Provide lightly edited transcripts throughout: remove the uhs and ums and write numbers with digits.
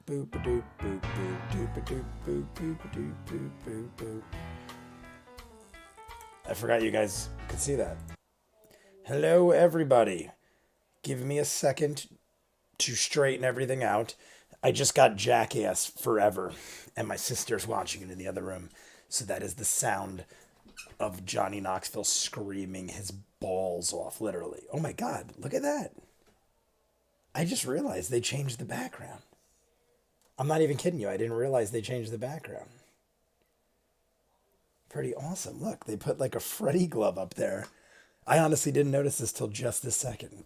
Boop-a-doop, boop, boop, doop-a-doop, boop, boop-a-doop, boop, boop, boop. I forgot you guys could see that. Hello, everybody. Give me a second to straighten everything out. I just got Jackass Forever, and my sister's watching it in the other room. So that is the sound of Johnny Knoxville screaming his balls off, literally. Oh my God, look at that. I just realized they changed the background. I'm not even kidding you. I didn't realize they changed the background. Pretty awesome. Look, they put like a Freddy glove up there. I honestly didn't notice this till just this second.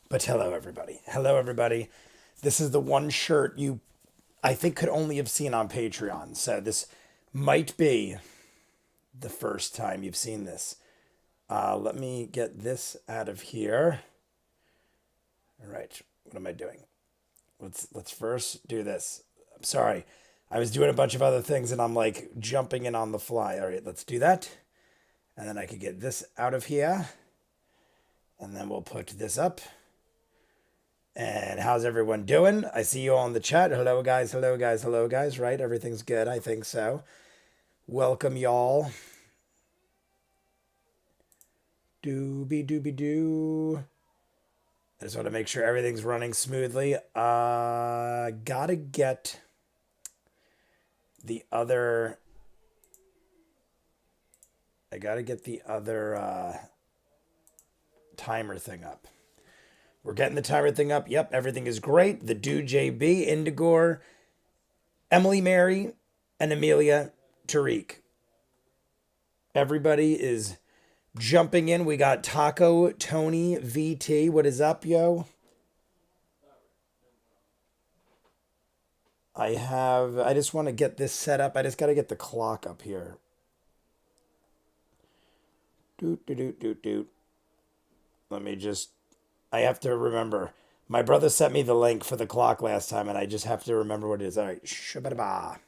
But hello, everybody. Hello, everybody. This is the one shirt you, I think, could only have seen on Patreon. So this might be the first time you've seen this. Let me get this out of here. All right. What am I doing? Let's first do this. I'm sorry. I was doing a bunch of other things and I'm like jumping in on the fly. All right, let's do that. And then I could get this out of here. And then we'll put this up. And how's everyone doing? I see you all in the chat. Hello, guys. Hello, guys. Hello, guys. Right? Everything's good. I think so. Welcome, y'all. Doobie-doobie-doo. I just want to make sure everything's running smoothly. Gotta get the other... I gotta get the other timer thing up. We're getting the timer thing up. Yep, everything is great. The Dude JB, Indigor, Emily Mary, and Amelia Tariq. Everybody is jumping in. We got Taco, Tony, VT. What is up, yo? I just want to get this set up. I just got to get the clock up here. Doot, doot, doot, doot, doot. Let me just, I have to remember. My brother sent me the link for the clock last time, and I just have to remember what it is. All right. Shabba-ba.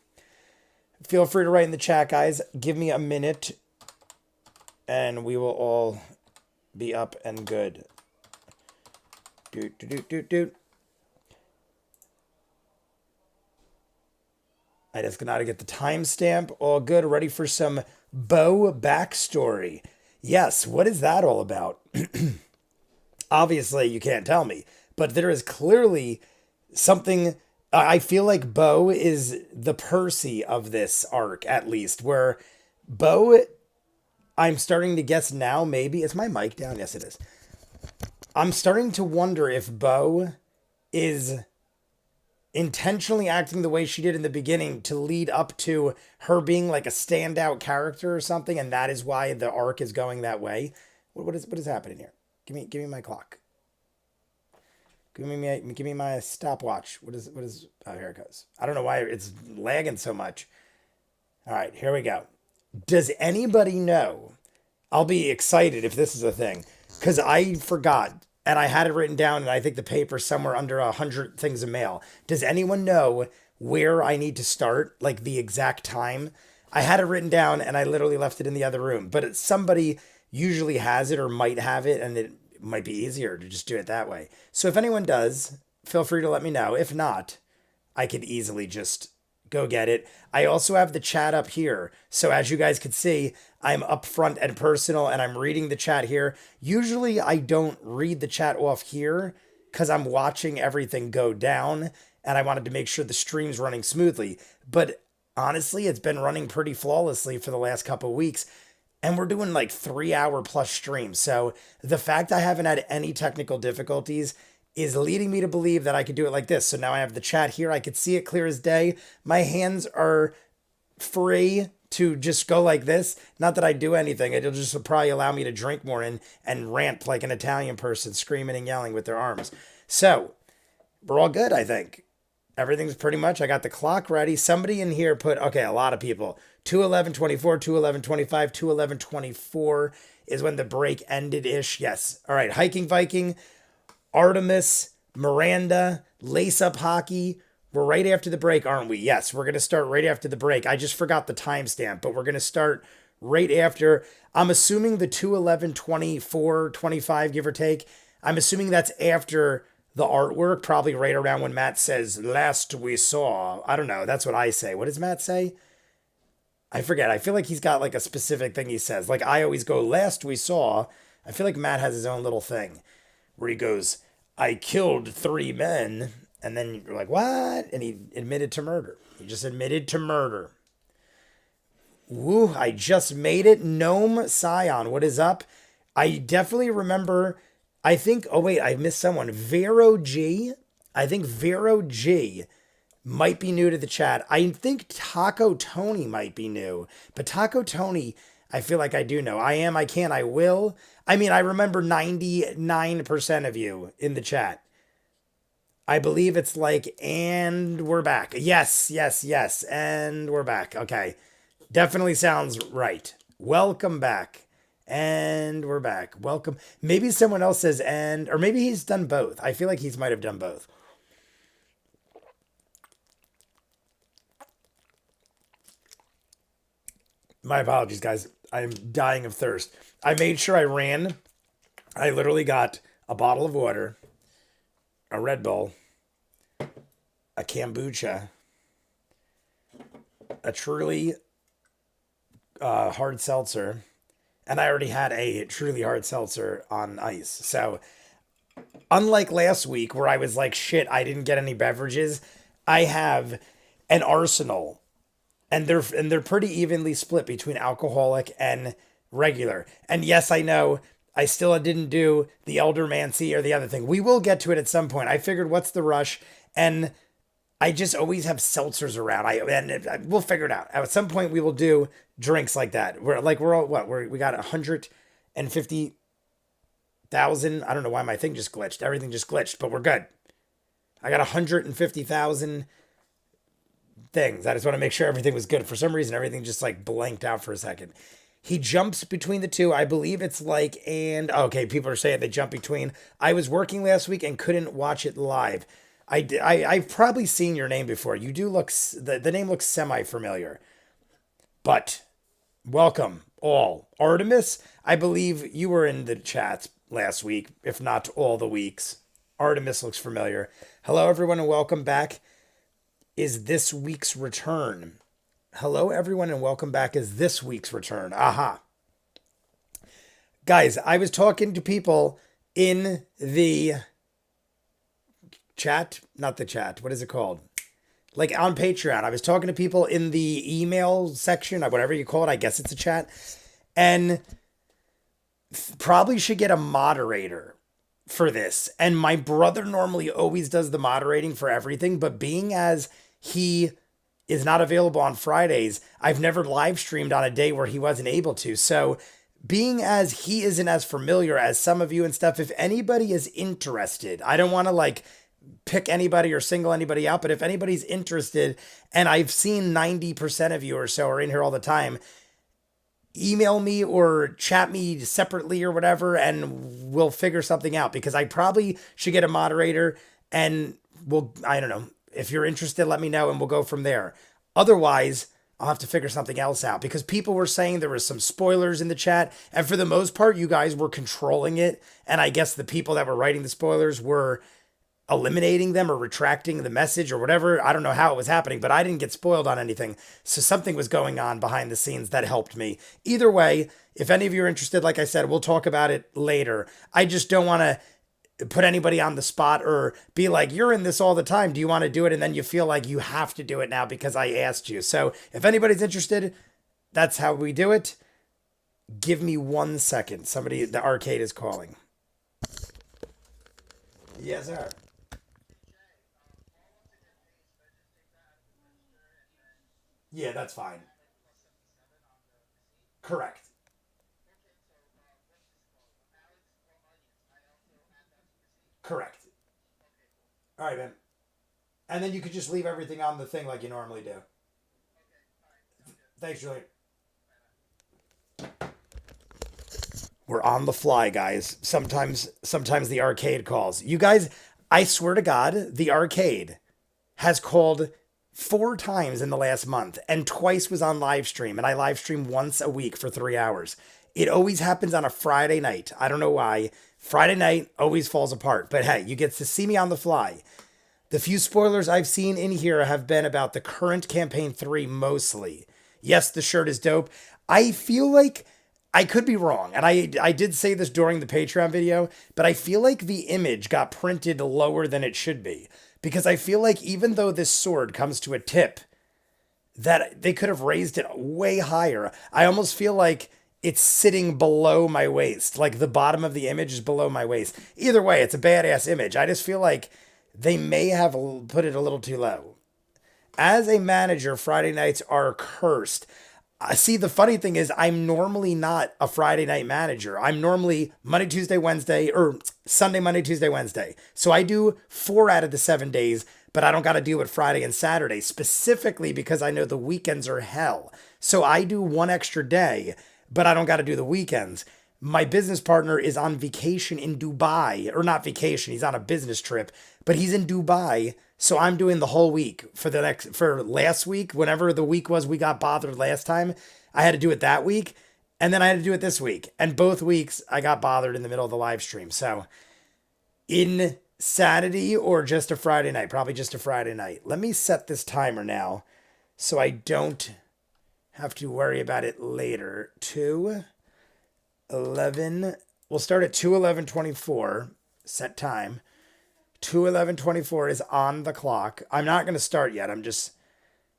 Feel free to write in the chat, guys. Give me a minute, and we will all be up and good. Doot, doot, doot, doot, doot. I just got to get the timestamp. All good. Ready for some Bo backstory. Yes, what is that all about? Obviously, you can't tell me. But there is clearly something... I feel like Bo is the Percy of this arc, at least. Where Bo... I'm starting to guess now, maybe... Is my mic down? Yes, it is. I'm starting to wonder if Bo is intentionally acting the way she did in the beginning to lead up to her being like a standout character or something, and that is why the arc is going that way. What is happening here? Give me my clock. Give me my stopwatch. What is oh, here it goes. I don't know why it's lagging so much. All right, here we go. Does anybody know? I'll be excited if this is a thing, because I forgot. And I had it written down, and I think the paper's somewhere under 100 things of mail. Does anyone know where I need to start, like the exact time? I had it written down, and I literally left it in the other room. But somebody usually has it or might have it, and it might be easier to just do it that way. So if anyone does, feel free to let me know. If not, I could easily just go get it. I also have the chat up here. So as you guys can see, I'm upfront and personal, and I'm reading the chat here. Usually I don't read the chat off here because I'm watching everything go down, and I wanted to make sure the stream's running smoothly. But honestly, it's been running pretty flawlessly for the last couple of weeks, and we're doing like 3-hour plus streams. So the fact I haven't had any technical difficulties is leading me to believe that I could do it like this. So now I have the chat here. I could see it clear as day. My hands are free to just go like this. Not that I do anything. It'll just probably allow me to drink more and rant like an Italian person, screaming and yelling with their arms. So we're all good, I think. Everything's pretty much, I got the clock ready. Somebody in here put, okay, a lot of people, 2:11:24, 2:11:25, 2:11:24 is when the break ended-ish. Yes. All right. Hiking Viking, Artemis, Miranda, Lace Up Hockey. We're right after the break, aren't we? Yes, we're going to start right after the break. I just forgot the timestamp, but we're going to start right after. I'm assuming the 2:11:24, 25, give or take. I'm assuming that's after the artwork, probably right around when Matt says, last we saw. I don't know. That's what I say. What does Matt say? I forget. I feel like he's got like a specific thing he says. Like I always go, last we saw. I feel like Matt has his own little thing where he goes, I killed 3 men. And then you're like, what? And he admitted to murder. He just admitted to murder. Woo, I just made it. Gnome Scion, what is up? I definitely remember, I think, oh wait, I missed someone. Vero G. I think Vero G might be new to the chat. I think Taco Tony might be new. But Taco Tony, I feel like I do know. I am, I can, I will. I mean, I remember 99% of you in the chat. I believe it's like, and we're back. Yes, yes, yes. And we're back. Okay. Definitely sounds right. Welcome back. And we're back. Welcome. Maybe someone else says and, or maybe he's done both. I feel like he might have done both. My apologies, guys. I'm dying of thirst. I made sure I ran. I literally got a bottle of water, a Red Bull, a kombucha, a truly hard seltzer, and I already had a truly hard seltzer on ice. So, unlike last week where I was like, shit, I didn't get any beverages, I have an arsenal, and they're pretty evenly split between alcoholic and regular. And yes, I know I still didn't do the Eldermancy or the other thing. We will get to it at some point. I figured, what's the rush? And I just always have seltzers around. We'll figure it out. At some point, we will do drinks like that. We got 150,000. I don't know why my thing just glitched. Everything just glitched, but we're good. I got 150,000 things. I just want to make sure everything was good. For some reason, everything just like blanked out for a second. He jumps between the two. I believe it's like, and okay, people are saying they jump between. I was working last week and couldn't watch it live. I've probably seen your name before. You do look, the name looks semi-familiar. But welcome all. Artemis, I believe you were in the chat last week, if not all the weeks. Artemis looks familiar. Hello, everyone, and welcome back. Is this week's return? Hello, everyone, and welcome back. Is this week's return? Aha. Guys, I was talking to people in the chat, not the chat. What is it called? Like on Patreon. I was talking to people in the email section, or whatever you call it. I guess it's a chat. And probably should get a moderator for this. And my brother normally always does the moderating for everything, but being as he is not available on Fridays, I've never live streamed on a day where he wasn't able to. So being as he isn't as familiar as some of you and stuff, if anybody is interested, I don't want to like pick anybody or single anybody out, but if anybody's interested, and I've seen 90% of you or so are in here all the time, email me or chat me separately or whatever, and we'll figure something out, because I probably should get a moderator, and I don't know. If you're interested, let me know and we'll go from there. Otherwise, I'll have to figure something else out, because people were saying there was some spoilers in the chat, and for the most part, you guys were controlling it. And I guess the people that were writing the spoilers were eliminating them or retracting the message or whatever. I don't know how it was happening, but I didn't get spoiled on anything. So something was going on behind the scenes that helped me. Either way, if any of you are interested, like I said, we'll talk about it later. I just don't want to put anybody on the spot or be like, you're in this all the time, do you want to do it? And then you feel like you have to do it now because I asked you. So if anybody's interested, that's how we do it. Give me 1 second. The arcade is calling. Yes, sir. Yeah, that's fine. Correct. Correct. All right, man. And then you could just leave everything on the thing like you normally do. Thanks, Julian. We're on the fly, guys. Sometimes the arcade calls. You guys, I swear to God, the arcade has called 4 times in the last month, and twice was on live stream, and I live stream once a week for 3 hours. It always happens on a Friday night. I don't know why. Friday night always falls apart. But hey, you get to see me on the fly. The few spoilers I've seen in here have been about the current campaign 3 mostly. Yes, the shirt is dope. I feel like I could be wrong, and I did say this during the Patreon video, but I feel like the image got printed lower than it should be. Because I feel like even though this sword comes to a tip, that they could have raised it way higher. I almost feel like it's sitting below my waist. Like the bottom of the image is below my waist. Either way, it's a badass image. I just feel like they may have put it a little too low. As a manager, Friday nights are cursed. See, the funny thing is, I'm normally not a Friday night manager. I'm normally Monday, Tuesday, Wednesday, or Sunday, Monday, Tuesday, Wednesday. So I do 4 out of the 7 days, but I don't got to deal with Friday and Saturday, specifically because I know the weekends are hell. So I do 1 extra day, but I don't got to do the weekends. My business partner is on vacation in Dubai, or not vacation, he's on a business trip, but he's in Dubai. So I'm doing the whole week for last week, whenever the week was we got bothered last time, I had to do it that week. And then I had to do it this week. And both weeks I got bothered in the middle of the live stream. So insanity or just a Friday night, probably just a Friday night. Let me set this timer now so I don't have to worry about it later. 2:11. We'll start at 2:11:24. Set time. 2:11:24 is on the clock. I'm not going to start yet. I'm just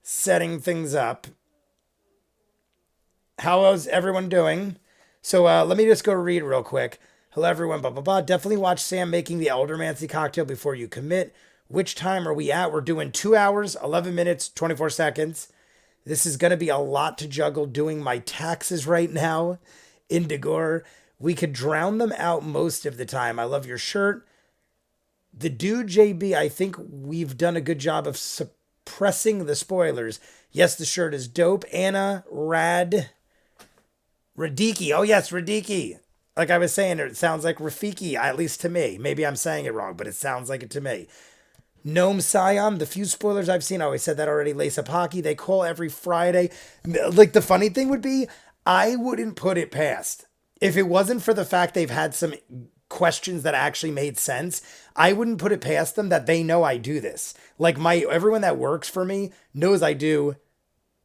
setting things up. How is everyone doing? So let me just go read real quick. Hello, everyone. Blah, blah, blah. Definitely watch Sam making the Eldermancy cocktail before you commit. Which time are we at? We're doing 2 hours, 11 minutes, 24 seconds. This is going to be a lot to juggle doing my taxes right now. Indigore. We could drown them out most of the time. I love your shirt. The dude JB, I think we've done a good job of suppressing the spoilers. Yes, the shirt is dope. Anna Radiki. Oh, yes, Radiki. Like I was saying, it sounds like Rafiki, at least to me. Maybe I'm saying it wrong, but it sounds like it to me. Gnome Scion, the few spoilers I've seen, I always said that already. Lace Up Hockey, they call every Friday. Like, the funny thing would be, I wouldn't put it past. If it wasn't for the fact they've had some questions that actually made sense, I wouldn't put it past them that they know I do this. Like everyone that works for me knows I do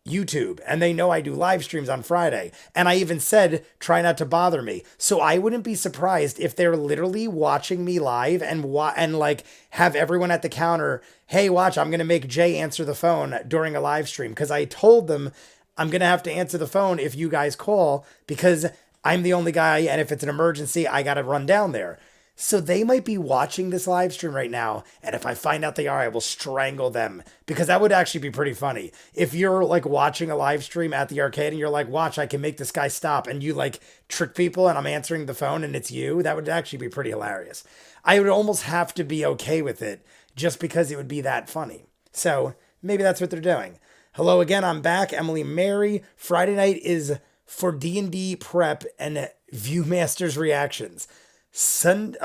YouTube, and they know I do live streams on Friday. And I even said, try not to bother me. So I wouldn't be surprised if they're literally watching me live and like have everyone at the counter, hey, watch, I'm going to make Jay answer the phone during a live stream. Because I told them I'm going to have to answer the phone if you guys call, because I'm the only guy, and if it's an emergency, I got to run down there. So they might be watching this live stream right now, and if I find out they are, I will strangle them, because that would actually be pretty funny. If you're like watching a live stream at the arcade and you're like, watch, I can make this guy stop, and you like trick people and I'm answering the phone and it's you, that would actually be pretty hilarious. I would almost have to be okay with it just because it would be that funny. So maybe that's what they're doing. Hello again, I'm back. Emily Mary. Friday night is for D&D prep and ViewMasters reactions. Sound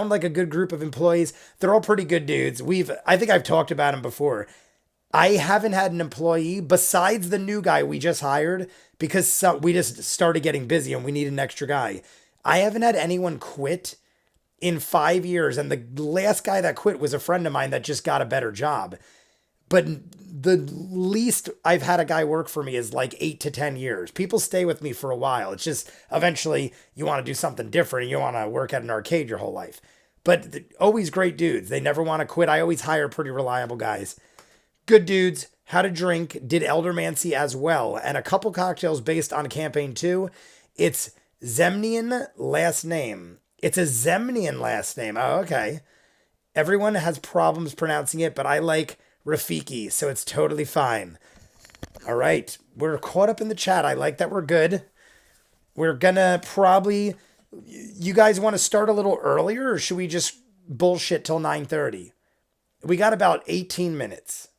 like a good group of employees. They're all pretty good dudes. I think I've talked about them before. I haven't had an employee besides the new guy we just hired, because we just started getting busy and we need an extra guy. I haven't had anyone quit in 5 years, and the last guy that quit was a friend of mine that just got a better job. But the least I've had a guy work for me is like 8 to 10 years. People stay with me for a while. It's just eventually you want to do something different and you want to work at an arcade your whole life. But always great dudes. They never want to quit. I always hire pretty reliable guys. Good dudes. How to Drink did Eldermancy as well, and a couple cocktails based on campaign 2. It's Zemnian last name. It's a Zemnian last name. Oh, okay. Everyone has problems pronouncing it, but I like Rafiki, so it's totally fine. All right, we're caught up in the chat. I like that we're good. We're gonna probably, you guys want to start a little earlier, or should we just bullshit till 9:30? We got about 18 minutes.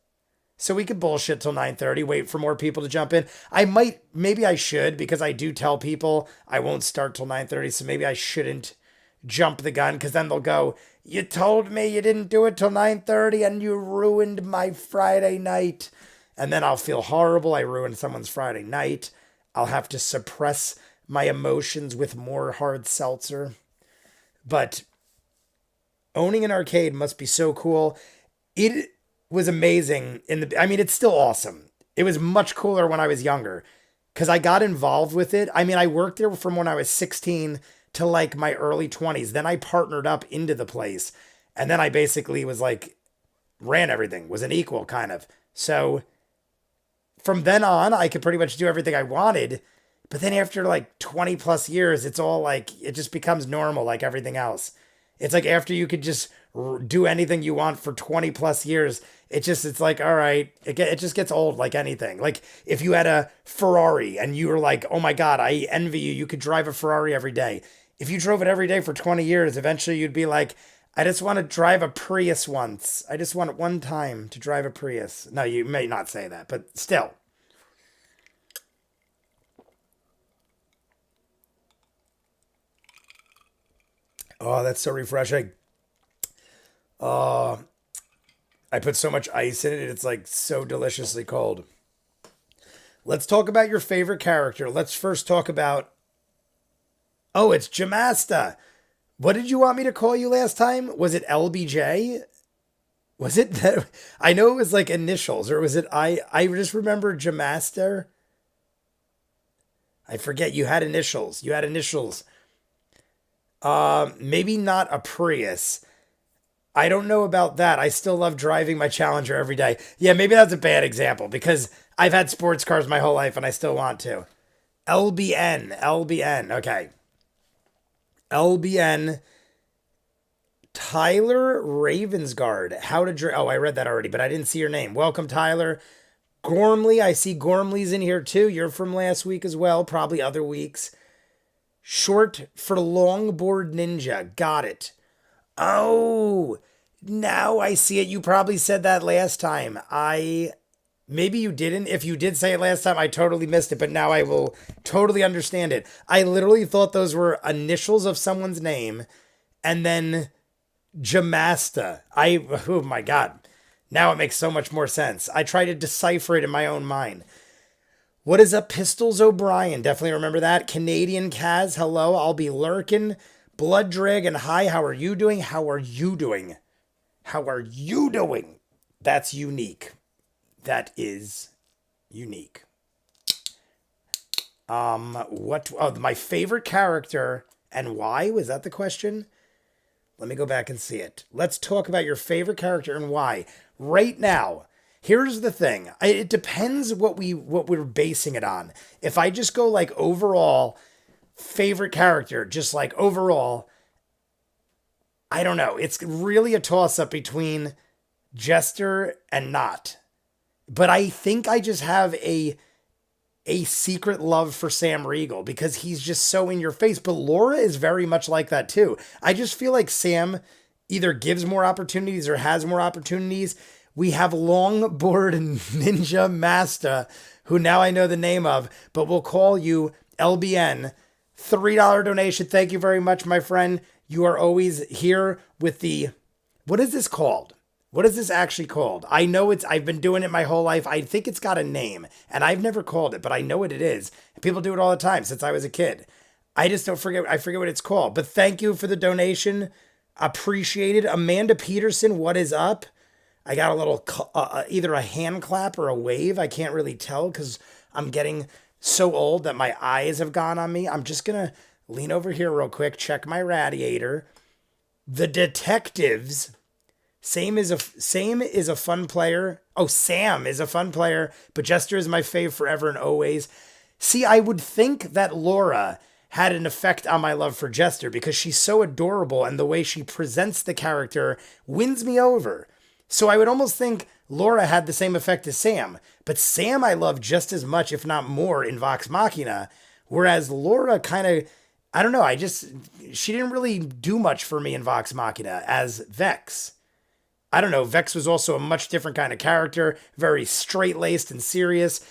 So we could bullshit till 9:30, wait for more people to jump in. Maybe I should, because I do tell people I won't start till 9:30, so maybe I shouldn't jump the gun, because then they'll go, you told me you didn't do it till 9:30 and you ruined my Friday night. And then I'll feel horrible. I ruined someone's Friday night. I'll have to suppress my emotions with more hard seltzer. But owning an arcade must be so cool. It was amazing I mean, it's still awesome. It was much cooler when I was younger because I got involved with it. I mean, I worked there from when I was 16 to like my early 20s. Then I partnered up into the place. And then I basically was like, ran everything, was an equal kind of. So from then on, I could pretty much do everything I wanted. But then after like 20 plus years, it's all like, it just becomes normal like everything else. It's like after you could just do anything you want for 20 plus years, it's like, all right, it just gets old like anything. Like if you had a Ferrari and you were like, oh my God, I envy you. You could drive a Ferrari every day. If you drove it every day for 20 years, eventually you'd be like, I just want to drive a Prius once. I just want it one time to drive a Prius. No, you may not say that, but still. Oh, that's so refreshing. Oh, I put so much ice in it. It's like so deliciously cold. Let's talk about your favorite character. Let's first talk about. Oh, it's Jamasta. What did you want me to call you last time? Was it LBJ? Was it that? I know it was like initials, or was it I just remember Jamaster. I forget. You had initials. You had initials. Maybe not a Prius. I don't know about that. I still love driving my Challenger every day. Yeah, maybe that's a bad example because I've had sports cars my whole life and I still want to. LBN, LBN. Okay. LBN. Tyler Ravensguard. How to drive. Oh, I read that already, but I didn't see your name. Welcome, Tyler. Gormley. I see Gormley's in here too. You're from last week as well, probably other weeks. Short for longboard ninja. Got it. Oh, now I see it. You probably said that last time. Maybe you didn't. If you did say it last time, I totally missed it, but now I will totally understand it. I literally thought those were initials of someone's name and then Jamasta. Oh my God. Now it makes so much more sense. I try to decipher it in my own mind. What is up, Pistols O'Brien? Definitely remember that. Canadian Kaz, hello. I'll be lurking. Blood Dragon, hi. How are you doing? How are you doing? How are you doing? That's unique. That is unique. What? Oh, my favorite character and why? Was that the question? Let me go back and see it. Let's talk about your favorite character and why. Right now, here's the thing. It depends what we're basing it on. If I just go like overall favorite character, just like overall, I don't know. It's really a toss up between Jester and not. But I think I just have a secret love for Sam Riegel because he's just so in your face. But Laura is very much like that too. I just feel like Sam either gives more opportunities or has more opportunities. We have Longboard Ninja Master, who now I know the name of, but we'll call you LBN. $3 donation. Thank you very much, my friend. You are always here with the, what is this called? What is this actually called? I know I've been doing it my whole life. I think it's got a name and I've never called it, but I know what it is. People do it all the time since I was a kid. I just don't forget. I forget what it's called, but thank you for the donation. Appreciated. Amanda Peterson, what is up? I got a little, either a hand clap or a wave. I can't really tell because I'm getting so old that my eyes have gone on me. I'm just going to lean over here real quick, check my radiator. The Detectives. Same is a fun player. Oh, Sam is a fun player, but Jester is my fave forever and always. See, I would think that Laura had an effect on my love for Jester because she's so adorable and the way she presents the character wins me over. So I would almost think Laura had the same effect as Sam, but Sam I love just as much, if not more, in Vox Machina, whereas Laura kind of, I don't know, she didn't really do much for me in Vox Machina as Vex. I don't know, Vex was also a much different kind of character, very straight-laced and serious,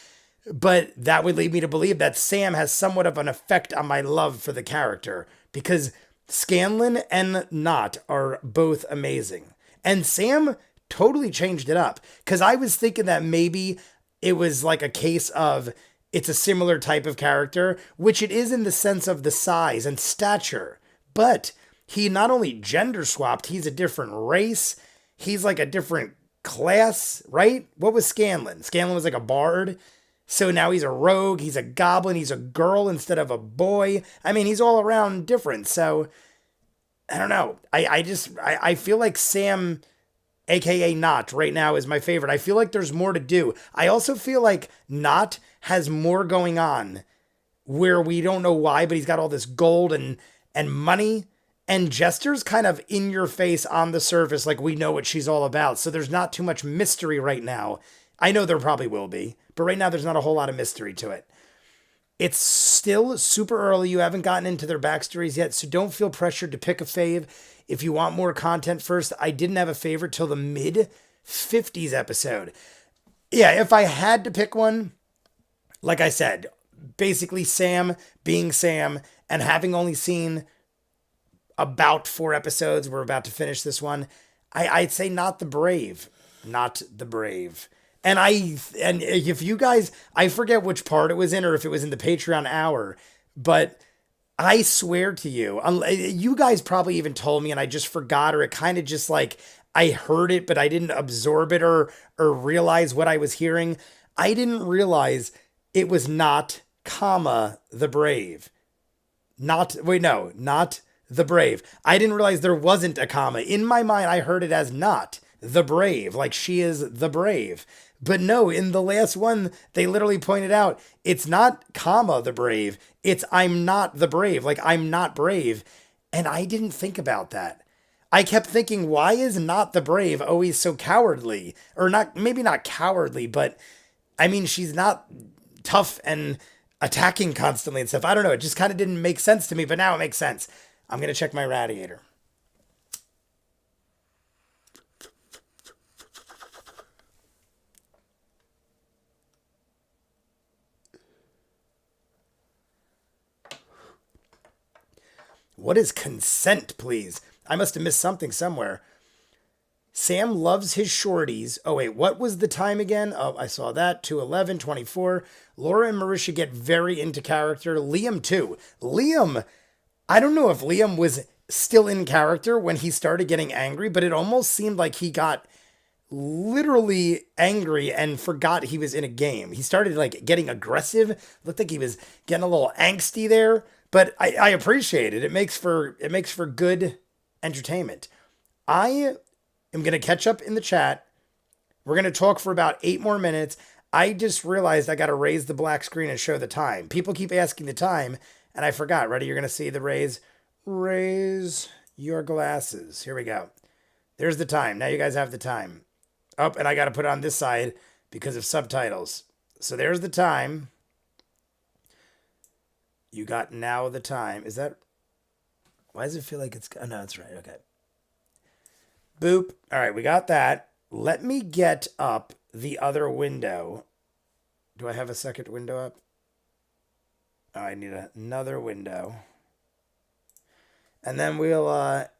but that would lead me to believe that Sam has somewhat of an effect on my love for the character, because Scanlan and Not are both amazing. And Sam totally changed it up, because I was thinking that maybe it was like a case of it's a similar type of character, which it is in the sense of the size and stature. But he not only gender swapped, he's a different race. He's like a different class, right? What was Scanlan? Scanlan was like a bard. So now he's a rogue, he's a goblin, he's a girl instead of a boy. I mean, he's all around different. So I don't know. I feel like Sam, aka Not, right now is my favorite. I feel like there's more to do. I also feel like Not has more going on where we don't know why, but he's got all this gold and money. And Jester's kind of in your face on the surface, like we know what she's all about. So there's not too much mystery right now. I know there probably will be, but right now there's not a whole lot of mystery to it. It's still super early. You haven't gotten into their backstories yet, so don't feel pressured to pick a fave. If you want more content first, I didn't have a favorite till the mid 50s episode. Yeah, if I had to pick one, like I said, basically Sam being Sam and having only seen about 4 episodes, we're about to finish this one, I'd say Not the Brave. Not the Brave. And if you guys, I forget which part it was in or if it was in the Patreon hour, but I swear to you, you guys probably even told me and I just forgot, or it kind of just like, I heard it, but I didn't absorb it or realize what I was hearing. I didn't realize it was not, comma, the Brave. Not the Brave. I didn't realize there wasn't a comma. In my mind, I heard it as Not the Brave, like she is the brave. But no, in the last one, they literally pointed out it's not, comma, the brave. It's I'm not the brave, like I'm not brave. And I didn't think about that. I kept thinking, why is Not the Brave always so cowardly? Or not, maybe not cowardly, but I mean, she's not tough and attacking constantly and stuff. I don't know. It just kind of didn't make sense to me, but now it makes sense. I'm going to check my radiator. What is consent, please? I must have missed something somewhere. Sam loves his shorties. Oh, wait, what was the time again? Oh, I saw that. 2:11:24. Laura and Marisha get very into character. Liam, too. Liam, I don't know if Liam was still in character when he started getting angry, but it almost seemed like he got literally angry and forgot he was in a game. He started like getting aggressive. Looked like he was getting a little angsty there, but I appreciate it. It makes for good entertainment. I am gonna catch up in the chat. We're gonna talk for about 8 more minutes. I just realized I gotta raise the black screen and show the time. People keep asking the time, and I forgot. Ready? You're gonna see the raise your glasses. Here we go. There's the time. Now you guys have the time. Oh, and I got to put it on this side because of subtitles. So there's the time. You got now the time. Is that... Why does it feel like it's... Oh, no, that's right. Okay. Boop. All right, we got that. Let me get up the other window. Do I have a second window up? Oh, I need another window. And then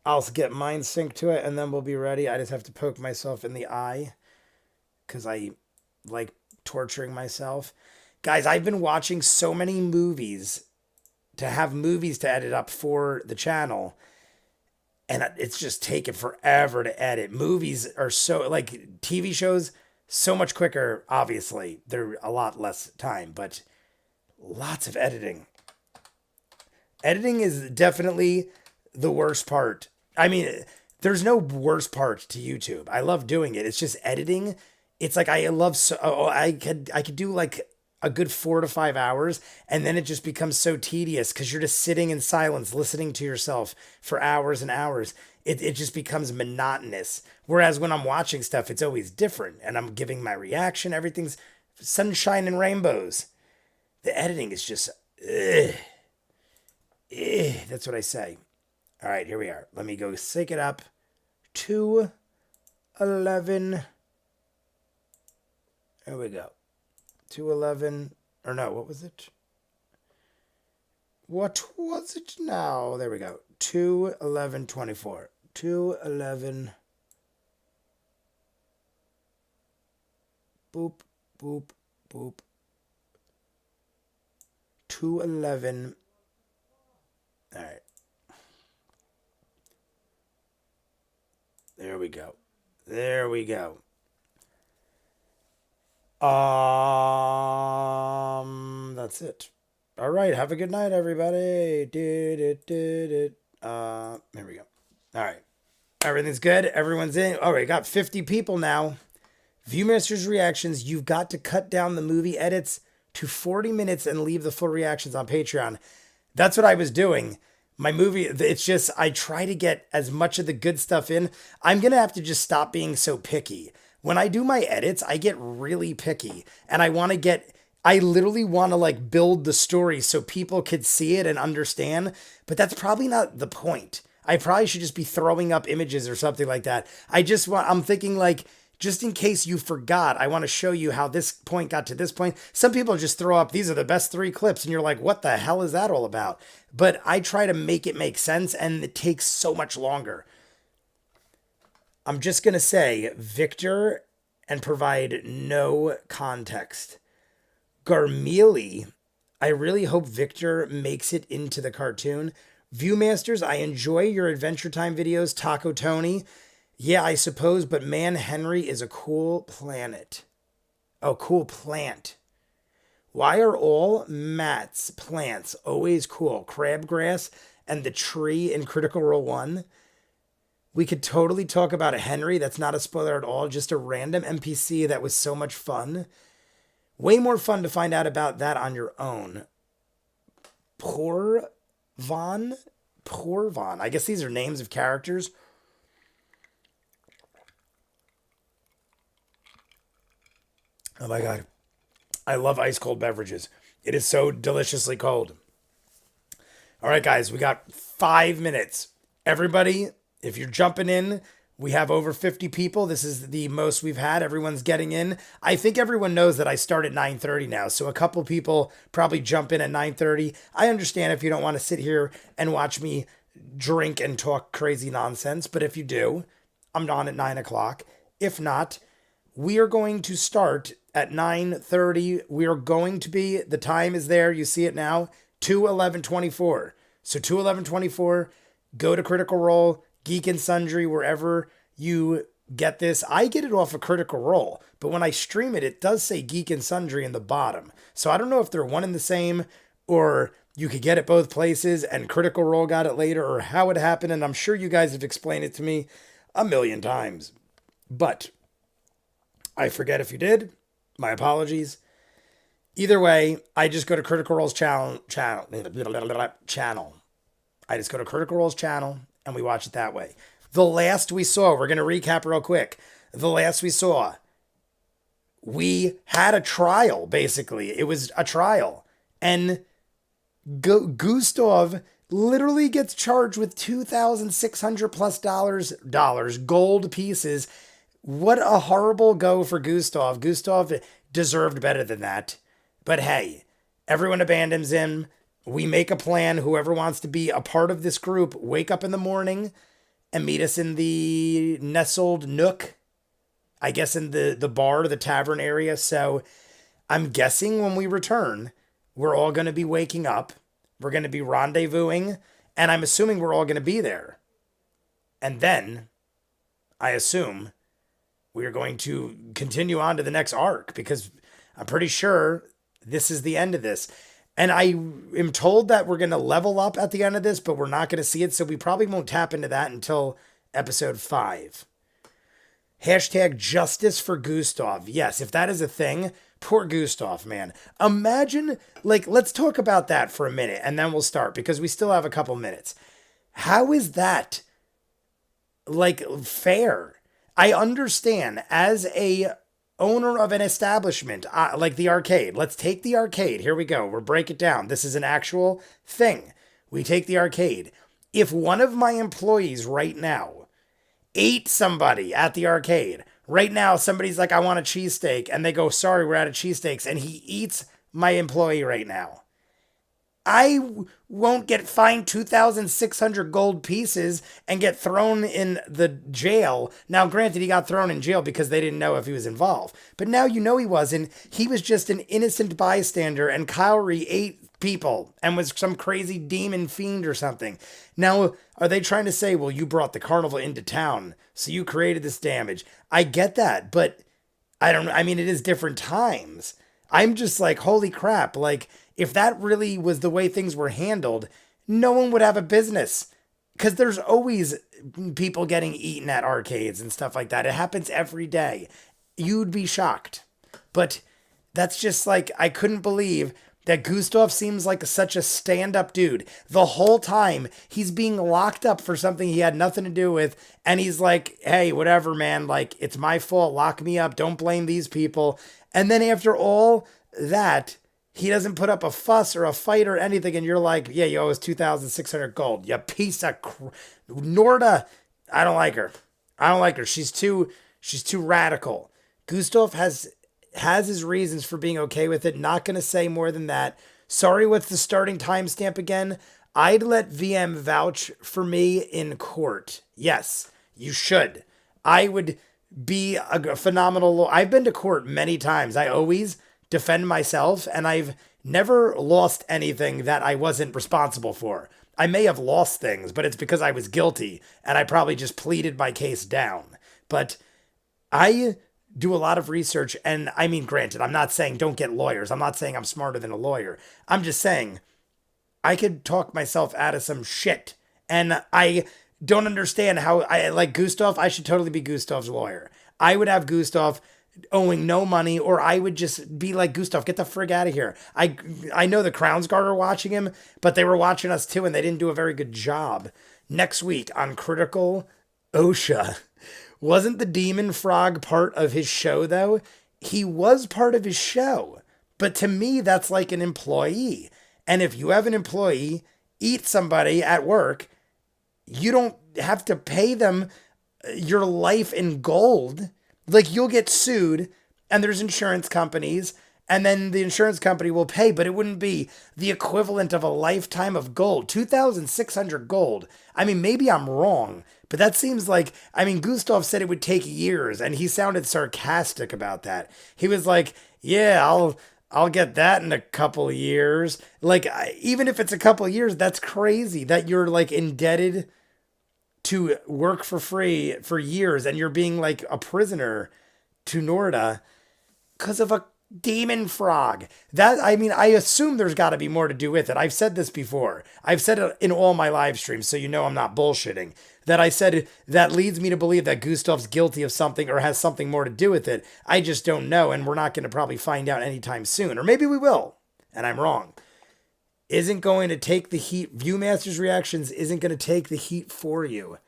I'll get mine synced to it, and then we'll be ready. I just have to poke myself in the eye because I like torturing myself. Guys, I've been watching so many movies to have movies to edit up for the channel, and it's just taken forever to edit. Movies are so, like TV shows, so much quicker, obviously. They're a lot less time, but lots of editing. Editing is definitely the worst part. I mean, there's no worst part to YouTube. I love doing it. It's just editing. It's like I could do like a good 4 to 5 hours, and then it just becomes so tedious because you're just sitting in silence listening to yourself for hours and hours. It just becomes monotonous. Whereas when I'm watching stuff, it's always different, and I'm giving my reaction. Everything's sunshine and rainbows. The editing is just that's what I say. All right, here we are. Let me go sync it up. 2:11. There we go. 2:11. Or no, what was it? What was it now? There we go. 2:11:24. 2:11. Boop, boop, boop. 211. All right. There we go. There we go. That's it. All right. Have a good night, everybody. Here we go. All right. Everything's good. Everyone's in. All right. Got 50 people now. ViewMasters reactions. You've got to cut down the movie edits to 40 minutes and leave the full reactions on Patreon. That's what I was doing. My movie, it's just, I try to get as much of the good stuff in. I'm going to have to just stop being so picky. When I do my edits, I get really picky and I literally want to like build the story so people could see it and understand, but that's probably not the point. I probably should just be throwing up images or something like that. I'm thinking like, just in case you forgot, I want to show you how this point got to this point. Some people just throw up, these are the best 3 clips, and you're like, what the hell is that all about? But I try to make it make sense, and it takes so much longer. I'm just going to say Victor and provide no context. Garmelie, I really hope Victor makes it into the cartoon. ViewMasters, I enjoy your Adventure Time videos. Taco Tony, yeah, I suppose, but man, Henry is a cool planet. Oh, cool plant. Why are all Matt's plants always cool? Crabgrass and the tree in Critical Role 1. We could totally talk about a Henry. That's not a spoiler at all. Just a random NPC that was so much fun. Way more fun to find out about that on your own. Porvon? I guess these are names of characters. Oh my God. I love ice cold beverages. It is so deliciously cold. All right, guys, we got 5 minutes. Everybody, if you're jumping in, we have over 50 people. This is the most we've had. Everyone's getting in. I think everyone knows that I start at 9:30 now. So a couple people probably jump in at 9:30. I understand if you don't want to sit here and watch me drink and talk crazy nonsense. But if you do, I'm on at 9 o'clock. If not, we are going to start at 9:30. We are going to be, the time is there. You see it now, 2:11:24. So 2:11:24, go to Critical Role, Geek and Sundry, wherever you get this. I get it off of Critical Role, but when I stream it, it does say Geek and Sundry in the bottom. So I don't know if they're one and the same, or you could get it both places and Critical Role got it later, or how it happened. And I'm sure you guys have explained it to me a million times. But I forget if you did. My apologies. Either way, I just go to Critical Role's channel. I just go to Critical Role's channel and we watch it that way. The last we saw, we're going to recap real quick. The last we saw, we had a trial, basically. It was a trial. And Gustav literally gets charged with $2,600 plus dollars, gold pieces. What a horrible go for Gustav. Gustav deserved better than that. But hey, everyone abandons him. We make a plan. Whoever wants to be a part of this group, wake up in the morning and meet us in the nestled nook. I guess in the bar, the tavern area. So I'm guessing when we return, we're all going to be waking up. We're going to be rendezvousing. And I'm assuming we're all going to be there. And then, I assume, we are going to continue on to the next arc. Because I'm pretty sure this is the end of this. And I am told that we're going to level up at the end of this, but we're not going to see it. So we probably won't tap into that until episode 5. Hashtag justice for Gustav. Yes, if that is a thing, poor Gustav, man. Imagine, like, let's talk about that for a minute and then we'll start because we still have a couple minutes. How is that, like, fair? I understand as a owner of an establishment, like the arcade. Let's take the arcade. Here we go. We'll break it down. This is an actual thing. We take the arcade. If one of my employees right now ate somebody at the arcade, right now somebody's like, I want a cheesesteak, and they go, sorry, we're out of cheesesteaks, and he eats my employee right now, I won't get fined 2,600 gold pieces and get thrown in the jail. Now, granted, he got thrown in jail because they didn't know if he was involved. But now you know he wasn't. He was just an innocent bystander, and Kyrie ate people and was some crazy demon fiend or something. Now, are they trying to say, well, you brought the carnival into town, so you created this damage? I get that, but I don't know. I mean, it is different times. I'm just like, holy crap. Like, if that really was the way things were handled, no one would have a business. Because there's always people getting eaten at arcades and stuff like that. It happens every day. You'd be shocked. But that's just like, I couldn't believe that Gustav seems like such a stand-up dude. The whole time, he's being locked up for something he had nothing to do with, and he's like, hey, whatever, man, like, it's my fault, lock me up, don't blame these people. And then after all that, he doesn't put up a fuss or a fight or anything, and you're like, yeah, you owe us 2,600 gold, you piece of Norda, I don't like her. I don't like her. She's too radical. Gustav has his reasons for being okay with it. Not going to say more than that. Sorry, what's the starting timestamp again? I'd let VM vouch for me in court. Yes, you should. I would be a phenomenal. I've been to court many times. I always defend myself, and I've never lost anything that I wasn't responsible for. I may have lost things, but it's because I was guilty, and I probably just pleaded my case down. But I do a lot of research, and I mean, granted, I'm not saying don't get lawyers. I'm not saying I'm smarter than a lawyer. I'm just saying I could talk myself out of some shit, and I don't understand how I like Gustav. I should totally be Gustav's lawyer. I would have Gustav owing no money, or I would just be like, Gustav, get the frig out of here. I know the Crownsguard are watching him, but they were watching us too, and they didn't do a very good job. Next week on Critical OSHA. Wasn't the demon frog part of his show, though? He was part of his show. But to me, that's like an employee. And if you have an employee eat somebody at work, you don't have to pay them your life in gold. Like, you'll get sued, and there's insurance companies, and then the insurance company will pay, but it wouldn't be the equivalent of a lifetime of gold. 2,600 gold. I mean, maybe I'm wrong, but that seems like, I mean, Gustav said it would take years, and he sounded sarcastic about that. He was like, yeah, I'll get that in a couple of years. Like, even if it's a couple of years, that's crazy that you're like indebted to work for free for years, and you're being like a prisoner to Norda because of a demon frog. That, I mean, I assume there's got to be more to do with it. I've said this before. I've said it in all my live streams, so you know I'm not bullshitting. That I said that leads me to believe that Gustav's guilty of something or has something more to do with it. I just don't know, and we're not going to probably find out anytime soon. Or maybe we will, and I'm wrong. Isn't going to take the heat. ViewMasters reactions isn't going to take the heat for you.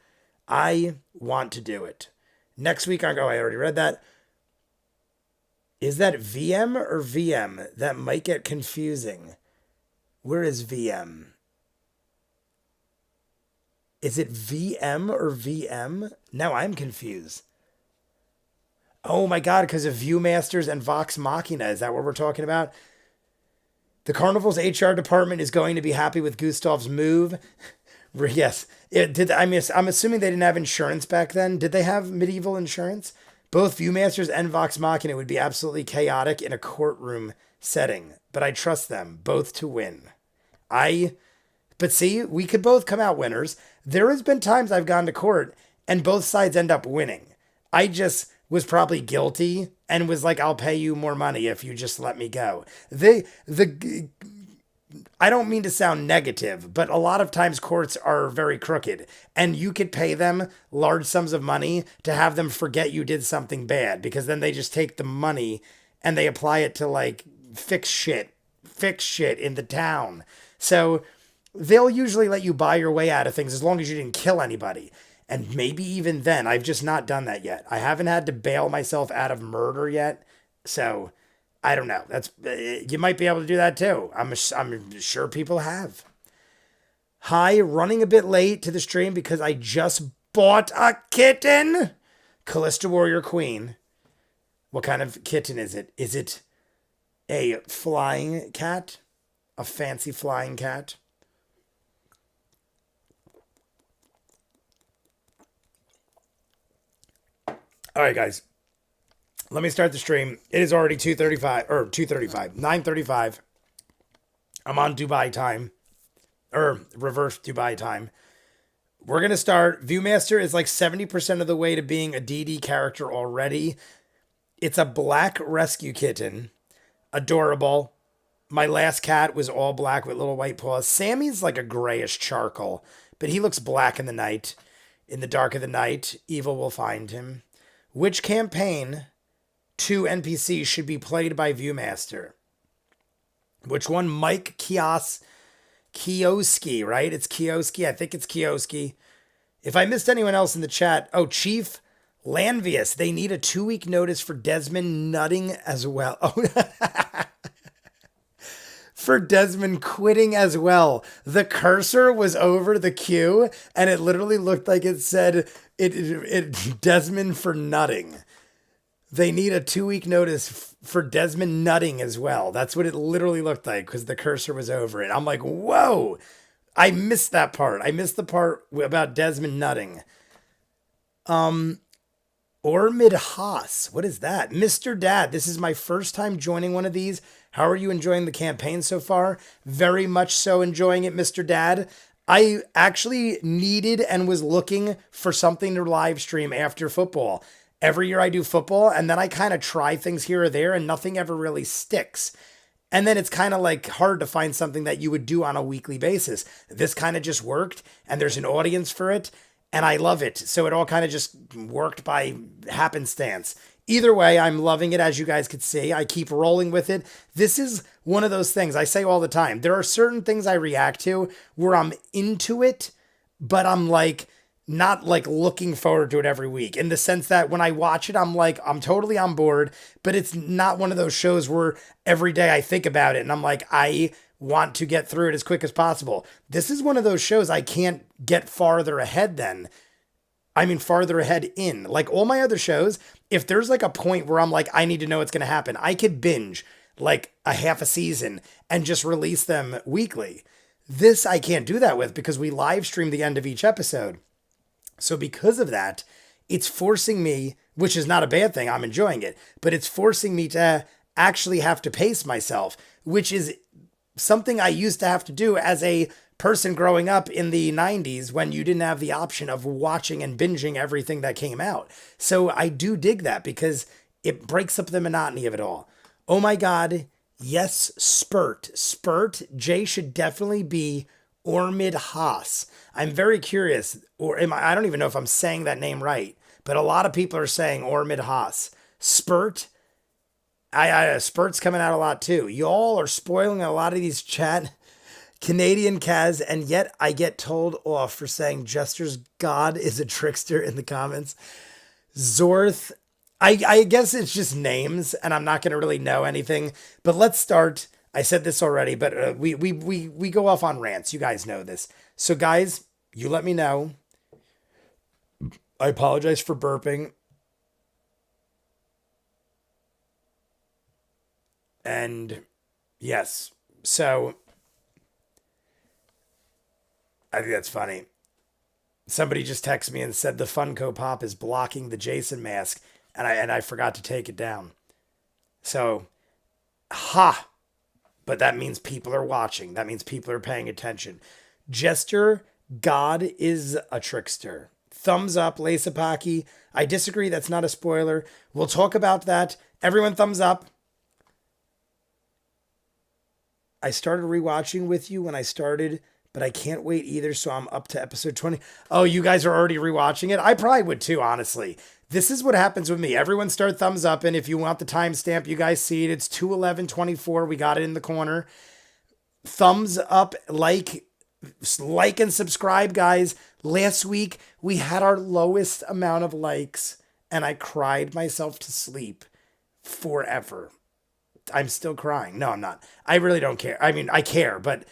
I want to do it. Next week, I already read that. Is that VM or VM? That might get confusing. Where is VM? Is it VM or VM? Now I'm confused. Oh my God, because of ViewMasters and Vox Machina. Is that what we're talking about? The Carnival's HR department is going to be happy with Gustav's move. Yes. I'm assuming they didn't have insurance back then. Did they have medieval insurance? Both ViewMasters and Vox Machina would be absolutely chaotic in a courtroom setting, but I trust them both to win. But see, we could both come out winners. There has been times I've gone to court and both sides end up winning. I just was probably guilty and was like, I'll pay you more money if you just let me go. I don't mean to sound negative, but a lot of times courts are very crooked, and you could pay them large sums of money to have them forget you did something bad, because then they just take the money and they apply it to like fix shit in the town. So they'll usually let you buy your way out of things as long as you didn't kill anybody. And maybe even then, I've just not done that yet. I haven't had to bail myself out of murder yet. So I don't know. You might be able to do that too. I'm sure people have. Hi, running a bit late to the stream because I just bought a kitten. Callista Warrior Queen. What kind of kitten is it? Is it a flying cat? A fancy flying cat? All right, guys. Let me start the stream. It is already 9:35. I'm on Dubai time, or reverse Dubai time. We're going to start. Viewmaster is like 70% of the way to being a DD character already. It's a black rescue kitten. Adorable. My last cat was all black with little white paws. Sammy's like a grayish charcoal, but he looks black in the night. In the dark of the night, evil will find him. Which campaign 2 NPCs should be played by Viewmaster? Which one? Mike Kioski, right? It's Kioski. I think it's Kioski. If I missed anyone else in the chat, oh, Chief Lanvius. They need a 2-week notice for Desmond nutting as well. Oh, for Desmond quitting as well. The cursor was over the queue, and it literally looked like it said it Desmond for nutting. They need a 2-week notice for Desmond nutting as well. That's what it literally looked like because the cursor was over it. I'm like, whoa, I missed that part. I missed the part about Desmond nutting. Ormid Haas, what is that? Mr. Dad, this is my first time joining one of these. How are you enjoying the campaign so far? Very much so enjoying it, Mr. Dad. I actually needed and was looking for something to live stream after football. Every year I do football, and then I kind of try things here or there, and nothing ever really sticks. And then it's kind of like hard to find something that you would do on a weekly basis. This kind of just worked, and there's an audience for it, and I love it. So it all kind of just worked by happenstance. Either way, I'm loving it, as you guys could see. I keep rolling with it. This is one of those things I say all the time. There are certain things I react to where I'm into it, but I'm like, not like looking forward to it every week, in the sense that when I watch it, I'm like, I'm totally on board, but it's not one of those shows where every day I think about it and I'm like, I want to get through it as quick as possible. This is one of those shows I can't get farther ahead than. I mean, farther ahead in. Like all my other shows, if there's like a point where I'm like, I need to know what's going to happen, I could binge like a half a season and just release them weekly. This I can't do that with because we live stream the end of each episode. So because of that, it's forcing me, which is not a bad thing, I'm enjoying it, but it's forcing me to actually have to pace myself, which is something I used to have to do as a person growing up in the 90s when you didn't have the option of watching and binging everything that came out. So I do dig that because it breaks up the monotony of it all. Oh my God. Yes, Spurt. Jay should definitely be Ormid Haas. I'm very curious, or I don't even know if I'm saying that name right, but a lot of people are saying Ormid Haas. Spurt. Spurt's coming out a lot too. Y'all are spoiling a lot of these chat. Canadian Kaz, and yet I get told off for saying Jester's God is a trickster in the comments. Zorth. I guess it's just names, and I'm not going to really know anything, but let's start. I said this already, but we go off on rants. You guys know this. So guys, you let me know. I apologize for burping. And yes, so I think that's funny. Somebody just texted me and said the Funko Pop is blocking the Jason mask, and I forgot to take it down. So, but that means people are watching. That means people are paying attention. Jester, God is a trickster. Thumbs up, Lasapaki. I disagree. That's not a spoiler. We'll talk about that. Everyone thumbs up. I started rewatching with you when I started, but I can't wait either, so I'm up to episode 20. Oh, you guys are already rewatching it? I probably would too, honestly. This is what happens with me. Everyone start thumbs up, and if you want the timestamp, you guys see it. It's 2:11:24. We got it in the corner. Thumbs up, like and subscribe, guys. Last week, we had our lowest amount of likes, and I cried myself to sleep forever. I'm still crying. No, I'm not. I really don't care. I mean, I care, but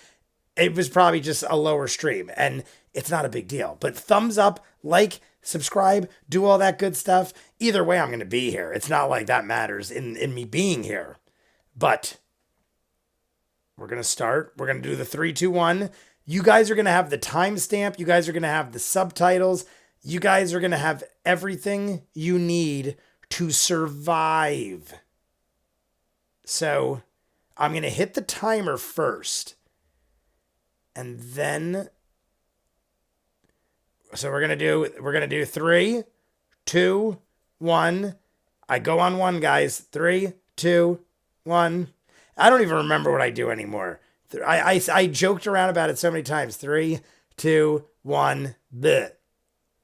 it was probably just a lower stream, and it's not a big deal. But thumbs up, like, subscribe, do all that good stuff. Either way, I'm going to be here. It's not like that matters in me being here. But we're going to start. We're going to do the 3, 2, 1. You guys are going to have the timestamp. You guys are going to have the subtitles. You guys are going to have everything you need to survive. So I'm going to hit the timer first. And then, so we're gonna do 3, 2, 1. I go on one, guys. 3, 2, 1. I don't even remember what I do anymore. I joked around about it so many times. 3, 2, 1. Bleh.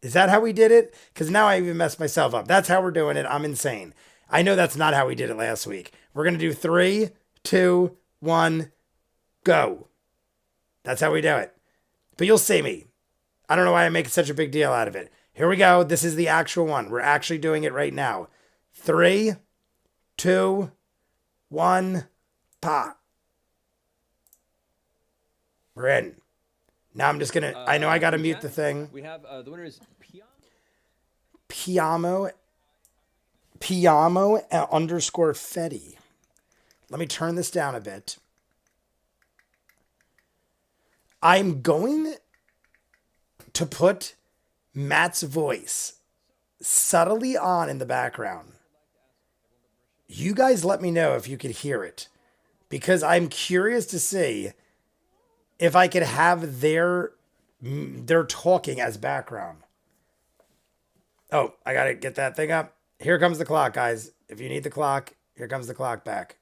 Is that how we did it? Because now I even messed myself up. That's how we're doing it. I'm insane. I know that's not how we did it last week. We're gonna do 3, 2, 1, go. That's how we do it. But you'll see me. I don't know why I make such a big deal out of it. Here we go. This is the actual one. We're actually doing it right now. 3, 2, 1, pa. We're in. Now I'm just gonna. I know I gotta mute the thing. We have the winner is Piamo underscore Fetty. Let me turn this down a bit. I'm going to put Matt's voice subtly on in the background. You guys let me know if you could hear it, because I'm curious to see if I could have their talking as background. Oh, I gotta get that thing up. Here comes the clock, guys. If you need the clock, here comes the clock back.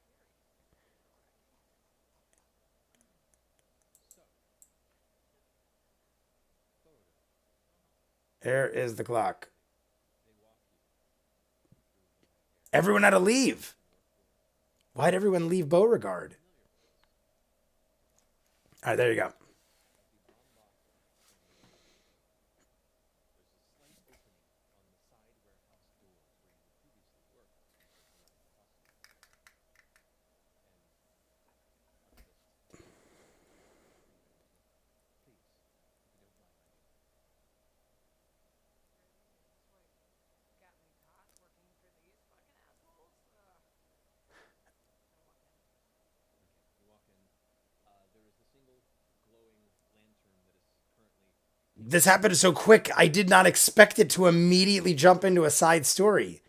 Here is the clock. Everyone had to leave. Why'd everyone leave Beauregard? All right, there you go. This happened so quick. I did not expect it to immediately jump into a side story.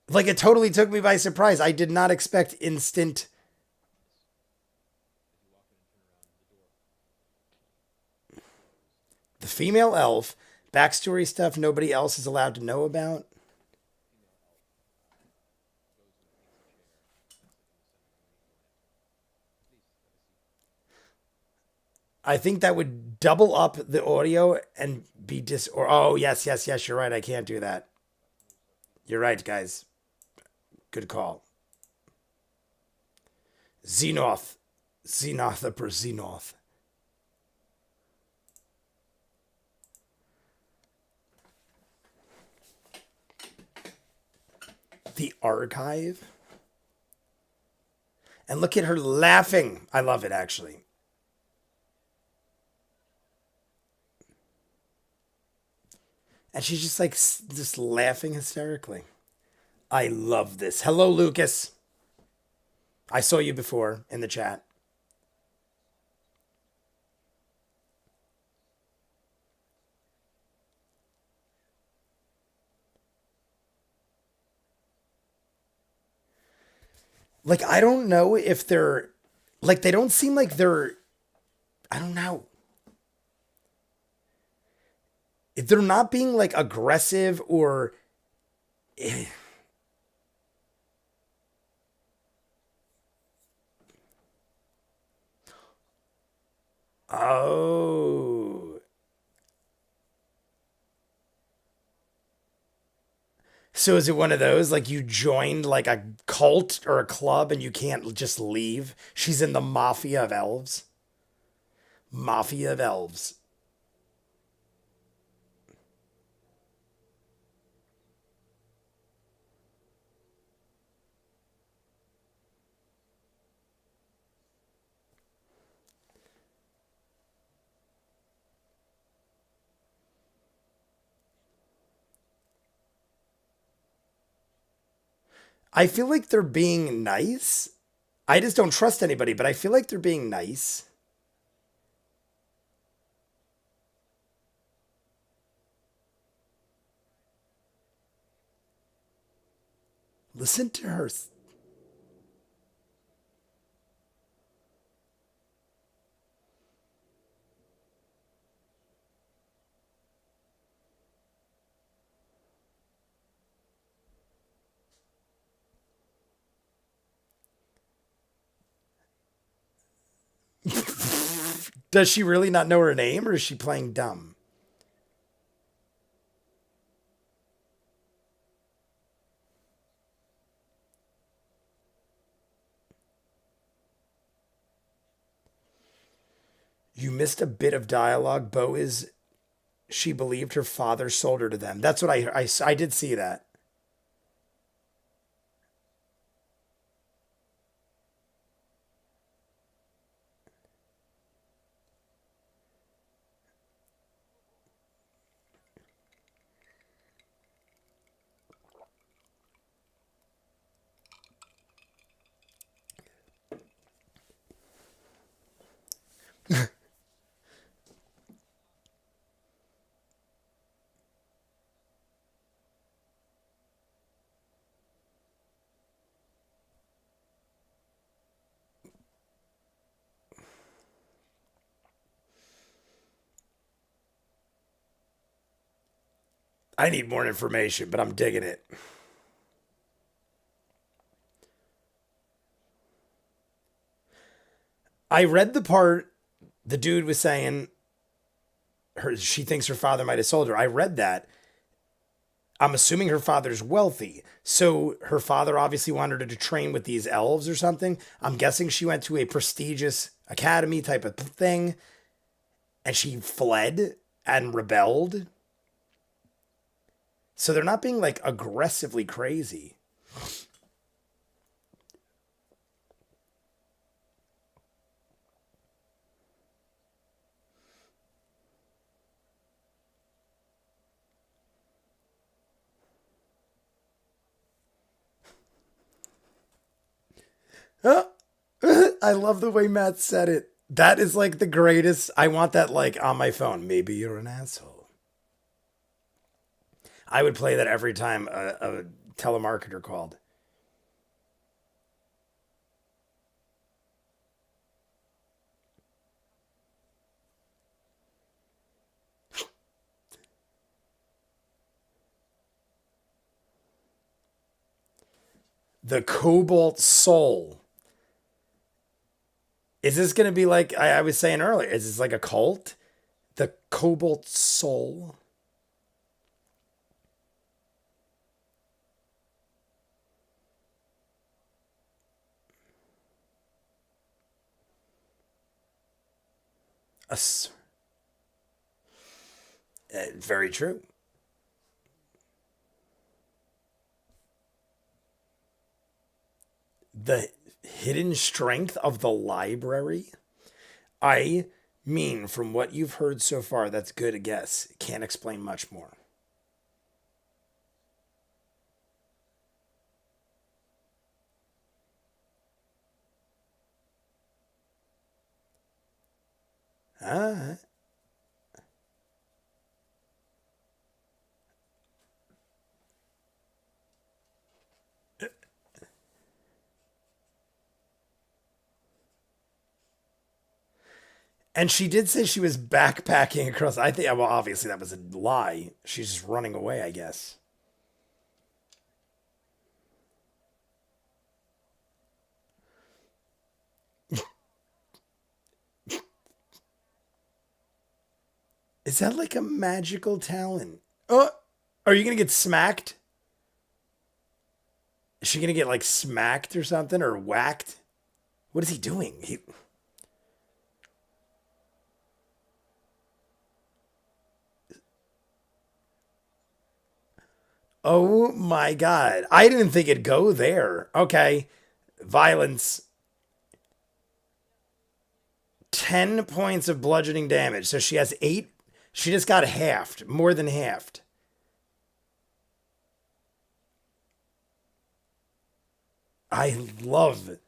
Like, it totally took me by surprise. I did not expect instant. The female elf, backstory stuff nobody else is allowed to know about. I think that would double up the audio and be oh, yes, yes, yes, you're right. I can't do that. You're right, guys. Good call. Xenoth. Xenoth upper Xenoth. The archive. And look at her laughing. I love it, actually. And she's just like, just laughing hysterically. I love this. Hello, Lucas. I saw you before in the chat. Like, I don't know if they're, like, they don't seem like they're, I don't know. If they're not being, like, aggressive or, oh. So is it one of those, like, you joined, like, a cult or a club and you can't just leave? She's in the Mafia of Elves. Mafia of Elves. I feel like they're being nice. I just don't trust anybody, but I feel like they're being nice. Listen to her. Does she really not know her name, or is she playing dumb? You missed a bit of dialogue. Bo is she believed her father sold her to them. That's what I did see that. I need more information, but I'm digging it. I read the part the dude was saying she thinks her father might have sold her. I read that. I'm assuming her father's wealthy. So her father obviously wanted her to train with these elves or something. I'm guessing she went to a prestigious academy type of thing and she fled and rebelled. So they're not being like aggressively crazy. I love the way Matt said it. That is like the greatest. I want that like on my phone. Maybe you're an asshole. I would play that every time a telemarketer called. The Cobalt Soul. Is this going to be like I was saying earlier? Is this like a cult? The Cobalt Soul. Very true. The hidden strength of the library? I mean, from what you've heard so far, that's good a guess. Can't explain much more. Ah. And she did say she was backpacking across. I think, well, obviously that was a lie. She's just running away, I guess. Is that like a magical talent? Oh, are you going to get smacked? Is she going to get like smacked or something or whacked? What is he doing? Oh my God. I didn't think it'd go there. Okay. Violence. 10 points of bludgeoning damage. So she has eight. She just got halved, more than halved. I love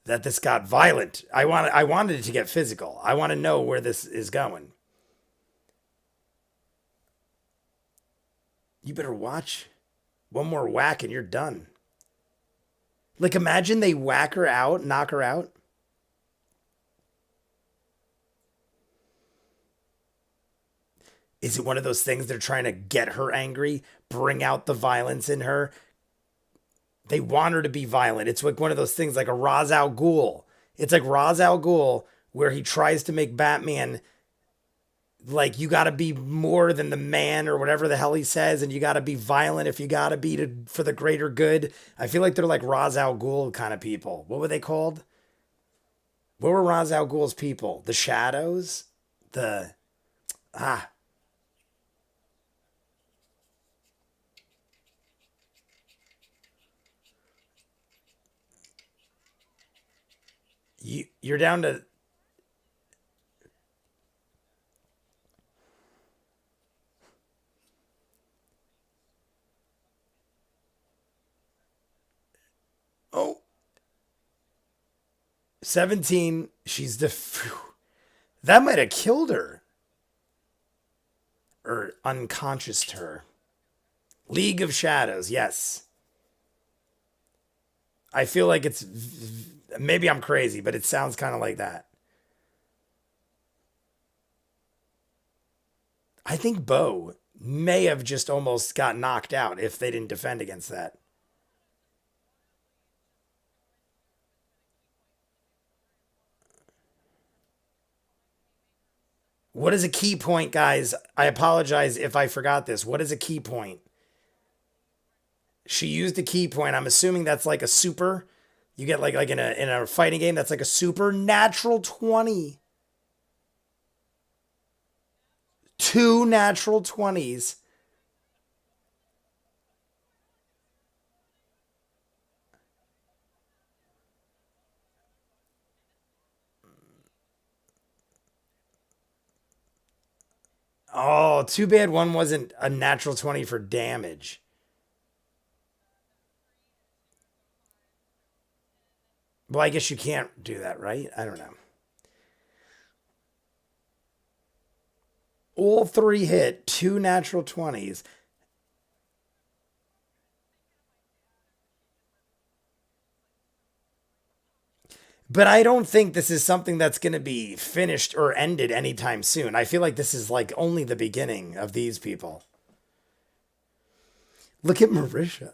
that this got violent. I wanted it to get physical. I want to know where this is going. You better watch. One more whack and you're done. Like imagine they whack her out, knock her out. Is it one of those things they're trying to get her angry, bring out the violence in her? They want her to be violent. It's like one of those things like a Ra's al Ghul. It's like Ra's al Ghul where he tries to make Batman like you got to be more than the man or whatever the hell he says, and you got to be violent if you got to be for the greater good. I feel like they're like Ra's al Ghul kind of people. What were they called? What were Ra's al Ghul's people? The Shadows? The ah, you're down to. Oh, 17. She's the. That might have killed her or unconscioused her. League of Shadows, yes. I feel like it's maybe I'm crazy, but it sounds kind of like that. I think Bo may have just almost got knocked out if they didn't defend against that. What is a key point, guys? I apologize if I forgot this. What is a key point? She used a key point. I'm assuming that's like a super. You get like in a fighting game, that's like a supernatural 20. Two natural 20s. Oh, too bad one wasn't a natural 20 for damage. Well, I guess you can't do that, right? I don't know. All three hit, two natural 20s. But I don't think this is something that's going to be finished or ended anytime soon. I feel like this is like only the beginning of these people. Look at Marisha.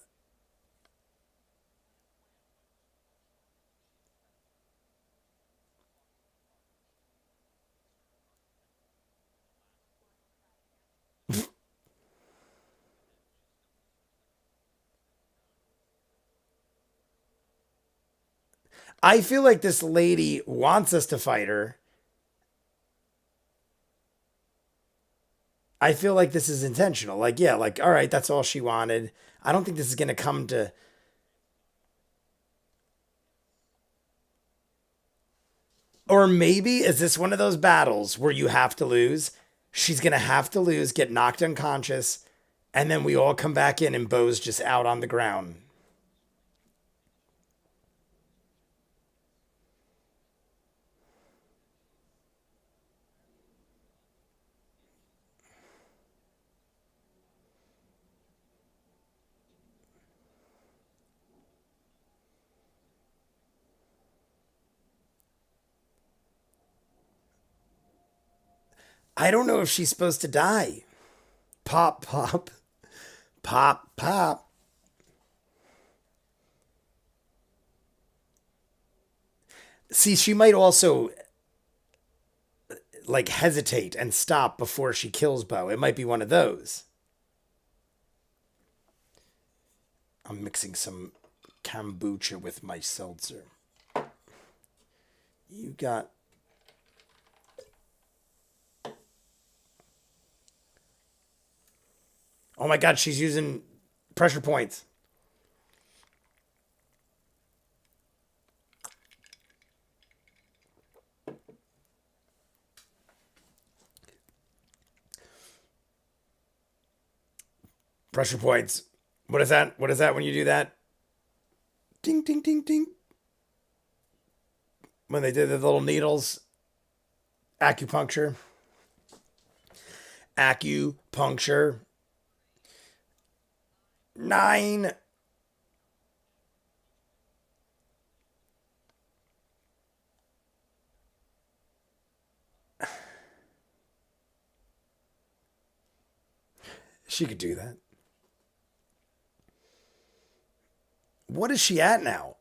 I feel like this lady wants us to fight her. I feel like this is intentional. Like, yeah, like, all right, that's all she wanted. I don't think this is going to come to. Or maybe is this one of those battles where you have to lose? She's going to have to lose, get knocked unconscious, and then we all come back in and Bo's just out on the ground. I don't know if she's supposed to die. Pop, pop, pop, pop. See, she might also like hesitate and stop before she kills Bo. It might be one of those. I'm mixing some kombucha with my seltzer. You got. Oh my God, she's using pressure points. Pressure points. What is that? What is that when you do that? Ding, ding, ding, ding. When they did the little needles, acupuncture. Acupuncture. Nine. She could do that. What is she at now?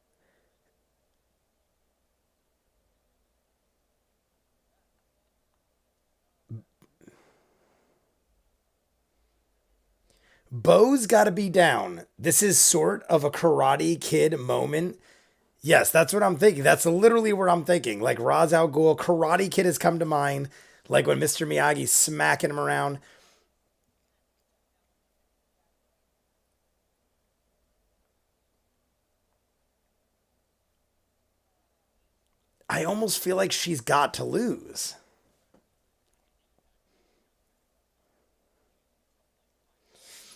Bo's got to be down. This is sort of a Karate Kid moment. Yes, that's what I'm thinking. That's literally what I'm thinking. Like Ra's al Ghul, Karate Kid has come to mind. Like when Mr. Miyagi's smacking him around. I almost feel like she's got to lose.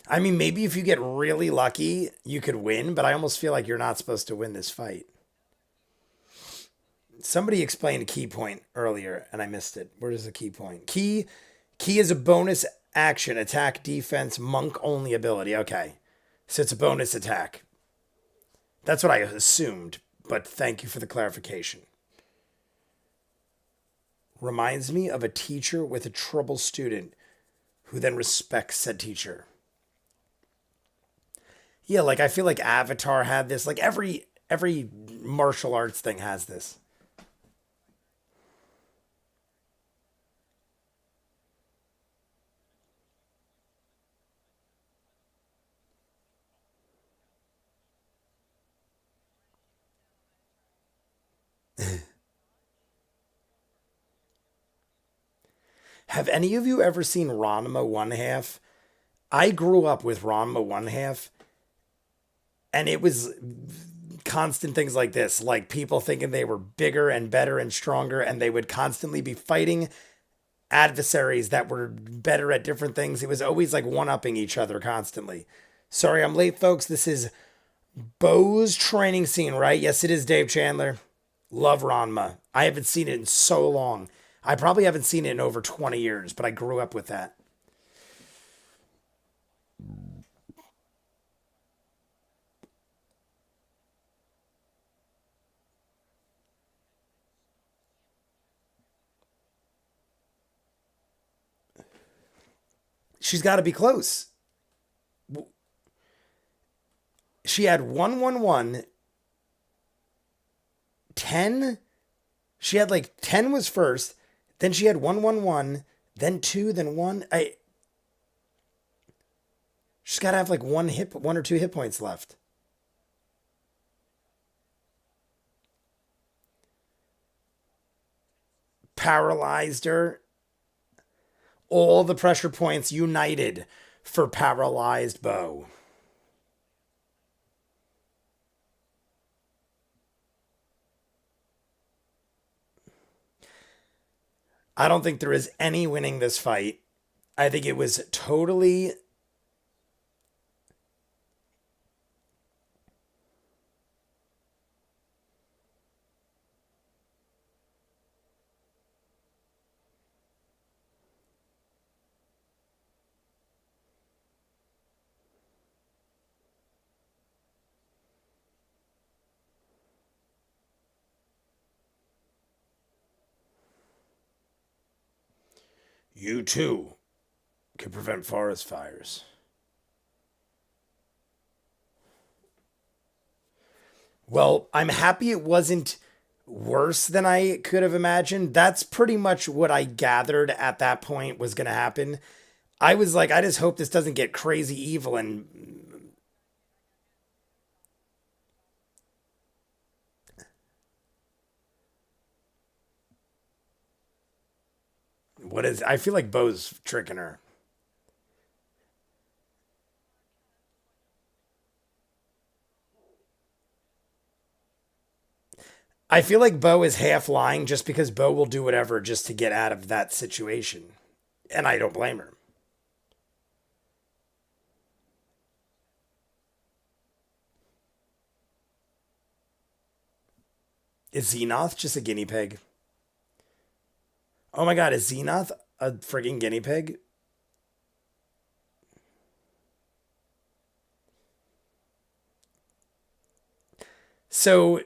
I mean, maybe if you get really lucky, you could win, but I almost feel like you're not supposed to win this fight. Somebody explained a key point earlier and I missed it. Where is the key point? Key is a bonus action, attack, defense, monk only ability. Okay. So it's a bonus attack. That's what I assumed, but thank you for the clarification. Reminds me of a teacher with a trouble student who then respects said teacher. Yeah, like I feel like Avatar had this. Like every martial arts thing has this. Have any of you ever seen Ranma One Half? I grew up with Ranma One Half, and it was constant things like this, like people thinking they were bigger and better and stronger, and they would constantly be fighting adversaries that were better at different things. It was always like one upping each other constantly. Sorry, I'm late, folks. This is Bo's training scene, right? Yes, it is Dave Chandler. Love Ranma. I haven't seen it in so long. I probably haven't seen it in over 20 years, but I grew up with that. She's got to be close. She had 111, 10. She had like 10 was first, then she had 111, then 2, then 1. She's got to have like one or two hit points left. Paralyzed her. All the pressure points united for paralyzed Bo. I don't think there is any winning this fight. I think it was totally. You too can prevent forest fires. Well, I'm happy it wasn't worse than I could have imagined. That's pretty much what I gathered at that point was going to happen. I was like, I just hope this doesn't get crazy evil and what is. I feel like Bo's tricking her. I feel like Bo is half lying just because Bo will do whatever just to get out of that situation. And I don't blame her. Is Xenoth just a guinea pig? Oh my god, is Xenoth a frigging guinea pig? So,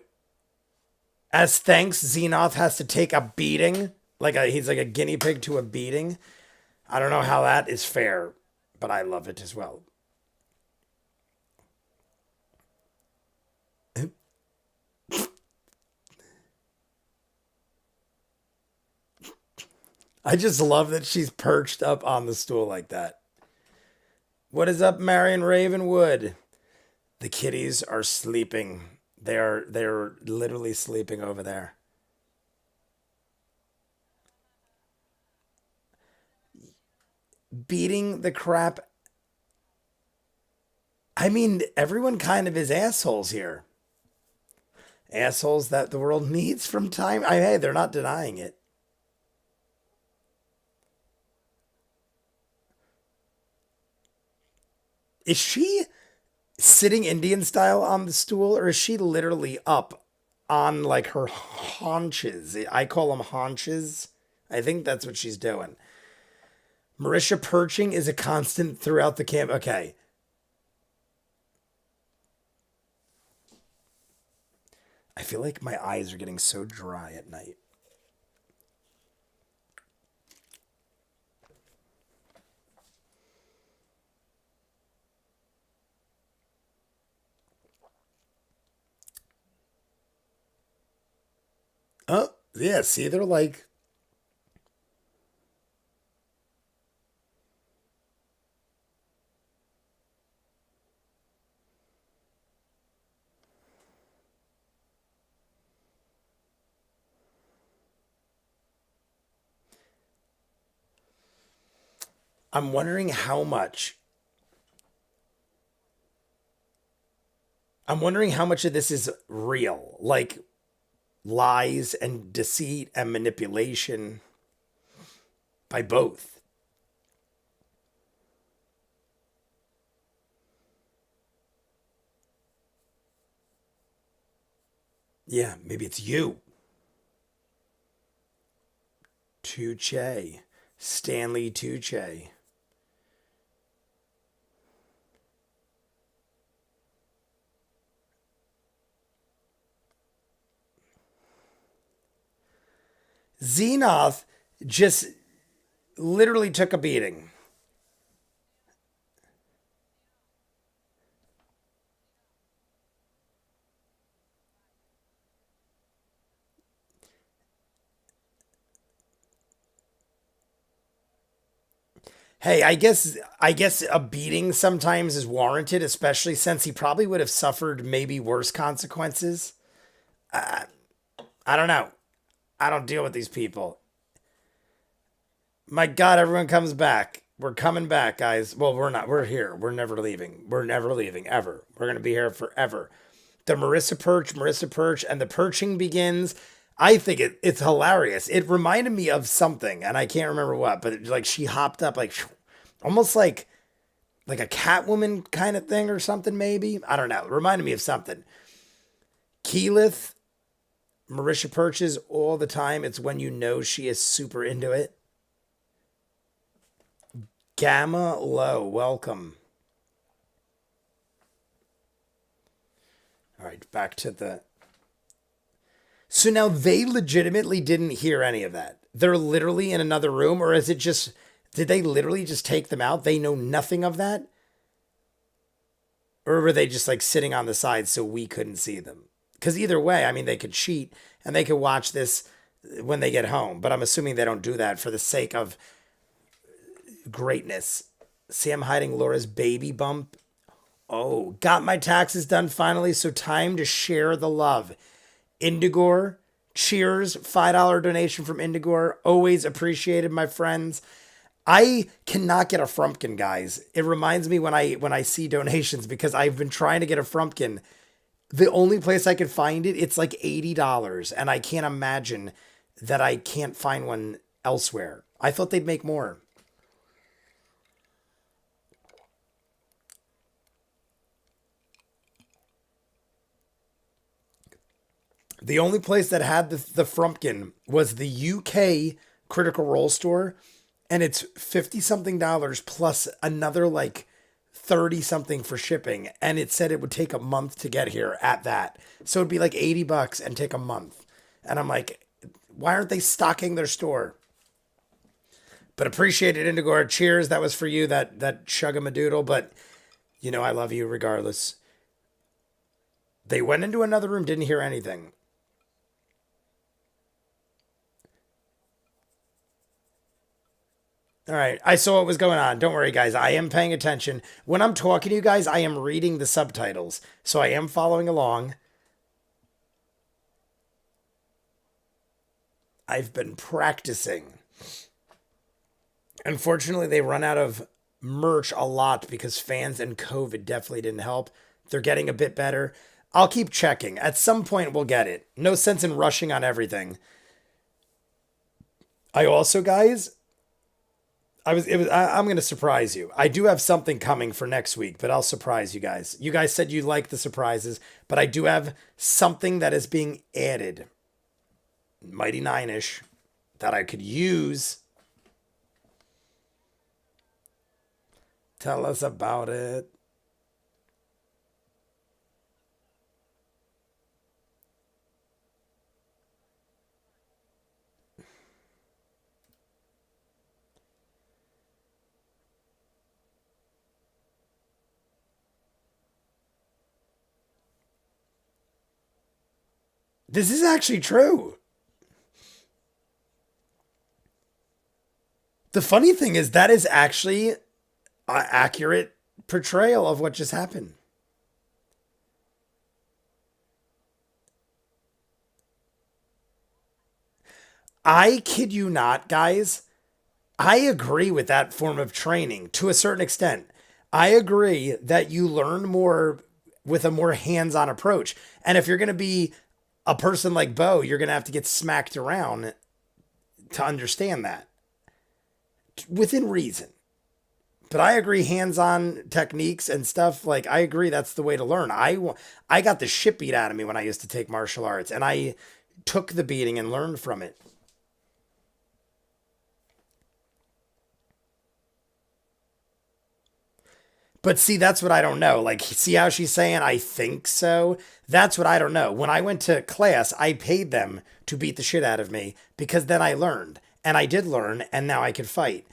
as thanks, Xenoth has to take a beating. He's like a guinea pig to a beating. I don't know how that is fair, but I love it as well. I just love that she's perched up on the stool like that. What is up, Marion Ravenwood? The kitties are sleeping. They're literally sleeping over there. Beating the crap. I mean, everyone kind of is assholes here. Assholes that the world needs from time. Hey, they're not denying it. Is she sitting Indian style on the stool, or is she literally up on like her haunches? I call them haunches. I think that's what she's doing. Marisha perching is a constant throughout the camp. Okay. I feel like my eyes are getting so dry at night. Oh, yeah. See, they're like, I'm wondering how much. I'm wondering how much of this is real. Like lies and deceit and manipulation by both. Yeah, maybe it's you. Tuche. Stanley Tuche. Xenoth just literally took a beating. Hey, I guess a beating sometimes is warranted, especially since he probably would have suffered maybe worse consequences. I don't know. I don't deal with these people. My God, everyone comes back. We're coming back, guys. Well, we're not. We're here. We're never leaving. We're never leaving, ever. We're going to be here forever. The Marissa Perch, and the perching begins. I think it's hilarious. It reminded me of something, and I can't remember what, but like she hopped up like almost like a Catwoman kind of thing or something, maybe. I don't know. It reminded me of something. Keyleth, Marisha perches all the time. It's when you know she is super into it. Gamma Low, welcome. All right, back to the. So now they legitimately didn't hear any of that. They're literally in another room, or is it just. Did they literally just take them out? They know nothing of that? Or were they just like sitting on the side so we couldn't see them? Because either way, I mean, they could cheat and they could watch this when they get home. But I'm assuming they don't do that for the sake of greatness. Sam hiding Laura's baby bump. Oh, got my taxes done finally, so time to share the love. Indigore, cheers, $5 donation from Indigore. Always appreciated, my friends. I cannot get a Frumpkin, guys. It reminds me when I see donations because I've been trying to get a Frumpkin. The only place I can find it, it's like $80, and I can't imagine that I can't find one elsewhere. I thought they'd make more. The only place that had the Frumpkin was the UK Critical Role store, and it's 50 something dollars plus another like 30 something for shipping. And it said it would take a month to get here at that. So it'd be like $80 and take a month. And I'm like, why aren't they stocking their store? But appreciate it, Indigo. Cheers. That was for you, that chugamadoodle. But you know, I love you regardless. They went into another room, didn't hear anything. All right. I saw what was going on. Don't worry, guys. I am paying attention. When I'm talking to you guys, I am reading the subtitles. So I am following along. I've been practicing. Unfortunately, they run out of merch a lot because fans and COVID definitely didn't help. They're getting a bit better. I'll keep checking. At some point, we'll get it. No sense in rushing on everything. I also, guys, I'm going to surprise you. I do have something coming for next week, but I'll surprise you guys. You guys said you like the surprises, but I do have something that is being added. Mighty Nine-ish that I could use. Tell us about it. This is actually true. The funny thing is that is actually an accurate portrayal of what just happened. I kid you not, guys. I agree with that form of training to a certain extent. I agree that you learn more with a more hands on approach. And if you're going to be a person like Bo, you're going to have to get smacked around to understand that within reason. But I agree, hands on techniques and stuff, like, I agree that's the way to learn. I got the shit beat out of me when I used to take martial arts, and I took the beating and learned from it. But see, that's what I don't know. Like, see how she's saying, I think so? That's what I don't know. When I went to class, I paid them to beat the shit out of me because then I learned. And I did learn, and now I could fight.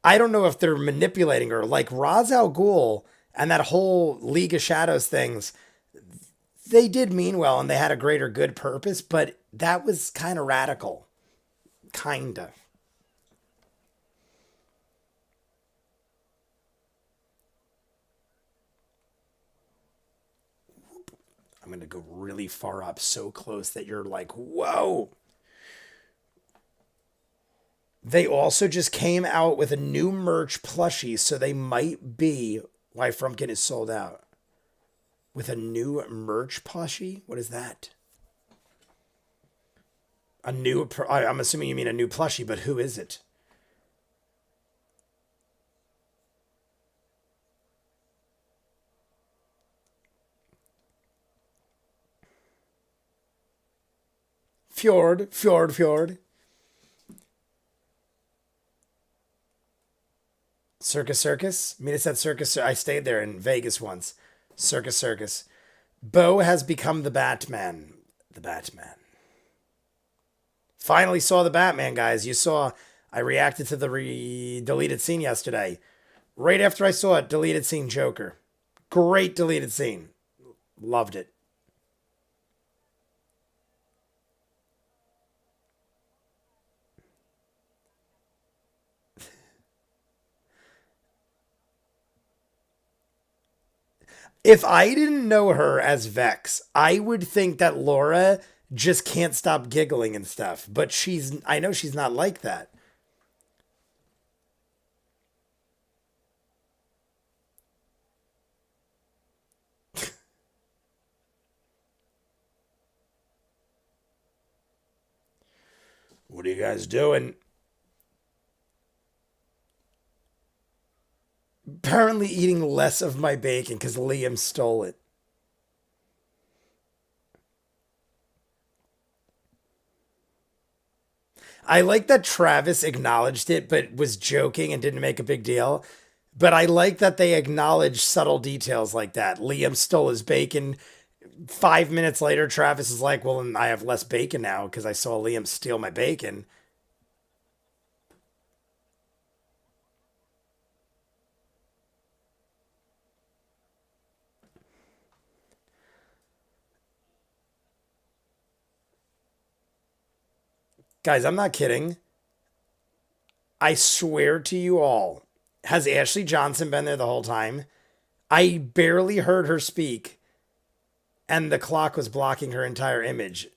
I don't know if they're manipulating her. Like Ra's al Ghul and that whole League of Shadows things, they did mean well and they had a greater good purpose, but that was kind of radical. Kind of. I'm going to go really far up, so close that you're like, whoa. They also just came out with a new merch plushie, so they might be why Frumpkin is sold out. With a new merch plushie? What is that? A new, I'm assuming you mean a new plushie, but who is it? Fjord. Circus. I mean, it's that circus. I stayed there in Vegas once. Circus. Bo has become the Batman. The Batman. Finally saw the Batman, guys. You saw I reacted to the deleted scene yesterday. Right after I saw it, deleted scene Joker. Great deleted scene. Loved it. If I didn't know her as Vex, I would think that Laura just can't stop giggling and stuff. But I know she's not like that. What are you guys doing? Apparently eating less of my bacon because Liam stole it. I like that Travis acknowledged it but was joking and didn't make a big deal. But I like that they acknowledge subtle details like that. Liam stole his bacon. 5 minutes later, Travis is like, well, I have less bacon now because I saw Liam steal my bacon. Guys, I'm not kidding. I swear to you all, has Ashley Johnson been there the whole time? I barely heard her speak, and the clock was blocking her entire image.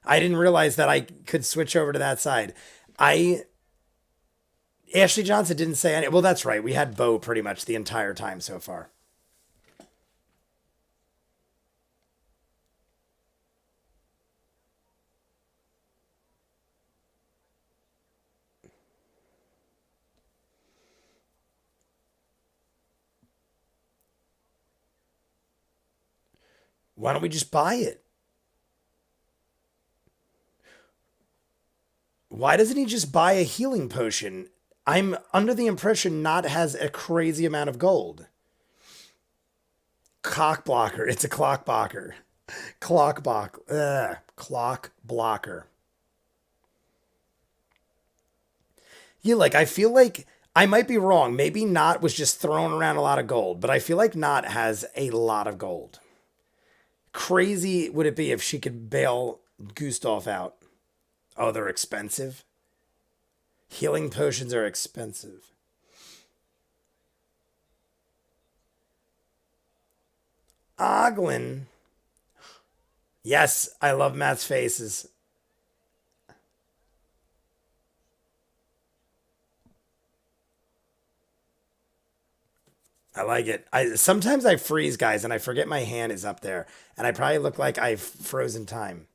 I didn't realize that I could switch over to that side. I Ashley Johnson didn't say any. Well, that's right. We had Bo pretty much the entire time so far. Why don't we just buy it? Why doesn't he just buy a healing potion? I'm under the impression Not has a crazy amount of gold. Cock blocker. It's a clock blocker. Clock blocker. Yeah, like I feel like I might be wrong. Maybe Not was just throwing around a lot of gold, but I feel like Not has a lot of gold. Crazy would it be if she could bail Gustav out? Oh, they're expensive. Healing potions are expensive. Oglin. Yes, I love Matt's faces. I like it. I sometimes I freeze, guys, and I forget my hand is up there, and I probably look like I've frozen time.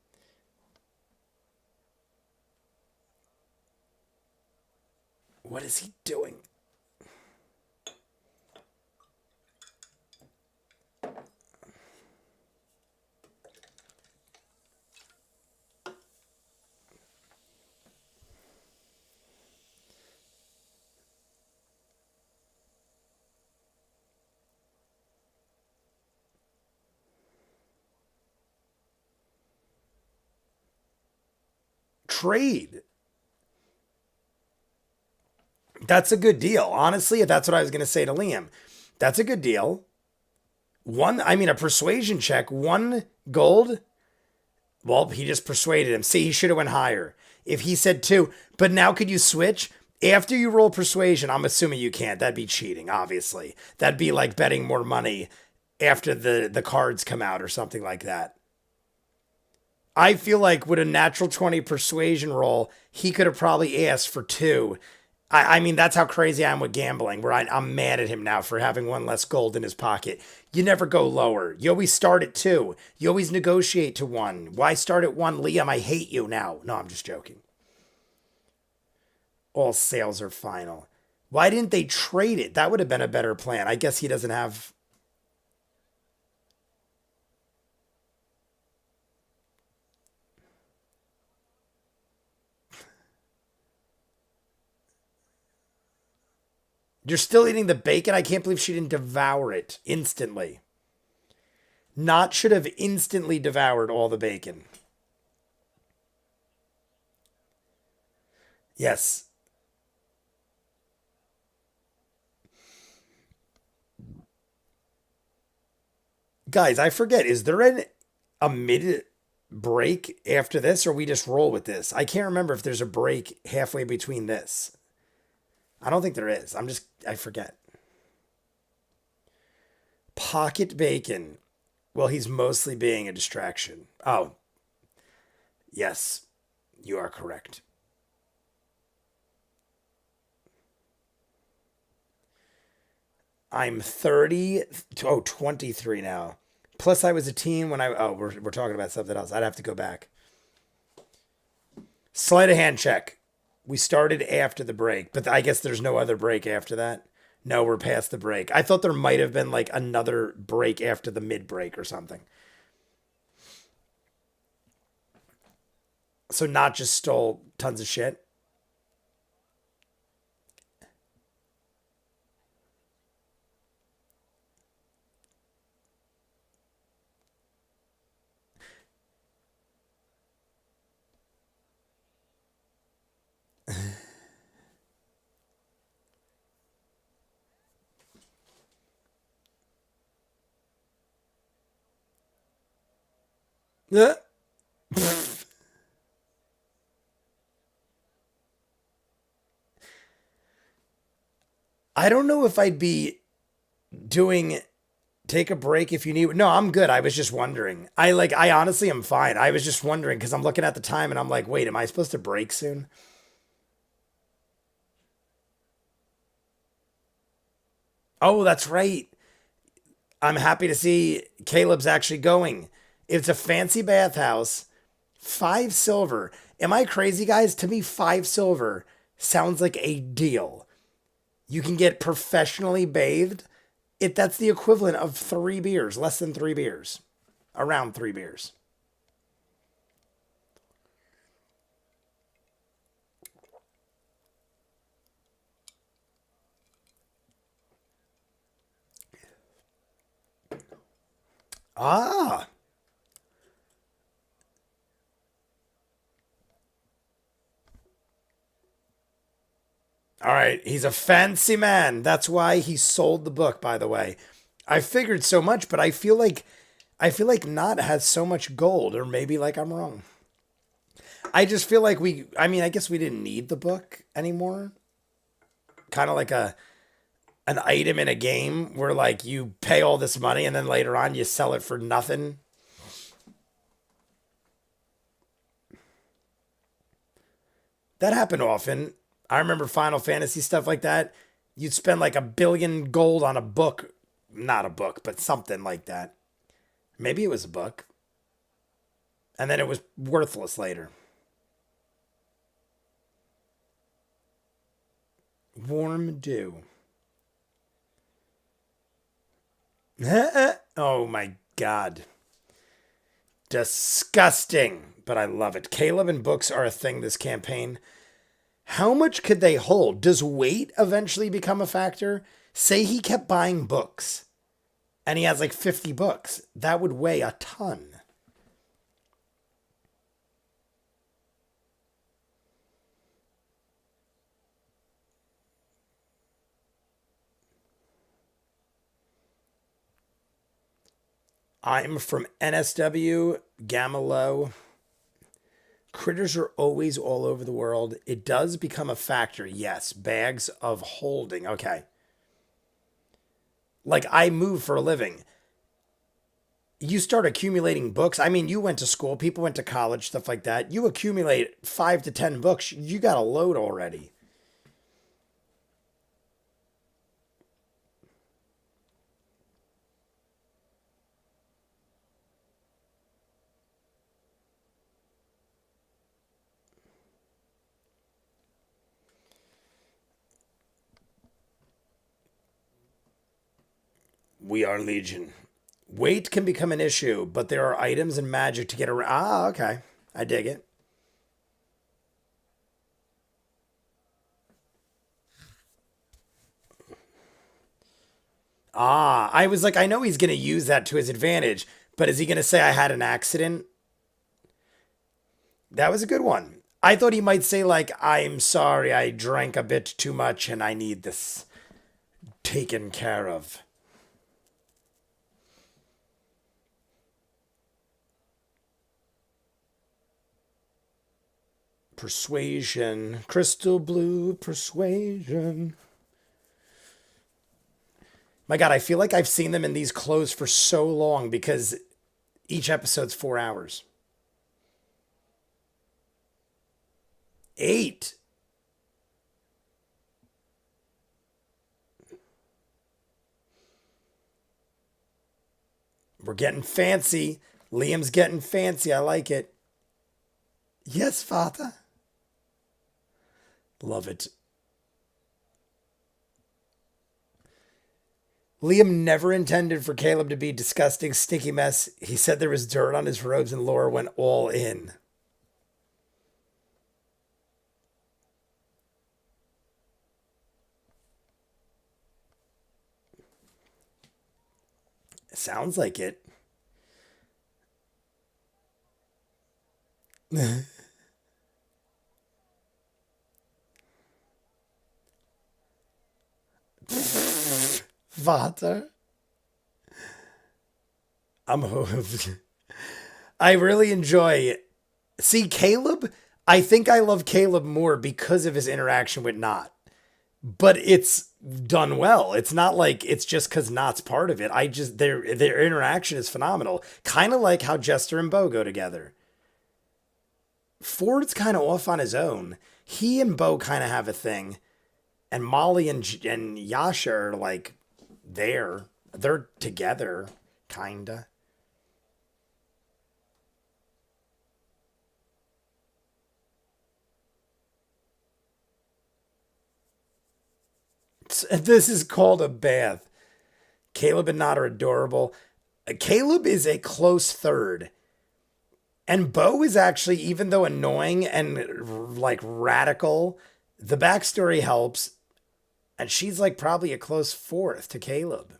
What is he doing? Trade. That's a good deal. Honestly, that's what I was going to say to Liam. That's a good deal. A persuasion check, 1 gold. Well, he just persuaded him. See, he should have went higher. If he said 2, but now could you switch? After you roll persuasion, I'm assuming you can't. That'd be cheating, obviously. That'd be like betting more money after the cards come out or something like that. I feel like with a natural 20 persuasion roll, he could have probably asked for 2. I mean, that's how crazy I am with gambling, where I'm mad at him now for having 1 less gold in his pocket. You never go lower. You always start at 2. You always negotiate to 1. Why start at 1, Liam? I hate you now. No, I'm just joking. All sales are final. Why didn't they trade it? That would have been a better plan. I guess he doesn't have. You're still eating the bacon? I can't believe she didn't devour it instantly. Not should have instantly devoured all the bacon. Yes. Guys, I forget. Is there a mid break after this, or we just roll with this? I can't remember if there's a break halfway between this. I don't think there is. I forget. Pocket bacon. Well, he's mostly being a distraction. Oh, yes, you are correct. I'm 30, oh, 23 now. Plus, I was a teen when we're talking about something else. I'd have to go back. Sleight of hand check. We started after the break, but I guess there's no other break after that. No, we're past the break. I thought there might have been like another break after the mid break or something. So not just stole tons of shit. I don't know if I'd be doing take a break if you need. No, I'm good. I was just wondering. I honestly am fine. I was just wondering because I'm looking at the time and I'm like, wait, am I supposed to break soon? Oh, that's right. I'm happy to see Caleb's actually going. It's a fancy bathhouse, 5 silver. Am I crazy, guys? To me, 5 silver sounds like a deal. You can get professionally bathed. That's the equivalent of 3 beers, less than 3 beers, around 3 beers. Ah, all right. He's a fancy man. That's why he sold the book, by the way. I figured so much, but I feel like Not has so much gold, or maybe like I'm wrong. I just feel like I mean, I guess we didn't need the book anymore. Kind of like an item in a game where like you pay all this money and then later on you sell it for nothing. That happened often. I remember Final Fantasy stuff like that. You'd spend like 1 billion gold on a book, not a book, but something like that. Maybe it was a book, and then it was worthless later. Warm dew. Oh my god. Disgusting, but I love it. Caleb and books are a thing this campaign. How much could they hold? Does weight eventually become a factor? Say he kept buying books and he has like 50 books. That would weigh a ton. I'm from NSW, Gamma Low. Critters are always all over the world. It does become a factor. Yes, bags of holding. Okay. Like I move for a living. You start accumulating books. I mean, you went to school, people went to college, stuff like that. You accumulate 5 to 10 books, you got a load already. We are Legion. Weight can become an issue, but there are items and magic to get around. Ah, okay. I dig it. Ah, I was like, I know he's going to use that to his advantage, but is he going to say I had an accident? That was a good one. I thought he might say, like, I'm sorry, I drank a bit too much and I need this taken care of. Persuasion, crystal blue persuasion. My God, I feel like I've seen them in these clothes for so long because each episode's 4 hours. 8. We're getting fancy. Liam's getting fancy. I like it. Yes, father. Love it. Liam never intended for Caleb to be a disgusting, stinky mess. He said there was dirt on his robes, and Laura went all in. Sounds like it. Vater. I'm hooved. I really enjoy. See, Caleb, I think I love Caleb more because of his interaction with Not. But it's done well. It's not like it's just because Not's part of it. I just their interaction is phenomenal. Kind of like how Jester and Bo go together. Ford's kind of off on his own. He and Bo kind of have a thing, and Molly and Yasha are like there. They're together, kinda. This is called a bath. Caleb and Not are adorable. Caleb is a close third. And Bo is actually, even though annoying and like radical, the backstory helps. And she's like probably a close fourth to Caleb.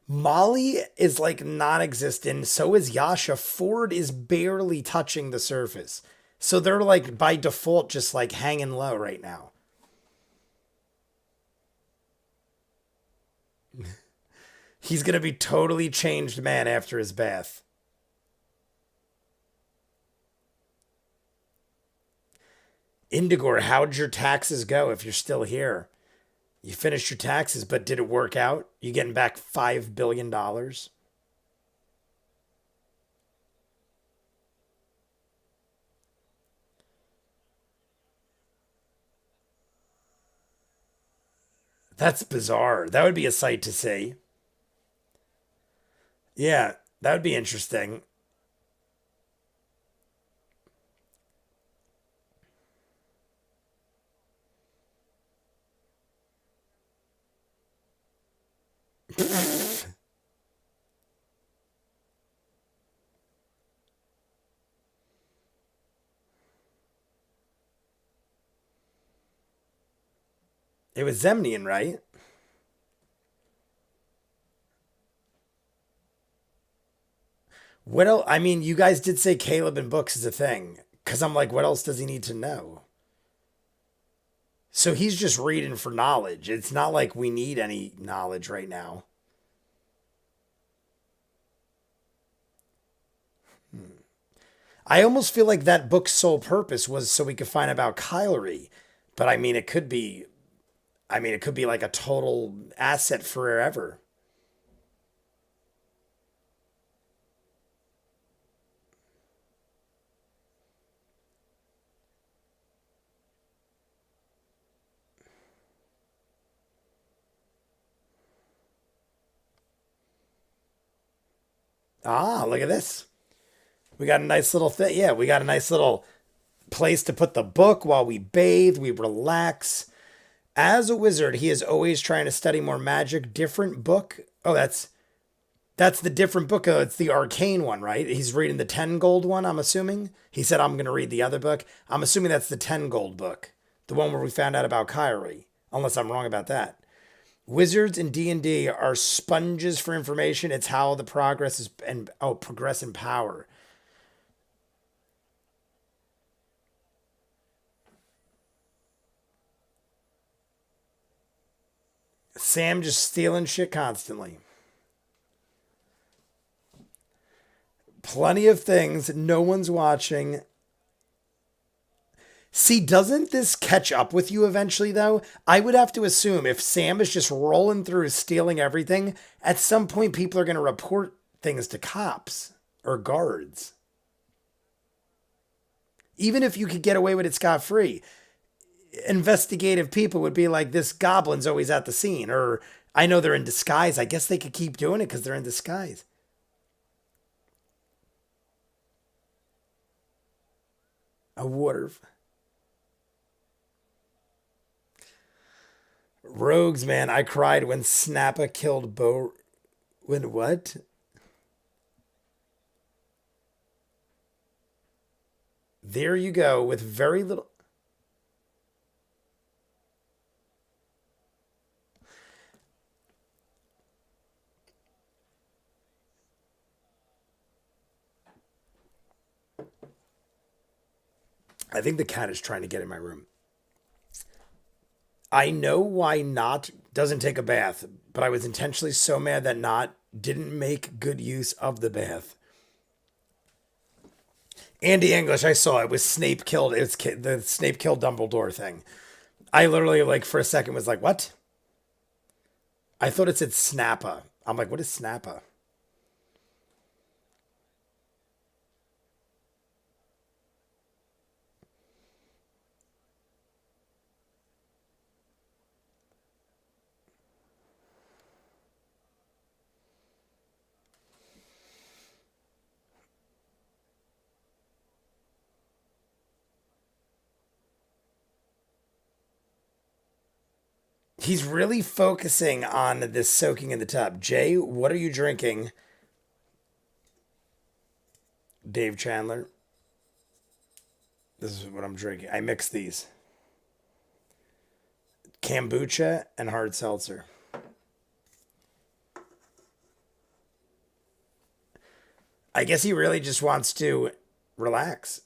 Molly is like non existent. So is Yasha. Ford is barely touching the surface. So they're like by default just like hanging low right now. He's going to be totally changed man after his bath. Indigor, how'd your taxes go if you're still here? You finished your taxes, but did it work out? You getting back $5 billion? That's bizarre. That would be a sight to see. Yeah, that would be interesting. It was Zemnian, right? What else? I mean, you guys did say Caleb and books is a thing. Because I'm like, what else does he need to know? So he's just reading for knowledge. It's not like we need any knowledge right now. I almost feel like that book's sole purpose was so we could find about Kylery. But I mean, it could be like a total asset forever. Ah, look at this. We got a nice little thing. Yeah, we got a nice little place to put the book while we bathe, we relax. As a wizard, he is always trying to study more magic. Different book. Oh, that's the different book. It's the arcane one, right? He's reading the 10 gold one, I'm assuming. He said I'm going to read the other book. I'm assuming that's the 10 gold book. The one where we found out about Kyrie, unless I'm wrong about that. Wizards in D&D are sponges for information. It's how the progress is and progress in power. Sam just stealing shit constantly. Plenty of things. No one's watching. See, doesn't this catch up with you eventually, though? I would have to assume if Sam is just rolling through stealing everything, at some point people are going to report things to cops or guards. Even if you could get away with it scot free, investigative people would be like, this goblin's always at the scene. Or I know they're in disguise. I guess they could keep doing it because they're in disguise. A water. Rogues, man. I cried when Snappa killed Bo. When what? There you go, with very little. I think the cat is trying to get in my room. I know why Not doesn't take a bath, but I was intentionally so mad that Not didn't make good use of the bath. Andy English, I saw it was Snape killed. It's the Snape killed Dumbledore thing. I literally, like, for a second was like, what? I thought it said Snappa. I'm like, what is Snappa? He's really focusing on this soaking in the tub. Jay, what are you drinking? Dave Chandler. This is what I'm drinking. I mix these kombucha and hard seltzer. I guess he really just wants to relax.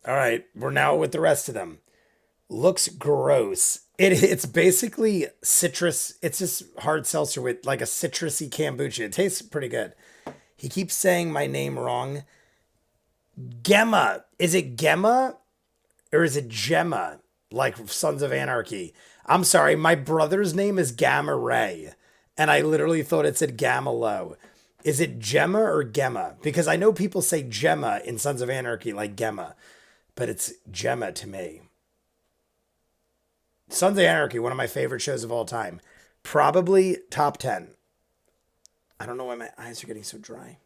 All right, we're now with the rest of them. Looks gross. It's basically citrus. It's just hard seltzer with like a citrusy kombucha. It tastes pretty good. He keeps saying my name wrong. Gemma. Is it Gemma or is it Gemma? Like Sons of Anarchy. I'm sorry, my brother's name is Gamma Ray, and I literally thought it said Gamma Low. Is it Gemma or Gemma? Because I know people say Gemma in Sons of Anarchy like Gemma, but it's Gemma to me. Sons of Anarchy, one of my favorite shows of all time. Probably top 10. I don't know why my eyes are getting so dry.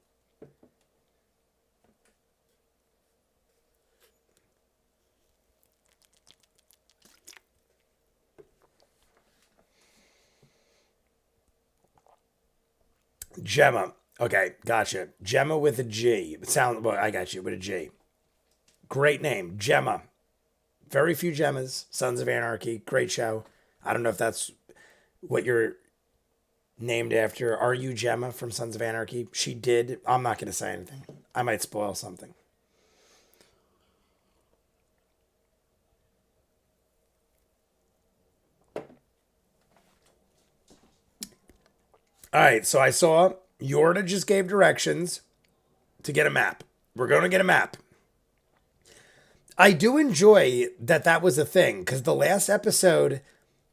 Gemma. Okay, gotcha. Gemma with a G. Sound well, I got you with a G. Great name, Gemma. Very few Gemmas. Sons of Anarchy, great show. I don't know if that's what you're named after. Are you Gemma from Sons of Anarchy? She did. I'm not going to say anything. I might spoil something. All right, so I saw Yorda just gave directions to get a map. We're going to get a map. I do enjoy that that was a thing because the last episode,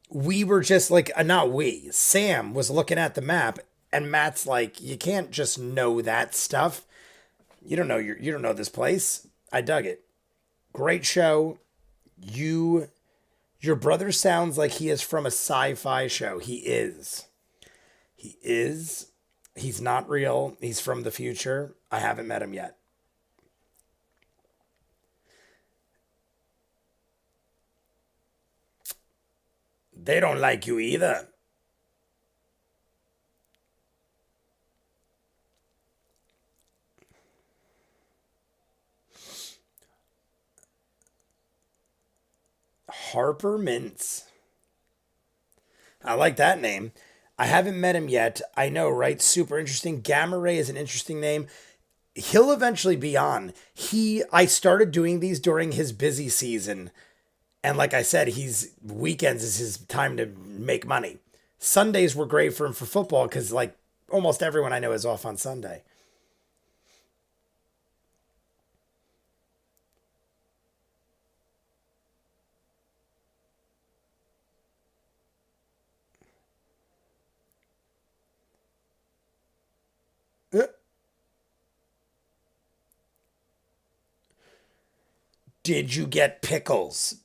we were just like, not we, Sam was looking at the map and Matt's like, you can't just know that stuff. You don't know this place. I dug it. Great show. You, your brother sounds like he is from a sci-fi show. He is. He is. He's not real. He's from the future. I haven't met him yet. They don't like you either. Harper Mintz. I like that name. I haven't met him yet. I know, right? Super interesting. Gamma Ray is an interesting name. He'll eventually be on. I started doing these during his busy season. And like I said, he's weekends is his time to make money. Sundays were great for him for football because like almost everyone I know is off on Sunday. Uh, Did you get pickles?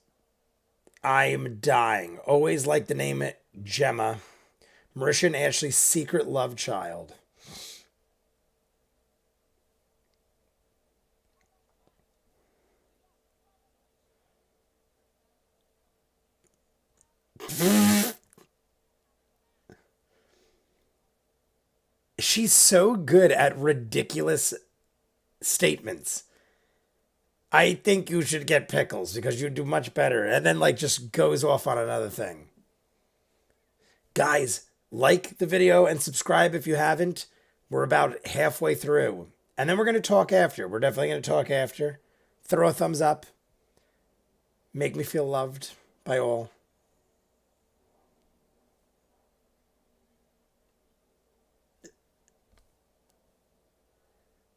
I'm dying. Always like the name Gemma. Marisha and Ashley's secret love child. She's so good at ridiculous statements. I think you should get pickles because you do much better. And then, like, just goes off on another thing. Guys, like the video and subscribe if you haven't. We're about halfway through. And then we're going to talk after. We're definitely going to talk after. Throw a thumbs up. Make me feel loved by all.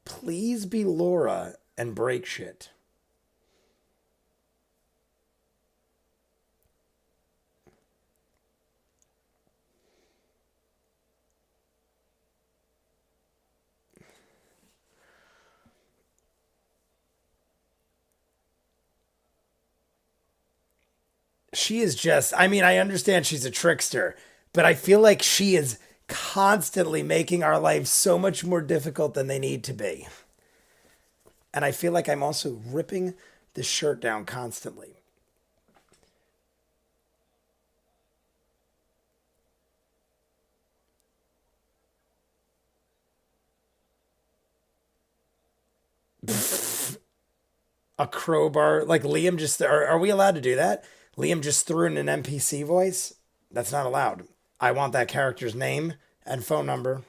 Please be Laura and break shit. She is just, I mean, I understand she's a trickster, but I feel like she is constantly making our lives so much more difficult than they need to be. And I feel like I'm also ripping the shirt down constantly. A crowbar, like Liam just, are we allowed to do that? Liam just threw in an NPC voice? That's not allowed. I want that character's name and phone number.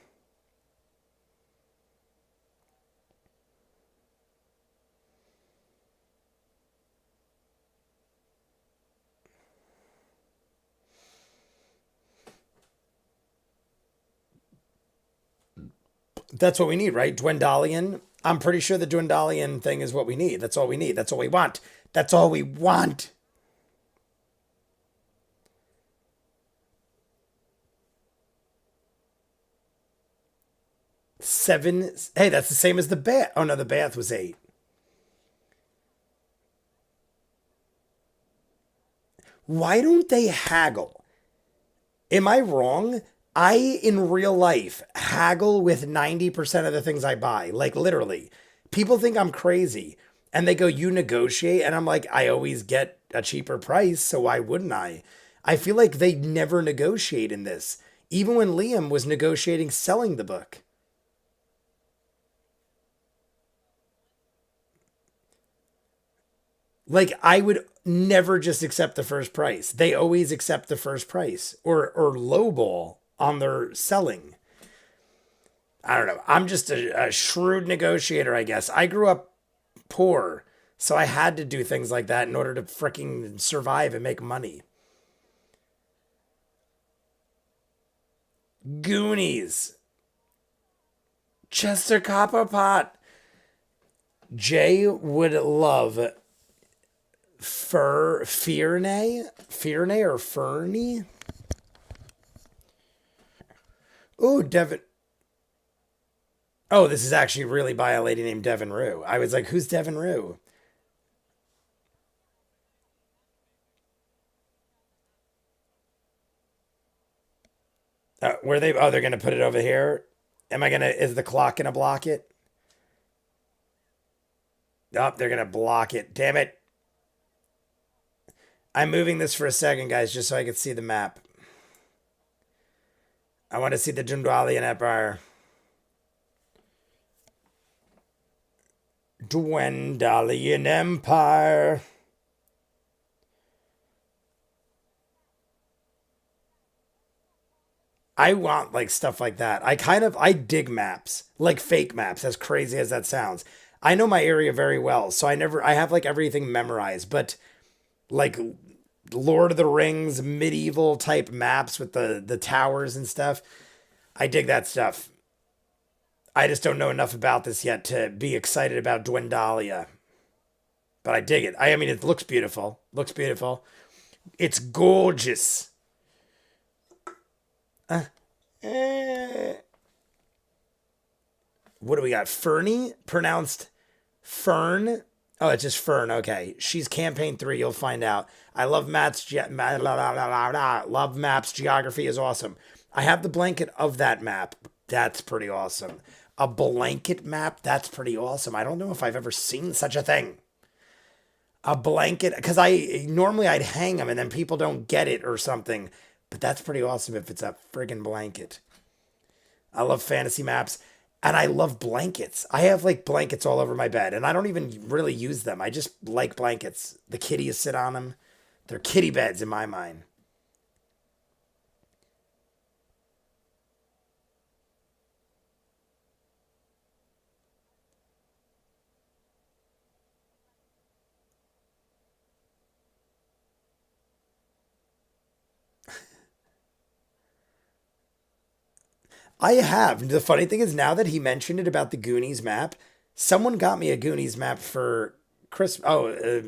That's what we need, right? Dwendalian. I'm pretty sure the Dwendalian thing is what we need. That's all we need. That's all we want. That's all we want. Seven. Hey, that's the same as the bath. Oh no, the bath was eight. Why don't they haggle? Am I wrong? I, in real life, haggle with 90% of the things I buy. Like, literally. People think I'm crazy. And they go, you negotiate? And I'm like, I always get a cheaper price, so why wouldn't I? I feel like they never negotiate in this. Even when Liam was negotiating selling the book. Like, I would never just accept the first price. They always accept the first price or lowball on their selling. I don't know. I'm just a shrewd negotiator, I guess. I grew up poor, so I had to do things like that in order to freaking survive and make money. Goonies. Chester Copperpot. Jay would love Fearney or Fernie. Ooh, Devin. Oh, this is actually really by a lady named Devin Rue. I was like, who's Devin Rue? Where they? Oh, they're gonna put it over here. Am I gonna? Is the clock gonna block it? Oh, they're gonna block it. Damn it! I'm moving this for a second, guys, just so I can see the map. I want to see the Jundalian Empire. Dwendalian Empire. I want like stuff like that. I dig maps, like fake maps, as crazy as that sounds. I know my area very well, so I have like everything memorized, but like Lord of the Rings medieval type maps with the towers and stuff. I dig that stuff. I just don't know enough about this yet to be excited about Dwendalia, but I dig it. I mean, it looks beautiful. Looks beautiful. It's gorgeous. Eh. What do we got? Fernie, pronounced Fern. Oh, it's just Fern. Okay, she's campaign three. You'll find out. I love love maps. Geography is awesome. I have the blanket of that map. That's pretty awesome. A blanket map. That's pretty awesome. I don't know if I've ever seen such a thing. A blanket, because I normally I'd hang them and then people don't get it or something. But that's pretty awesome if it's a friggin' blanket. I love fantasy maps and I love blankets. I have like blankets all over my bed and I don't even really use them. I just like blankets. The kitties sit on them. They're kitty beds in my mind. I have. The funny thing is, now that he mentioned it about the Goonies map, someone got me a Goonies map for Christmas. Oh,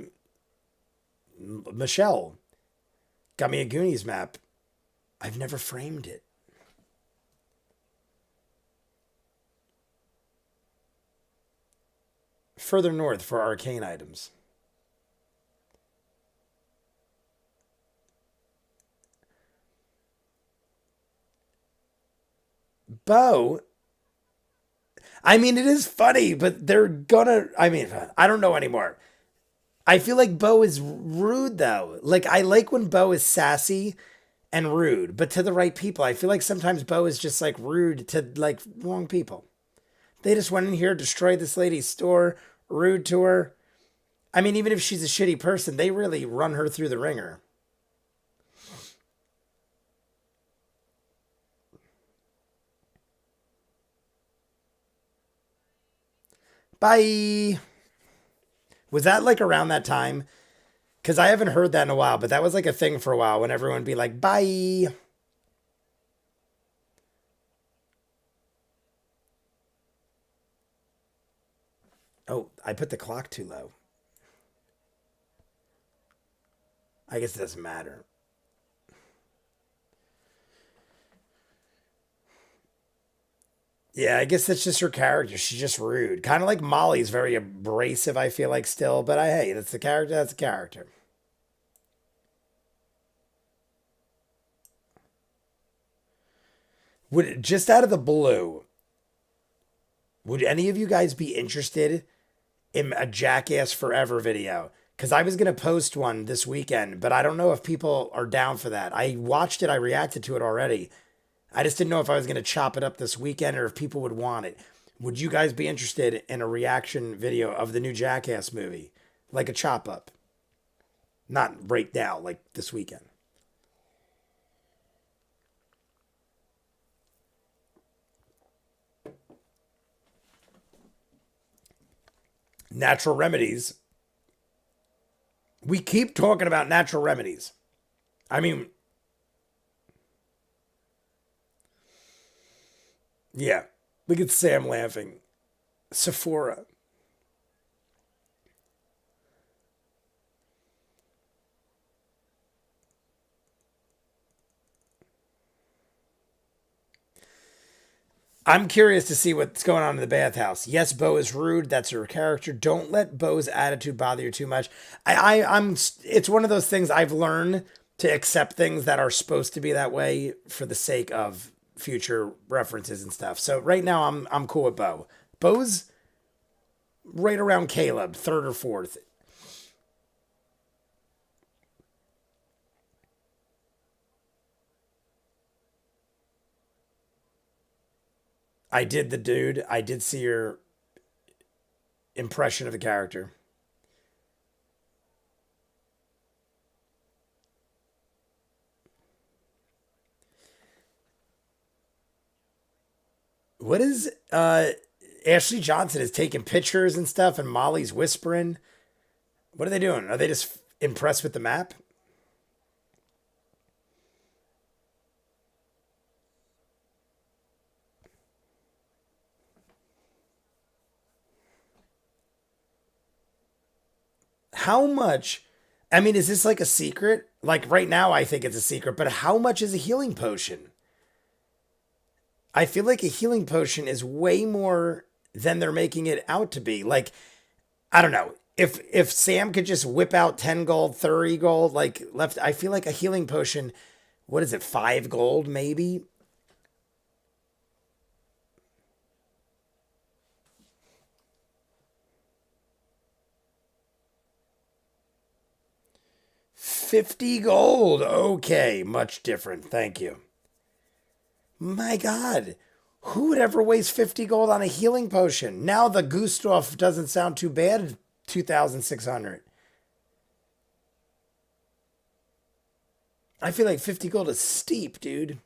Michelle got me a Goonies map. I've never framed it. Further north for arcane items. Bo, I mean, it is funny, but they're gonna. I mean, I don't know anymore. I feel like Bo is rude though. Like I like when Bo is sassy and rude, but to the right people. I feel like sometimes Bo is just like rude to like wrong people. They just went in here, destroyed this lady's store, rude to her. I mean, even if she's a shitty person, they really run her through the ringer. Bye. Was that like around that time? Because I haven't heard that in a while, but that was like a thing for a while when everyone would be like, bye. Oh, I put the clock too low. I guess it doesn't matter. Yeah, I guess that's just her character. She's just rude. Kind of like Molly's very abrasive, I feel like still, but hey, that's the character, that's the character. Would just out of the blue, would any of you guys be interested in a Jackass Forever video? Because I was going to post one this weekend, but I don't know if people are down for that. I watched it, I reacted to it already. I just didn't know if I was going to chop it up this weekend or if people would want it. Would you guys be interested in a reaction video of the new Jackass movie? Like a chop up? Not right now, like this weekend. Natural remedies. We keep talking about natural remedies. I mean, yeah, look at Sam laughing. Sephora. I'm curious to see what's going on in the bathhouse. Yes, Bo is rude. That's her character. Don't let Bo's attitude bother you too much. I'm. It's one of those things I've learned to accept things that are supposed to be that way for the sake of future references and stuff. So right now, I'm cool with Bo. Bo's right around Caleb, third or fourth. I did the dude. I did see your impression of the character. What is Ashley Johnson is taking pictures and stuff, and Molly's whispering. What are they doing? Are they just impressed with the map? How much? I mean, is this like a secret? Like right now, I think it's a secret, but how much is a healing potion? I feel like a healing potion is way more than they're making it out to be. Like, I don't know. If Sam could just whip out 10 gold, 30 gold, like left, I feel like a healing potion, what is it, 5 gold maybe? 50 gold. Okay, much different. Thank you. My God. Who would ever waste 50 gold on a healing potion? Now the Gustav doesn't sound too bad. 2,600. I feel like 50 gold is steep, dude.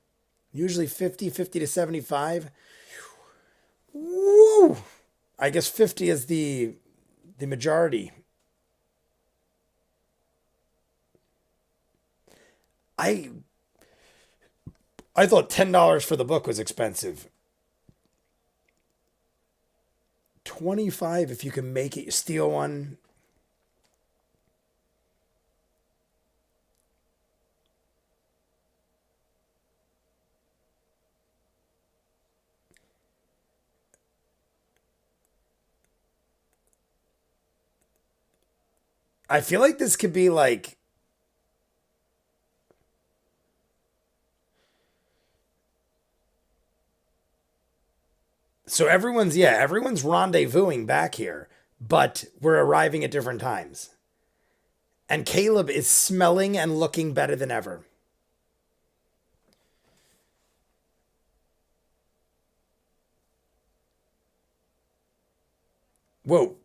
Usually 50, 50 to 75. Woo! I guess 50 is the majority. I I thought $10 for the book was expensive. 25 if you can make it. Steal one. I feel like this could be like, so everyone's, yeah, everyone's rendezvousing back here, but we're arriving at different times. And Caleb is smelling and looking better than ever. Whoa.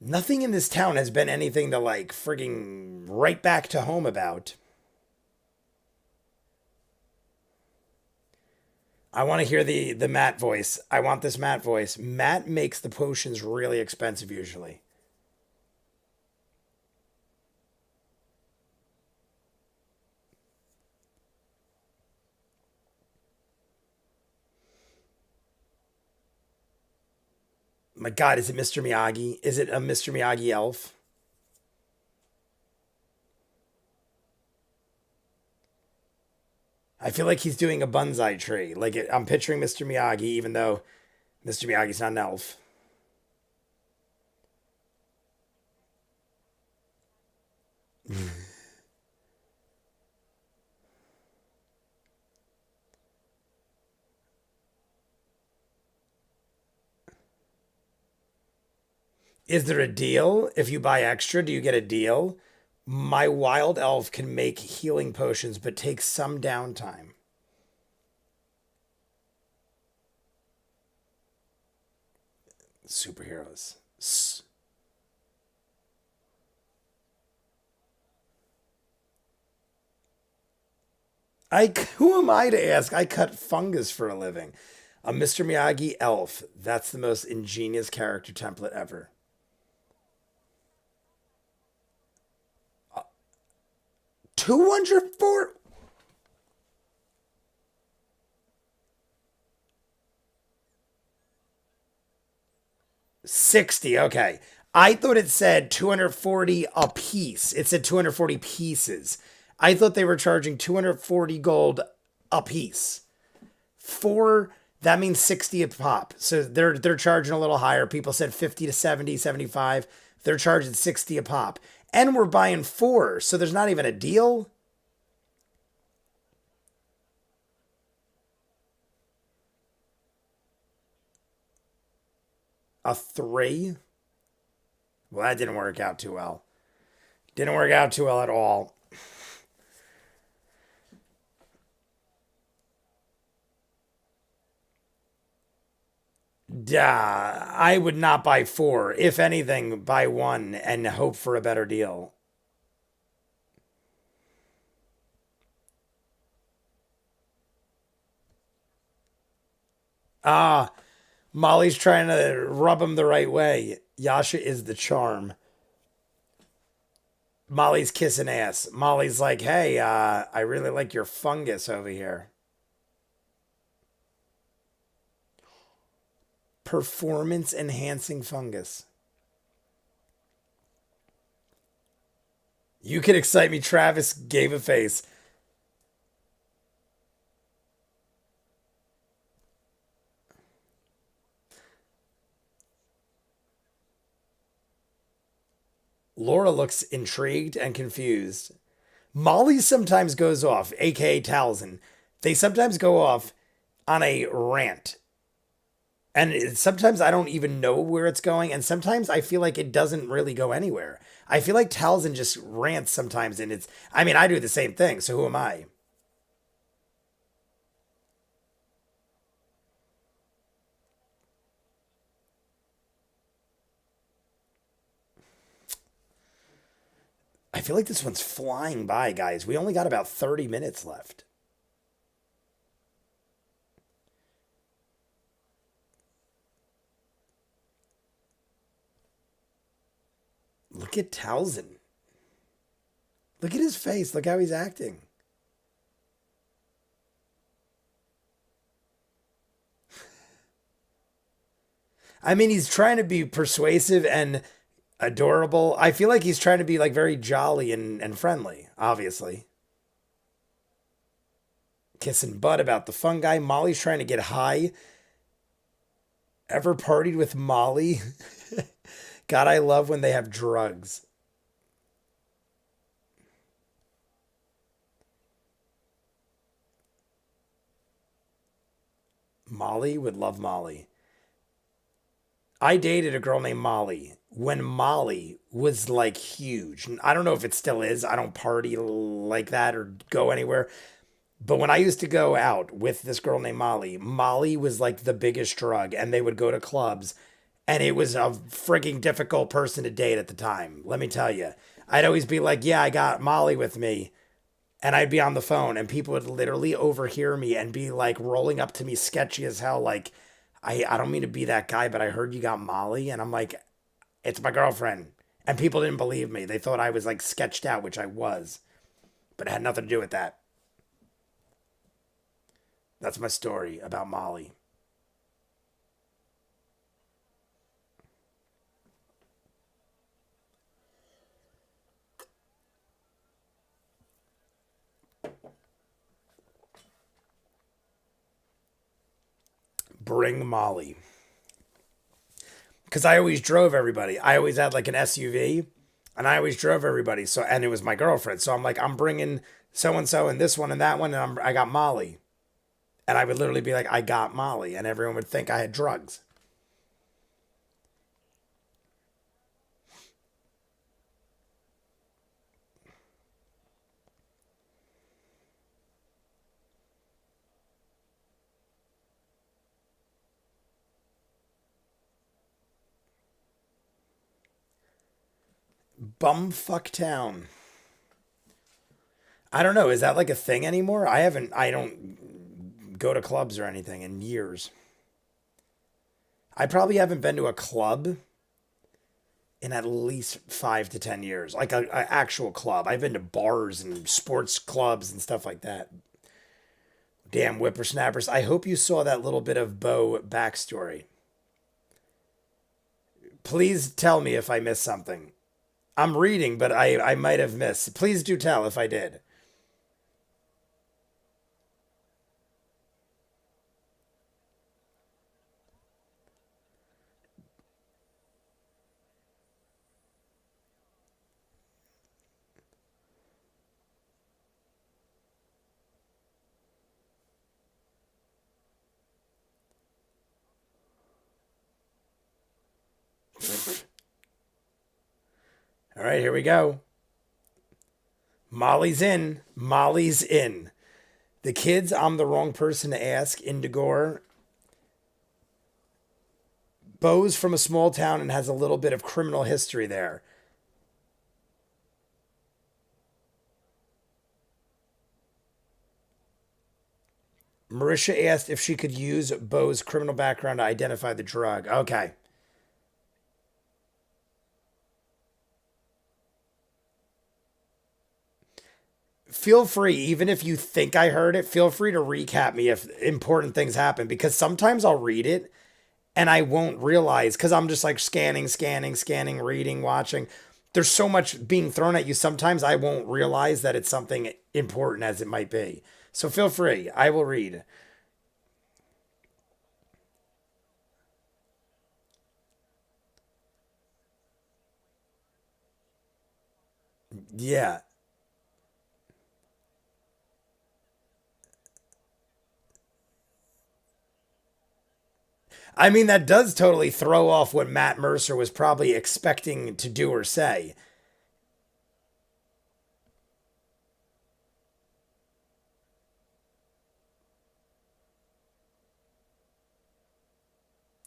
Nothing in this town has been anything to like frigging right back to home about. I want to hear the Matt voice. I want this Matt voice. Matt makes the potions really expensive usually. My God, is it Mr. Miyagi? Is it a Mr. Miyagi elf? I feel like he's doing a bonsai tree. Like I'm picturing Mr. Miyagi, even though Mr. Miyagi's not an elf. Is there a deal? If you buy extra, do you get a deal? My wild elf can make healing potions, but take some downtime. Superheroes. Who am I to ask? I cut fungus for a living. A Mr. Miyagi elf. That's the most ingenious character template ever. 204. 60. Okay. I thought it said 240 a piece. It said 240 pieces. I thought they were charging 240 gold a piece. Four, that means 60 a pop. So they're charging a little higher. People said 50 to 70, 75. They're charging 60 a pop. And we're buying four, so there's not even a deal. A three? Well, that didn't work out too well. Didn't work out too well at all. I would not buy four. If anything, buy one and hope for a better deal. Ah, Molly's trying to rub him the right way. Yasha is the charm. Molly's kissing ass. Molly's like, hey, I really like your fungus over here. Performance enhancing fungus. You can excite me. Travis gave a face. Laura looks intrigued and confused. Molly sometimes goes off, aka Talzin. They sometimes go off on a rant. And sometimes I don't even know where it's going. And sometimes I feel like it doesn't really go anywhere. I feel like Talzin just rants sometimes. And I mean, I do the same thing. So who am I? I feel like this one's flying by, guys. We only got about 30 minutes left. Look at Talzin. Look at his face. Look how he's acting. I mean, he's trying to be persuasive and adorable. I feel like he's trying to be like very jolly and friendly, obviously. Kissing butt about the fungi. Molly's trying to get high. Ever partied with Molly? God, I love when they have drugs. Molly would love Molly. I dated a girl named Molly when Molly was like huge. I don't know if it still is. I don't party like that or go anywhere. But when I used to go out with this girl named Molly, Molly was like the biggest drug, and they would go to clubs, and it was a freaking difficult person to date at the time. Let me tell you. I'd always be like, yeah, I got Molly with me. And I'd be on the phone, and people would literally overhear me and be like rolling up to me sketchy as hell. Like, I don't mean to be that guy, but I heard you got Molly. And I'm like, it's my girlfriend. And people didn't believe me. They thought I was like sketched out, which I was, but it had nothing to do with that. That's my story about Molly. Bring Molly. Because I always drove everybody. I always had like an SUV, and I always drove everybody. So, and it was my girlfriend. So I'm like, I'm bringing so and so and this one and that one, and I got Molly. And I would literally be like, I got Molly. And everyone would think I had drugs. Bumfuck town. I don't know. Is that like a thing anymore? I don't go to clubs or anything in years. I probably haven't been to a club in at least 5 to 10 years, like a actual club. I've been to bars and sports clubs and stuff like that. Damn whippersnappers. I hope you saw that little bit of Bo backstory. Please tell me if I missed something. I'm reading, but I might have missed. Please do tell if I did. All right, here we go. Molly's in. Molly's in. The kids, I'm the wrong person to ask. Indigore. Bo's from a small town and has a little bit of criminal history there. Marisha asked if she could use Bo's criminal background to identify the drug. Okay. Feel free, even if you think I heard it, feel free to recap me if important things happen because sometimes I'll read it and I won't realize because I'm just like scanning, reading, watching. There's so much being thrown at you. Sometimes I won't realize that it's something important as it might be. So feel free. I will read. Yeah. I mean, that does totally throw off what Matt Mercer was probably expecting to do or say.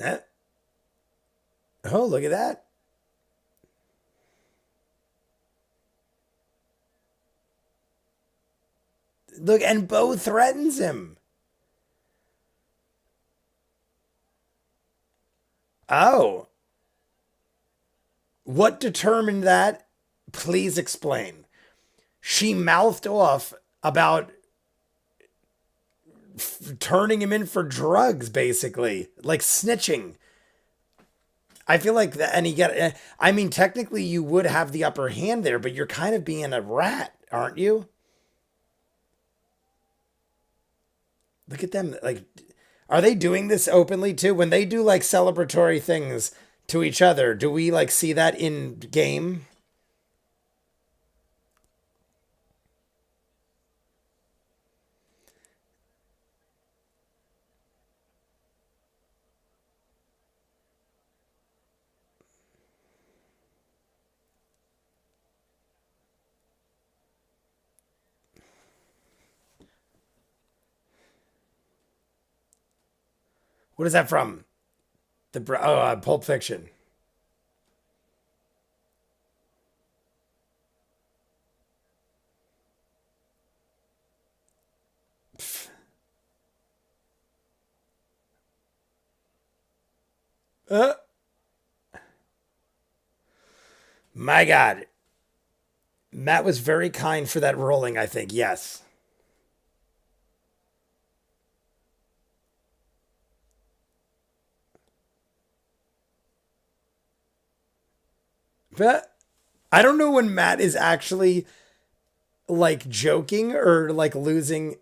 Eh? Oh, look at that. Look, and Bo threatens him. Oh, what determined that? Please explain. She mouthed off about turning him in for drugs, basically, like snitching. I feel like that, and you get. I mean, technically, you would have the upper hand there, but you're kind of being a rat, aren't you? Look at them. Like, are they doing this openly too? When they do like celebratory things to each other, do we like see that in game? What is that from? Pulp Fiction. Uh, my God, Matt was very kind for that rolling. I think yes. But I don't know when Matt is actually like joking or like losing.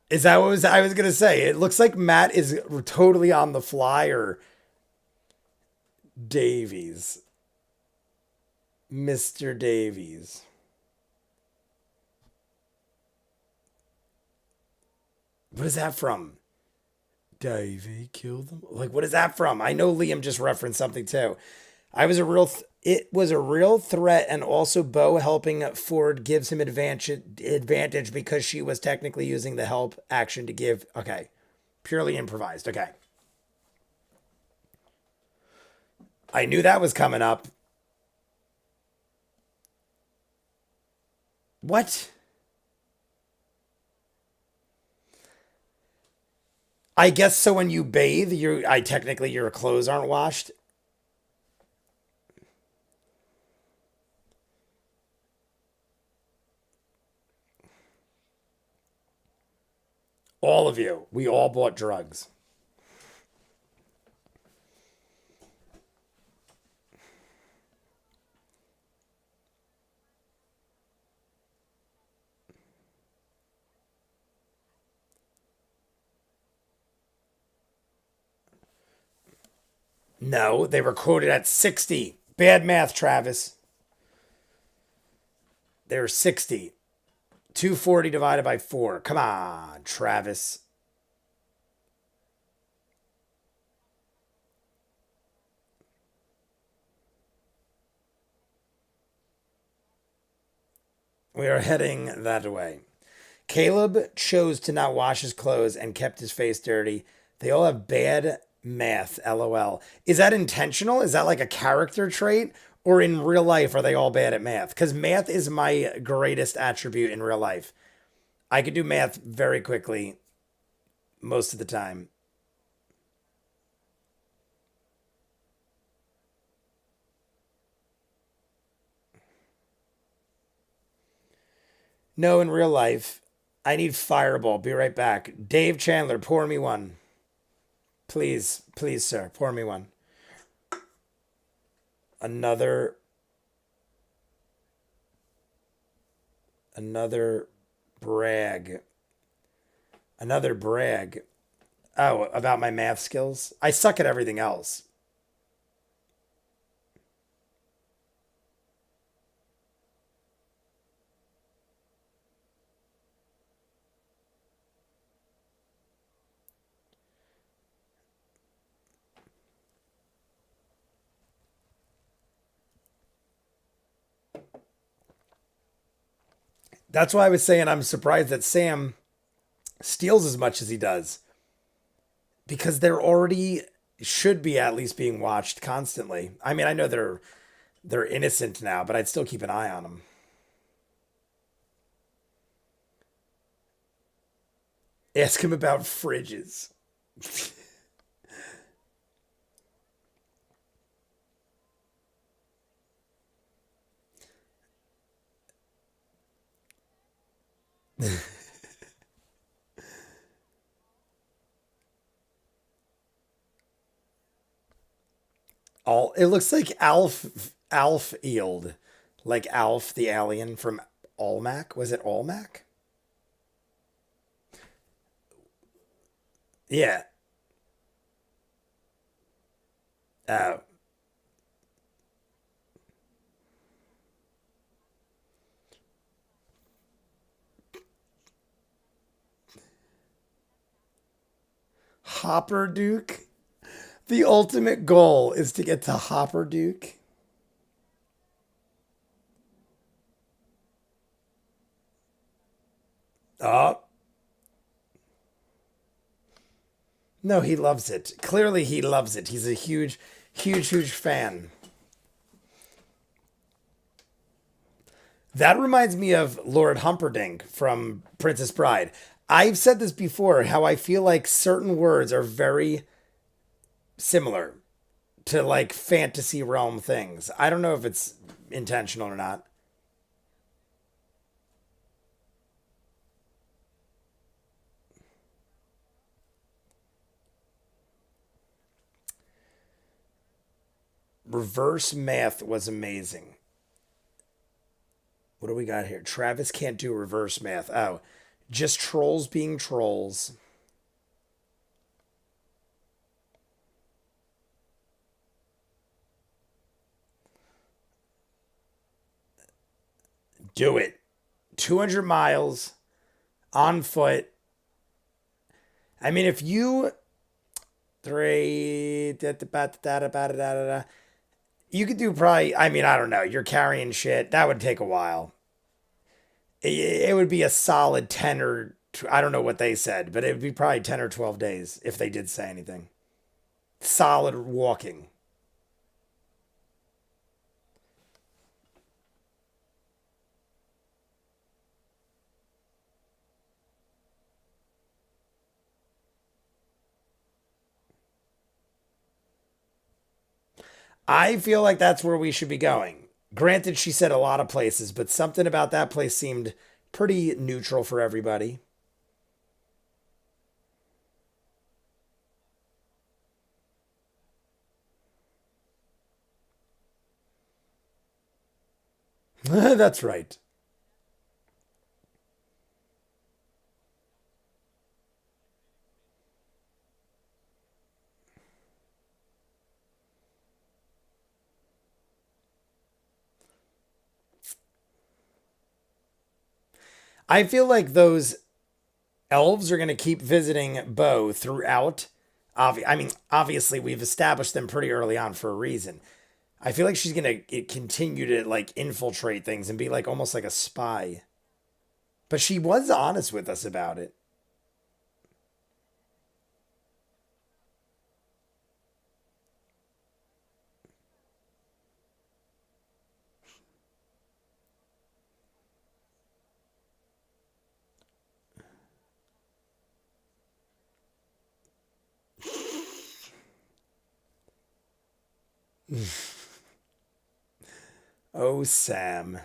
Is that what was I was gonna say? It looks like Matt is totally on the fly or Davies, Mr. Davies. What is that from? Davy killed them. Like, what is that from? I know Liam just referenced something too. I was a real. It was a real threat, and also Bo helping Ford gives him advantage because she was technically using the help action to give. Okay, purely improvised. Okay, I knew that was coming up. What? I guess so. When you bathe, I technically your clothes aren't washed. All of you, we all bought drugs. No, they were quoted at 60. Bad math, Travis. They were 60. 240 divided by 4. Come on, Travis. We are heading that way. Caleb chose to not wash his clothes and kept his face dirty. They all have bad math, lol. Is that intentional? Is that like a character trait? Or in real life, are they all bad at math? Because math is my greatest attribute in real life. I can do math very quickly most of the time. No, in real life, I need Fireball. Be right back. Dave Chandler, pour me one. Please, please, sir, pour me one. Another, another brag. Another brag. Oh, about my math skills? I suck at everything else. That's why I was saying I'm surprised that Sam steals as much as he does because they're already should be at least being watched constantly. I mean, I know they're innocent now, but I'd still keep an eye on them. Ask him about fridges. All it looks like Alf Eeld, like Alf the alien from Olmec. Was it Olmec? Yeah. Uh, Hopper Duke. The ultimate goal is to get to Hopper Duke. Oh, no, he loves it. Clearly, he loves it. He's a huge fan. That reminds me of Lord Humperdinck from Princess Bride. I've said this before how I feel like certain words are very similar to like fantasy realm things. I don't know if it's intentional or not. Reverse math was amazing. What do we got here? Travis can't do reverse math. Oh, just trolls being trolls. Do it. 200 miles on foot. I mean, if you three, you could do probably, I mean, I don't know. You're carrying shit. That would take a while. It would be a solid 10 or, I don't know what they said, but it would be probably 10 or 12 days if they did say anything. Solid walking. I feel like that's where we should be going. Granted, she said a lot of places, but something about that place seemed pretty neutral for everybody. That's right. I feel like those elves are going to keep visiting Bo throughout. I mean, obviously, we've established them pretty early on for a reason. I feel like she's going to continue to like infiltrate things and be like almost like a spy. But she was honest with us about it. Oh, Sam.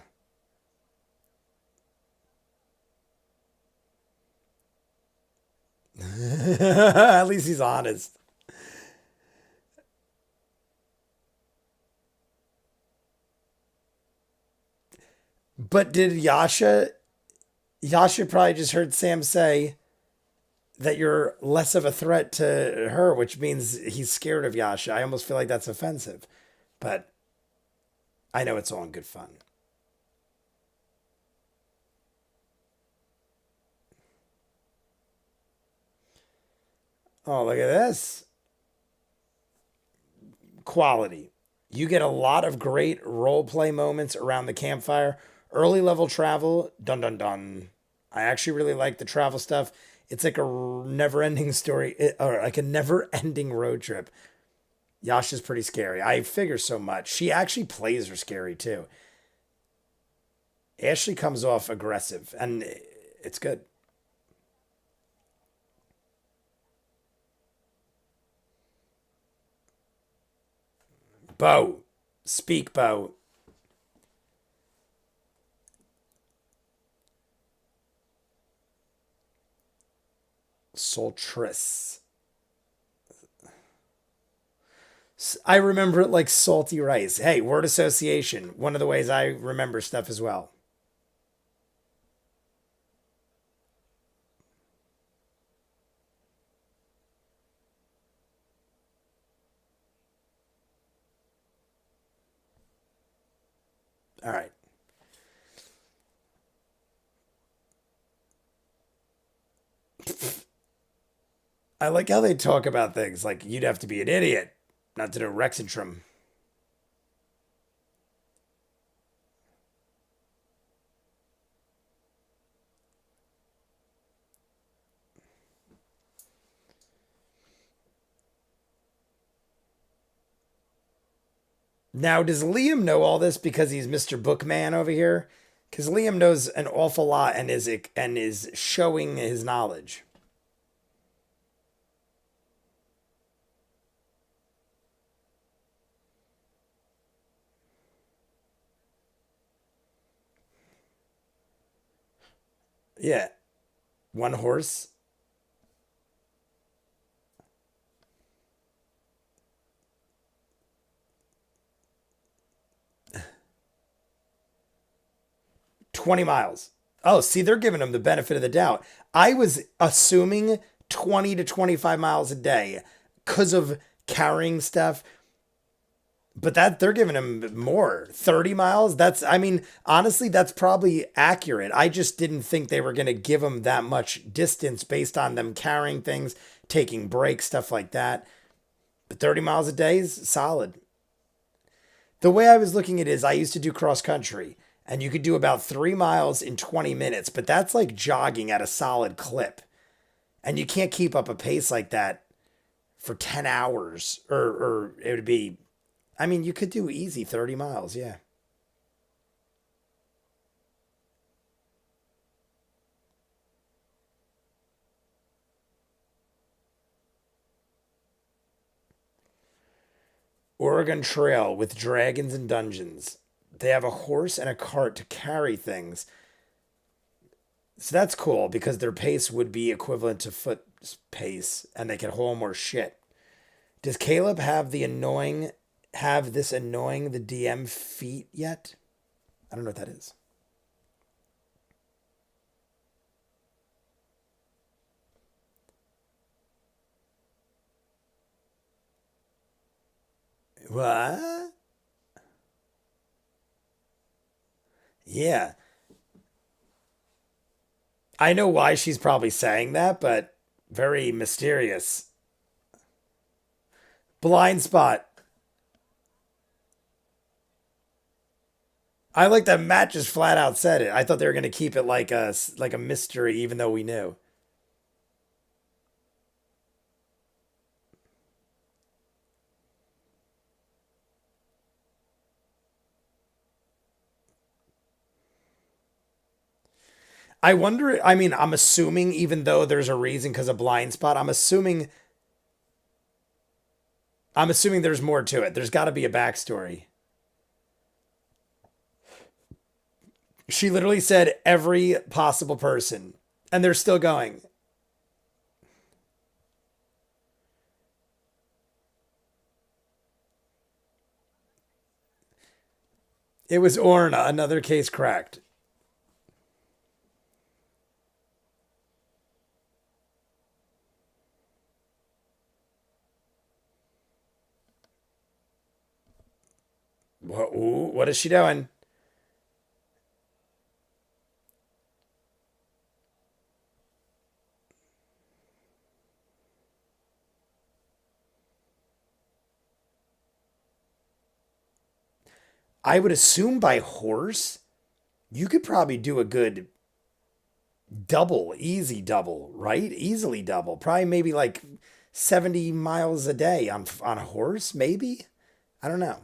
At least he's honest. But did Yasha probably just heard Sam say that you're less of a threat to her, which means he's scared of Yasha. I almost feel like that's offensive. But I know it's all in good fun. Oh, look at this. Quality. You get a lot of great role play moments around the campfire. Early level travel, dun dun dun. I actually really like the travel stuff. It's like a never ending story, or like a never ending road trip. Yasha's pretty scary. I figure so much. She actually plays her scary too. Ashley comes off aggressive, and it's good. Bo, speak, Bo. Sultris. I remember it like salty rice. Hey, word association. One of the ways I remember stuff as well. All right. I like how they talk about things like you'd have to be an idiot not to know Rexentrum. Now, does Liam know all this because he's Mr. Bookman over here? Because Liam knows an awful lot and is showing his knowledge. Yeah, one horse. 20 miles. Oh, see, they're giving him the benefit of the doubt. I was assuming 20 to 25 miles a day because of carrying stuff, but that they're giving him more. 30 miles? That's, I mean, honestly, that's probably accurate. I just didn't think they were going to give him that much distance based on them carrying things, taking breaks, stuff like that. But 30 miles a day is solid. The way I was looking at it is I used to do cross country and you could do about 3 miles in 20 minutes, but that's like jogging at a solid clip. And you can't keep up a pace like that for 10 hours or it would be, I mean, you could do easy 30 miles. Yeah. Oregon Trail with dragons and dungeons. They have a horse and a cart to carry things. So that's cool because their pace would be equivalent to foot pace and they could haul more shit. Does Caleb have this annoying the DM feat yet? I don't know what that is. What? Yeah. I know why she's probably saying that, but very mysterious. Blind spot. I like that Matt just flat out said it. I thought they were going to keep it like a mystery even though we knew. I wonder, I mean, I'm assuming even though there's a reason because of blind spot, I'm assuming there's more to it. There's got to be a backstory. She literally said every possible person, and they're still going. It was Orna, another case cracked. Ooh, what is she doing? I would assume by horse, you could probably do a good double, easy double, right? Easily double. Probably maybe like 70 miles a day on a horse, maybe? I don't know.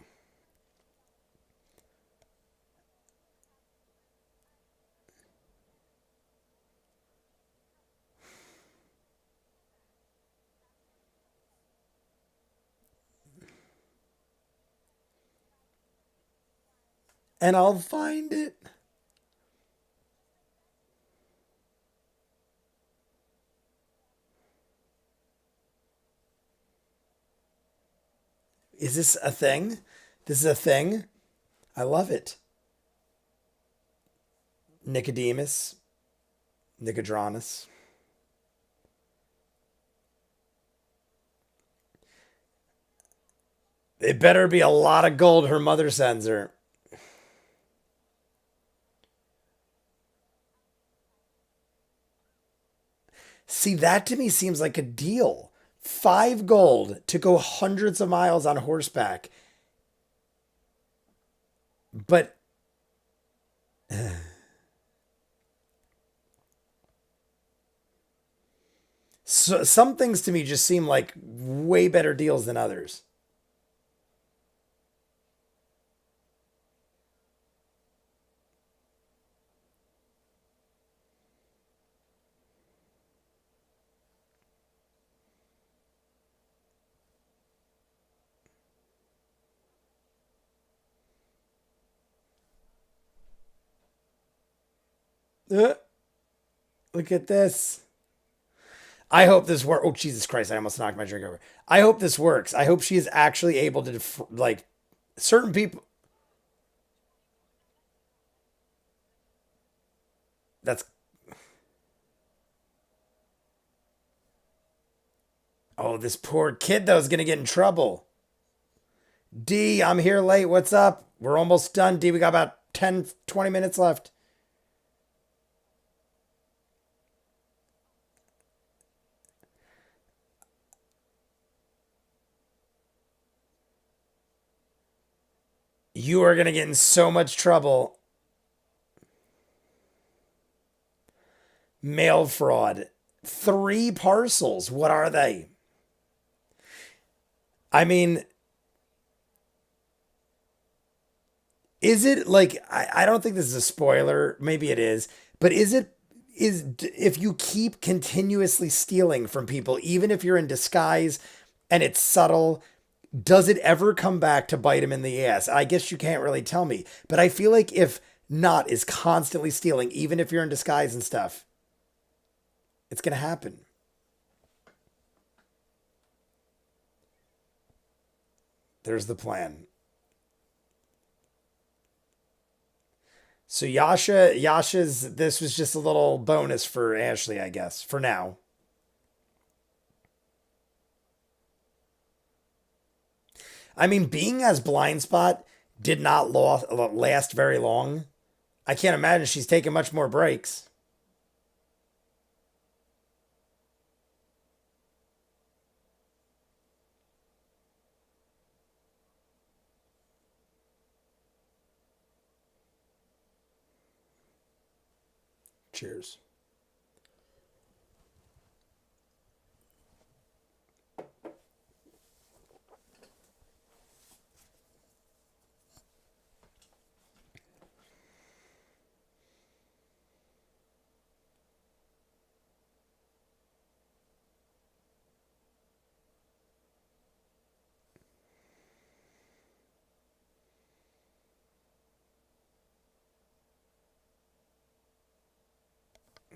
And I'll find it. Is this a thing? This is a thing? I love it. Nicodemus, Nicodranus. It better be a lot of gold her mother sends her. See, that to me seems like a deal. 5 gold to go hundreds of miles on horseback. But some things to me just seem like way better deals than others. Uh, Look at this. I hope this works. Oh, Jesus Christ. I almost knocked my drink over. I hope this works. I hope she is actually able to, like, certain people. That's. Oh, this poor kid, though, is going to get in trouble. D, I'm here late. What's up? We're almost done, D. We got about 10, 20 minutes left. You are going to get in so much trouble. Mail fraud. 3 parcels. What are they? I mean, is it like, I don't think this is a spoiler. Maybe it is. But if you keep continuously stealing from people, even if you're in disguise and it's subtle, does it ever come back to bite him in the ass? I guess you can't really tell me. But I feel like if not is constantly stealing, even if you're in disguise and stuff, it's going to happen. There's the plan. So Yasha's, this was just a little bonus for Ashley, I guess, for now. I mean, being as blind spot did not last very long. I can't imagine she's taking much more breaks. Cheers.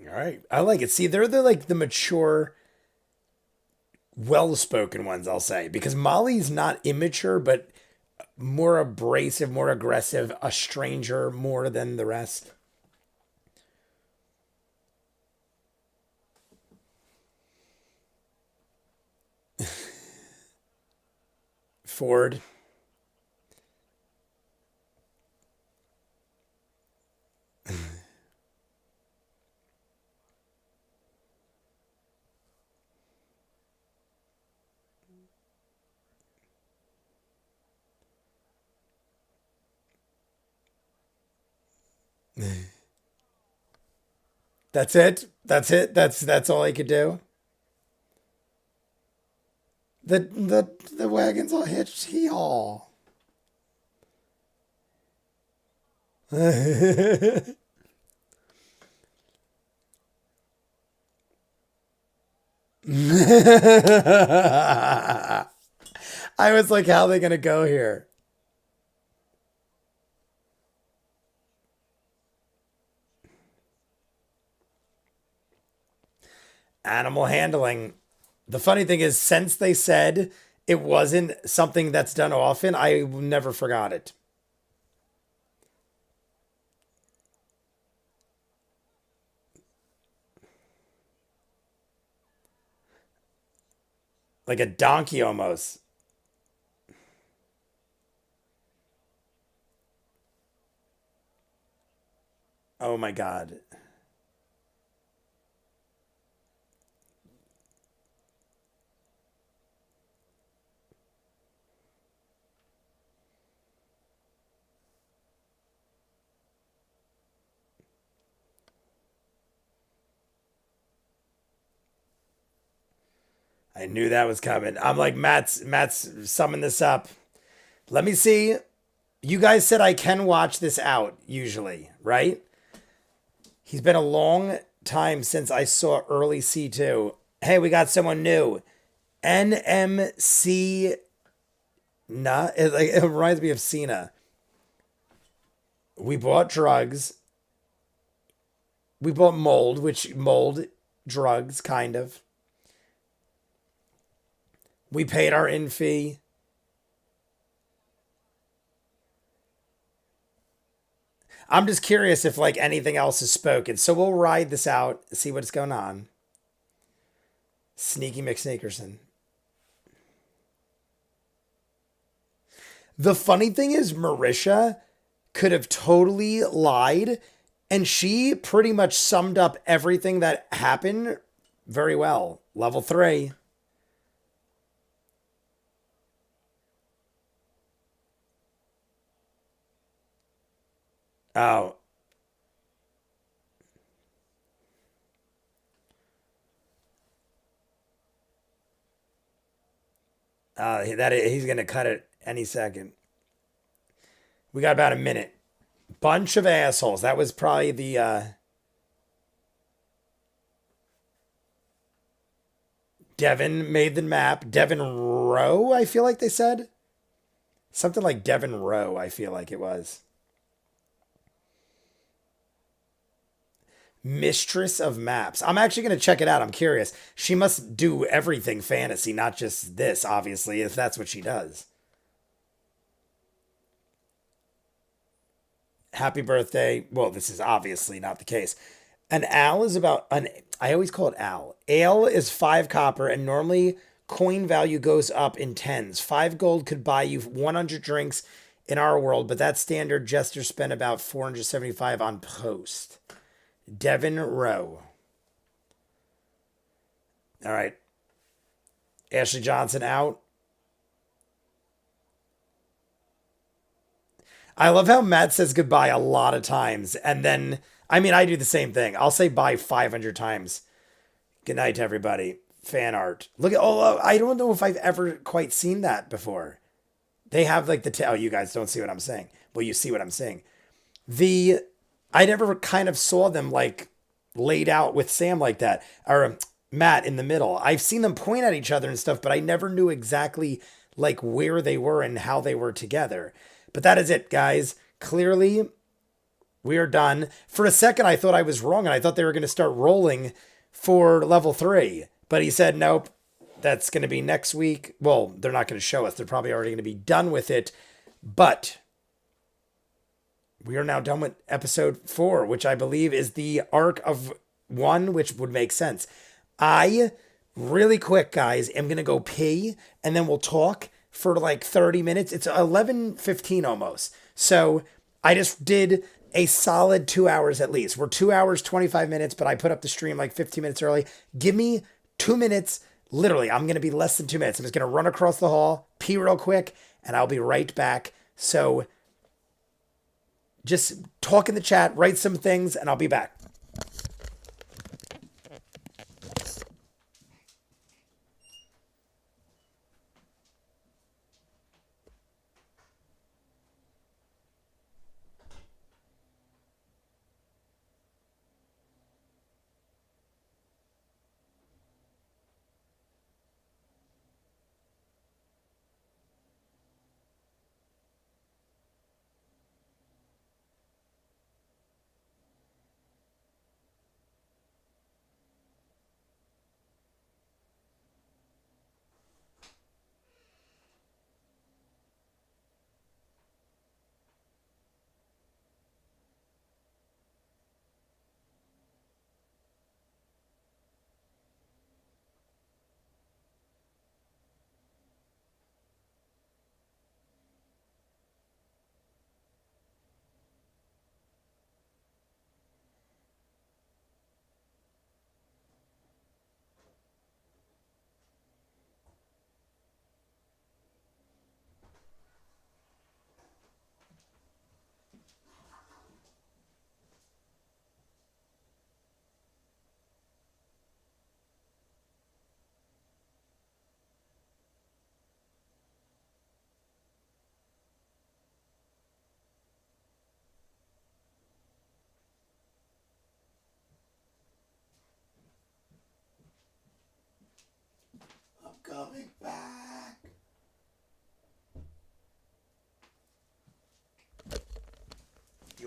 All right. I like it. See, they're the mature, well-spoken ones, I'll say, because Molly's not immature, but more abrasive, more aggressive, a stranger more than the rest. Ford. That's it. That's it. That's all I could do. The wagon's all hitched. Hee haw. I was like, how are they gonna go here? Animal handling. The funny thing is, since they said it wasn't something that's done often, I never forgot it. Like a donkey almost. Oh my God. I knew that was coming. I'm like, Matt's summing this up. Let me see. You guys said I can watch this out, usually, right? He's been a long time since I saw early C2. Hey, we got someone new. NMC. Nah, it reminds me of Cena. We bought drugs. We bought mold, which mold drugs, kind of. We paid our in fee. I'm just curious if like anything else is spoken. So we'll ride this out, see what's going on. Sneaky McSneakerson. The funny thing is, Marisha could have totally lied, and she pretty much summed up everything that happened very well. Level three. Oh, he's gonna cut it any second. We got about a minute. Bunch of assholes. That was probably the Devin made the map. Devin Rowe, I feel like they said. Something like Devin Rowe, I feel like it was. Mistress of Maps. I'm actually going to check it out. I'm curious. She must do everything fantasy, not just this, obviously, if that's what she does. Happy birthday. Well, this is obviously not the case. An al is about an I always call it al. Ale is 5 copper and normally coin value goes up in tens. 5 gold could buy you 100 drinks in our world, but that standard jester spent about 475 on post. Devin Rowe. All right. Ashley Johnson out. I love how Matt says goodbye a lot of times. And then, I mean, I do the same thing. I'll say bye 500 times. Good night, everybody. Fan art. Look at, oh, I don't know if I've ever quite seen that before. They have like oh, you guys don't see what I'm saying. Well, you see what I'm saying. The, I never kind of saw them like laid out with Sam like that. Or Matt in the middle. I've seen them point at each other and stuff, but I never knew exactly like where they were and how they were together. But that is it, guys. Clearly, we are done. For a second, I thought I was wrong and I thought they were going to start rolling for level three. But he said, nope, that's going to be next week. Well, they're not going to show us. They're probably already going to be done with it. But we are now done with episode 4, which I believe is the arc of 1, which would make sense. I, really quick, guys, am going to go pee and then we'll talk for like 30 minutes. It's 11:15 almost. So I just did a solid 2 hours at least. We're 2 hours, 25 minutes, but I put up the stream like 15 minutes early. Give me 2 minutes. Literally, I'm going to be less than 2 minutes. I'm just going to run across the hall, pee real quick, and I'll be right back. So just talk in the chat, write some things, and I'll be back.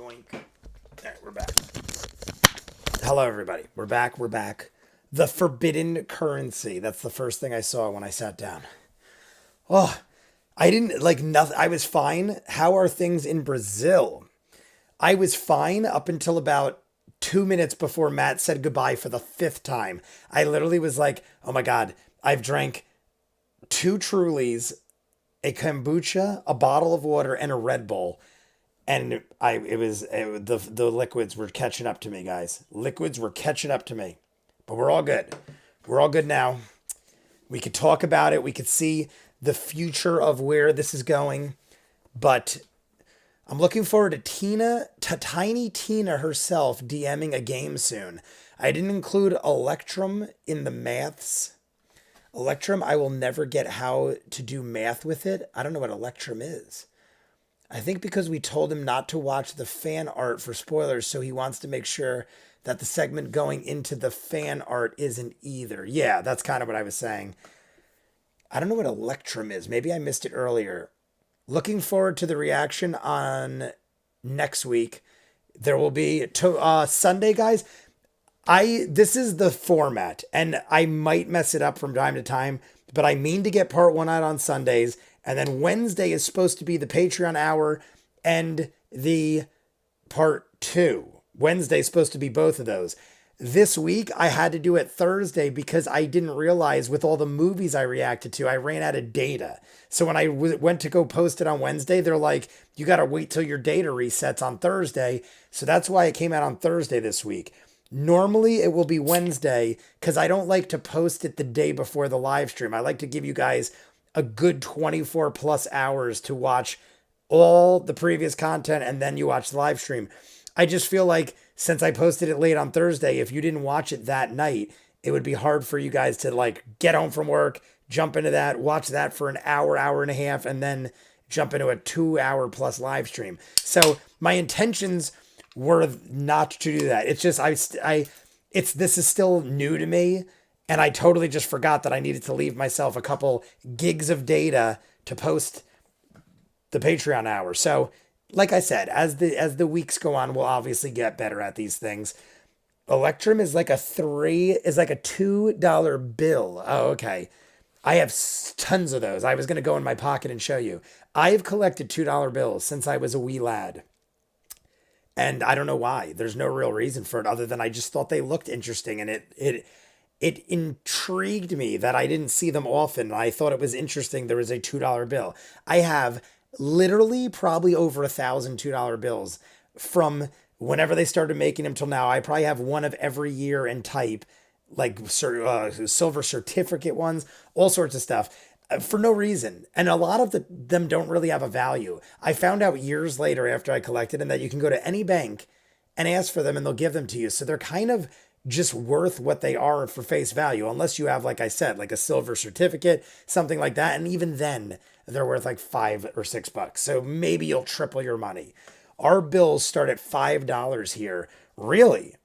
Yoink. All right, we're back. Hello, everybody. We're back. We're back. The forbidden currency. That's the first thing I saw when I sat down. Oh, I didn't like nothing. I was fine. How are things in Brazil? I was fine up until about 2 minutes before Matt said goodbye for the fifth time. I literally was like, oh my God, I've drank two Trulies, a kombucha, a bottle of water, and a Red Bull. And the liquids were catching up to me, guys. Liquids were catching up to me. But we're all good. We're all good now. We could talk about it. We could see the future of where this is going. But I'm looking forward to Tiny Tina herself DMing a game soon. I didn't include Electrum in the maths. Electrum, I will never get how to do math with it. I don't know what Electrum is. I think because we told him not to watch the fan art for spoilers, so he wants to make sure that the segment going into the fan art isn't either. Yeah, that's kind of what I was saying. I don't know what Electrum is. Maybe I missed it earlier. Looking forward to the reaction on next week. There will be Sunday, guys. This is the format, and I might mess it up from time to time, but I mean to get part one out on Sundays, and then Wednesday is supposed to be the Patreon hour and the part two. Wednesday is supposed to be both of those. This week, I had to do it Thursday because I didn't realize with all the movies I reacted to, I ran out of data. So when I went to go post it on Wednesday, they're like, you got to wait till your data resets on Thursday. So that's why it came out on Thursday this week. Normally, it will be Wednesday because I don't like to post it the day before the live stream. I like to give you guys a good 24 plus hours to watch all the previous content and then you watch the live stream. I just feel like since I posted it late on Thursday, if you didn't watch it that night, it would be hard for you guys to like get home from work, jump into that, watch that for an hour, hour and a half, and then jump into a 2 hour plus live stream. So my intentions were not to do that. It's just, this is still new to me. And I totally just forgot that I needed to leave myself a couple gigs of data to post the Patreon hour. So like I said, as the weeks go on, we'll obviously get better at these things. Electrum is like a $2 bill. Oh, okay. I have tons of those. I was going to go in my pocket and show you. I have collected $2 bills since I was a wee lad. And I don't know why. There's no real reason for it other than I just thought they looked interesting. And it intrigued me that I didn't see them often. I thought it was interesting there was a $2 bill. I have literally probably over 1,000 $2 bills from whenever they started making them till now. I probably have one of every year and type, like silver certificate ones, all sorts of stuff for no reason. And a lot of them don't really have a value. I found out years later after I collected them that you can go to any bank and ask for them and they'll give them to you. So they're kind of just worth what they are for face value, unless you have, like I said, like a silver certificate, something like that. And even then, they're worth like $5 or $6. So maybe you'll triple your money. Our bills start at $5 here. Really?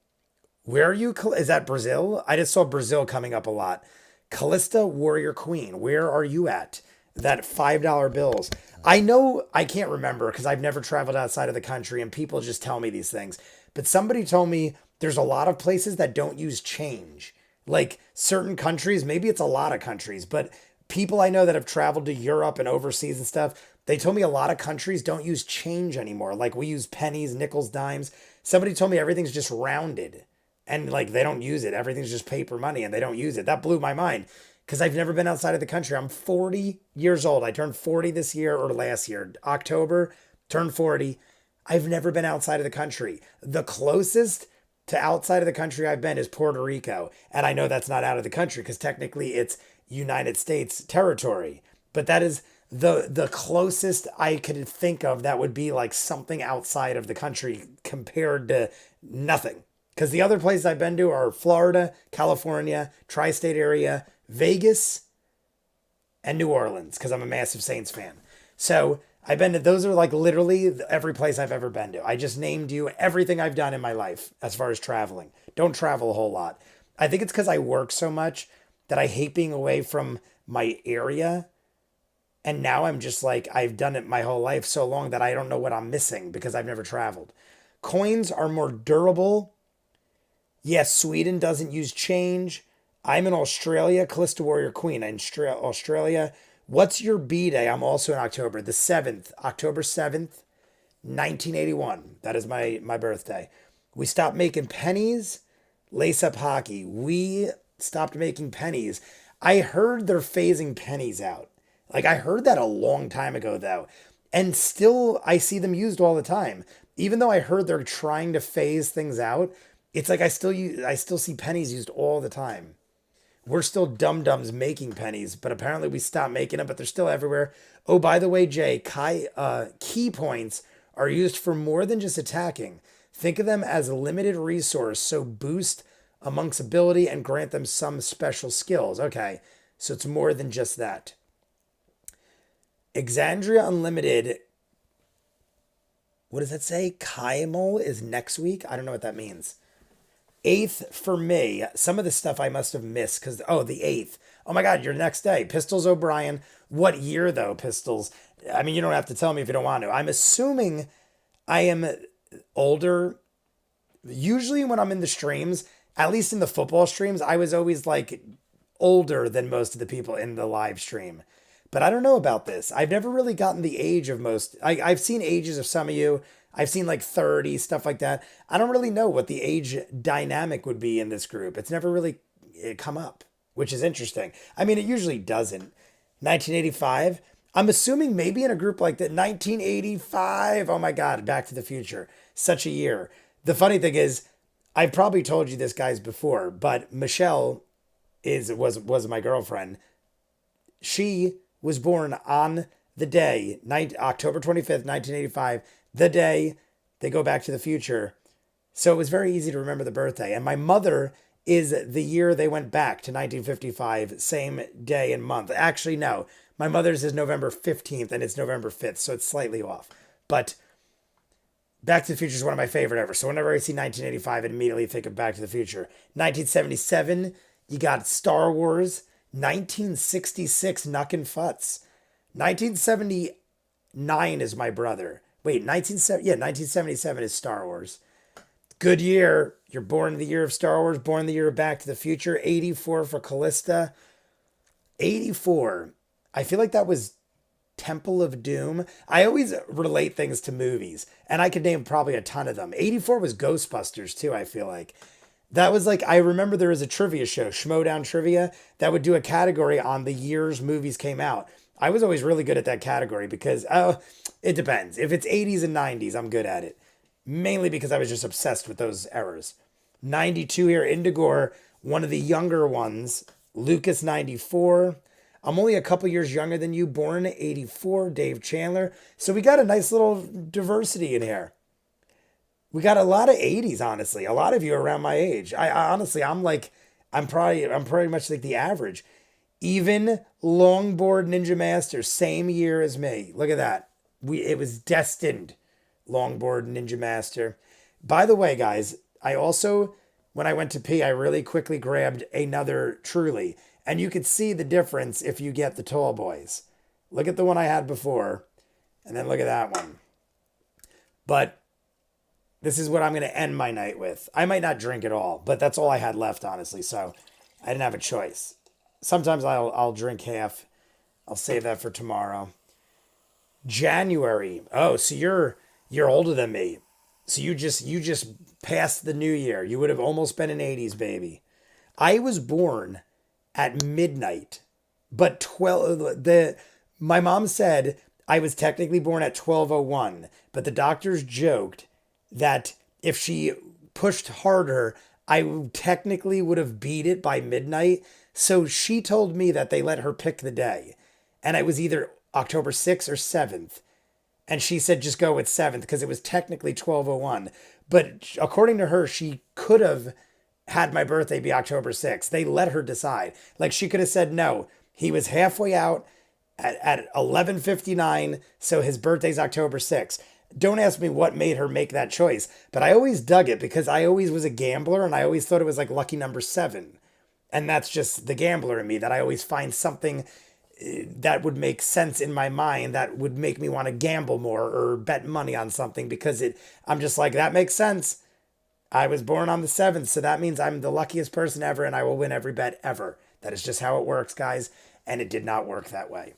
Where are you? Is that Brazil? I just saw Brazil coming up a lot. Callista Warrior Queen, where are you at? That $5 bills. I know, I can't remember because I've never traveled outside of the country and people just tell me these things. But somebody told me there's a lot of places that don't use change. Like certain countries, maybe it's a lot of countries, but people I know that have traveled to Europe and overseas and stuff, they told me a lot of countries don't use change anymore. Like we use pennies, nickels, dimes. Somebody told me everything's just rounded and like they don't use it. Everything's just paper money and they don't use it. That blew my mind because I've never been outside of the country. I'm 40 years old. I turned 40 this year or last year, October, turned 40. I've never been outside of the country. The closest to outside of the country I've been is Puerto Rico. And I know that's not out of the country because technically it's United States territory. But that is the closest I could think of that would be like something outside of the country compared to nothing. Because the other places I've been to are Florida, California, tri-state area, Vegas, and New Orleans because I'm a massive Saints fan. So I've been to, those are like literally every place I've ever been to. I just named you everything I've done in my life as far as traveling. Don't travel a whole lot. I think it's because I work so much that I hate being away from my area. And now I'm just like, I've done it my whole life so long that I don't know what I'm missing because I've never traveled. Coins are more durable. Yes, Sweden doesn't use change. I'm in Australia, Callista Warrior Queen in Australia. What's your B day? I'm also in October, the 7th, October 7th, 1981. That is my birthday. We stopped making pennies. Lace up hockey. We stopped making pennies. I heard they're phasing pennies out. Like I heard that a long time ago though. And still I see them used all the time. Even though I heard they're trying to phase things out, it's like I still see pennies used all the time. We're still dum-dums making pennies, but apparently we stopped making them, but they're still everywhere. Oh, by the way, Jay, key points are used for more than just attacking. Think of them as a limited resource, so boost amongst ability and grant them some special skills. Okay, so it's more than just that. Exandria Unlimited. What does that say? Kaimol is next week? I don't know what that means. 8th for me. Some of the stuff I must have missed because, oh, the 8th. Oh my God, your next day. Pistols O'Brien. What year though, Pistols? I mean, you don't have to tell me if you don't want to. I'm assuming I am older. Usually when I'm in the streams, at least in the football streams, I was always like older than most of the people in the live stream. But I don't know about this. I've never really gotten the age of most. I've seen ages of some of you. I've seen like 30, stuff like that. I don't really know what the age dynamic would be in this group. It's never really come up, which is interesting. I mean, it usually doesn't. 1985. I'm assuming maybe in a group like that. 1985. Oh my God, Back to the Future. Such a year. The funny thing is, I've probably told you this guys before, but Michelle was my girlfriend. She was born on the day, October 25th, 1985, the day they go back to the future. So it was very easy to remember the birthday. And my mother is the year they went back to 1955, same day and month. Actually, no. My mother's is November 15th and it's November 5th, so it's slightly off. But Back to the Future is one of my favorite ever. So whenever I see 1985, I immediately think of Back to the Future. 1977, you got Star Wars. 1966, Nuck and Futz. 1979 is my brother. Wait, 1977 is Star Wars. Good year. You're born in the year of Star Wars, born in the year of Back to the Future. 84 for Callista. 84. I feel like that was Temple of Doom. I always relate things to movies, and I could name probably a ton of them. 84 was Ghostbusters too, I feel like. That was like, I remember there was a trivia show, Schmodown Trivia, that would do a category on the years movies came out. I was always really good at that category because, it depends. If it's 80s and 90s, I'm good at it. Mainly because I was just obsessed with those eras. 92 here, Indigore, one of the younger ones. Lucas, 94. I'm only a couple years younger than you, born 84, Dave Chandler. So we got a nice little diversity in here. We got a lot of 80s, honestly. A lot of you are around my age. I honestly, I'm pretty much like the average. Even Longboard Ninja Master, same year as me. Look at that. It was destined. Longboard Ninja Master. By the way, guys, I also, when I went to pee, I really quickly grabbed another Truly. And you could see the difference if you get the Tall Boys. Look at the one I had before. And then look at that one. But this is what I'm going to end my night with. I might not drink at all, but that's all I had left, honestly. So I didn't have a choice. Sometimes I'll drink half. I'll save that for tomorrow. January. Oh, so you're older than me. So you just passed the new year. You would have almost been an 80s baby. I was born at midnight, but my mom said I was technically born at 12:01, but the doctors joked that if she pushed harder, I technically would have beat it by midnight. So she told me that they let her pick the day. And it was either October 6th or 7th. And she said, just go with 7th because it was technically 12:01. But according to her, she could have had my birthday be October 6th. They let her decide. Like she could have said, no, he was halfway out at 11:59. So his birthday's October 6th. Don't ask me what made her make that choice, but I always dug it because I always was a gambler and I always thought it was like lucky number 7. And that's just the gambler in me that I always find something that would make sense in my mind, that would make me want to gamble more or bet money on something, because I'm just like, that makes sense. I was born on the 7th, so that means I'm the luckiest person ever and I will win every bet ever. That is just how it works, guys. And it did not work that way.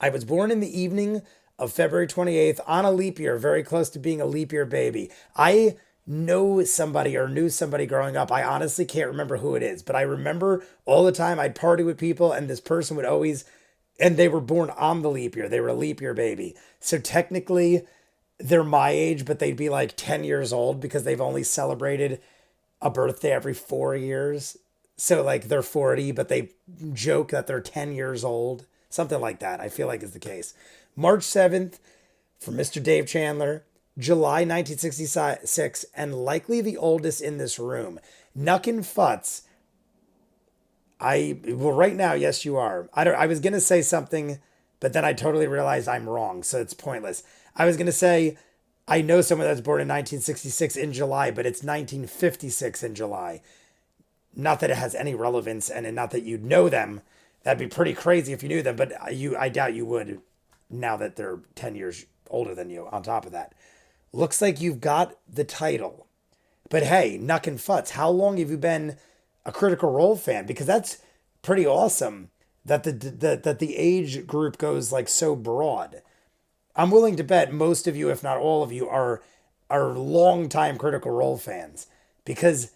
I was born in the evening of February 28th on a leap year, very close to being a leap year baby. I know somebody or knew somebody growing up. I honestly can't remember who it is, but I remember all the time I'd party with people and this person would always, and they were born on the leap year. They were a leap year baby. So technically, they're my age, but they'd be like 10 years old because they've only celebrated a birthday every 4 years. So like they're 40, but they joke that they're 10 years old. Something like that, I feel like is the case. March 7th for Mr. Dave Chandler, July 1966, and likely the oldest in this room. Nuckin' Futz. Well, right now, yes, you are. I was going to say something, but then I totally realized I'm wrong, so it's pointless. I was going to say, I know someone that's born in 1966 in July, but it's 1956 in July. Not that it has any relevance, and not that you'd know them. That'd be pretty crazy if you knew them, but I doubt you would now that they're 10 years older than you on top of that. Looks like you've got the title. But hey, Nuck and Futz, how long have you been a Critical Role fan? Because that's pretty awesome that the age group goes like so broad. I'm willing to bet most of you, if not all of you, are longtime Critical Role fans, because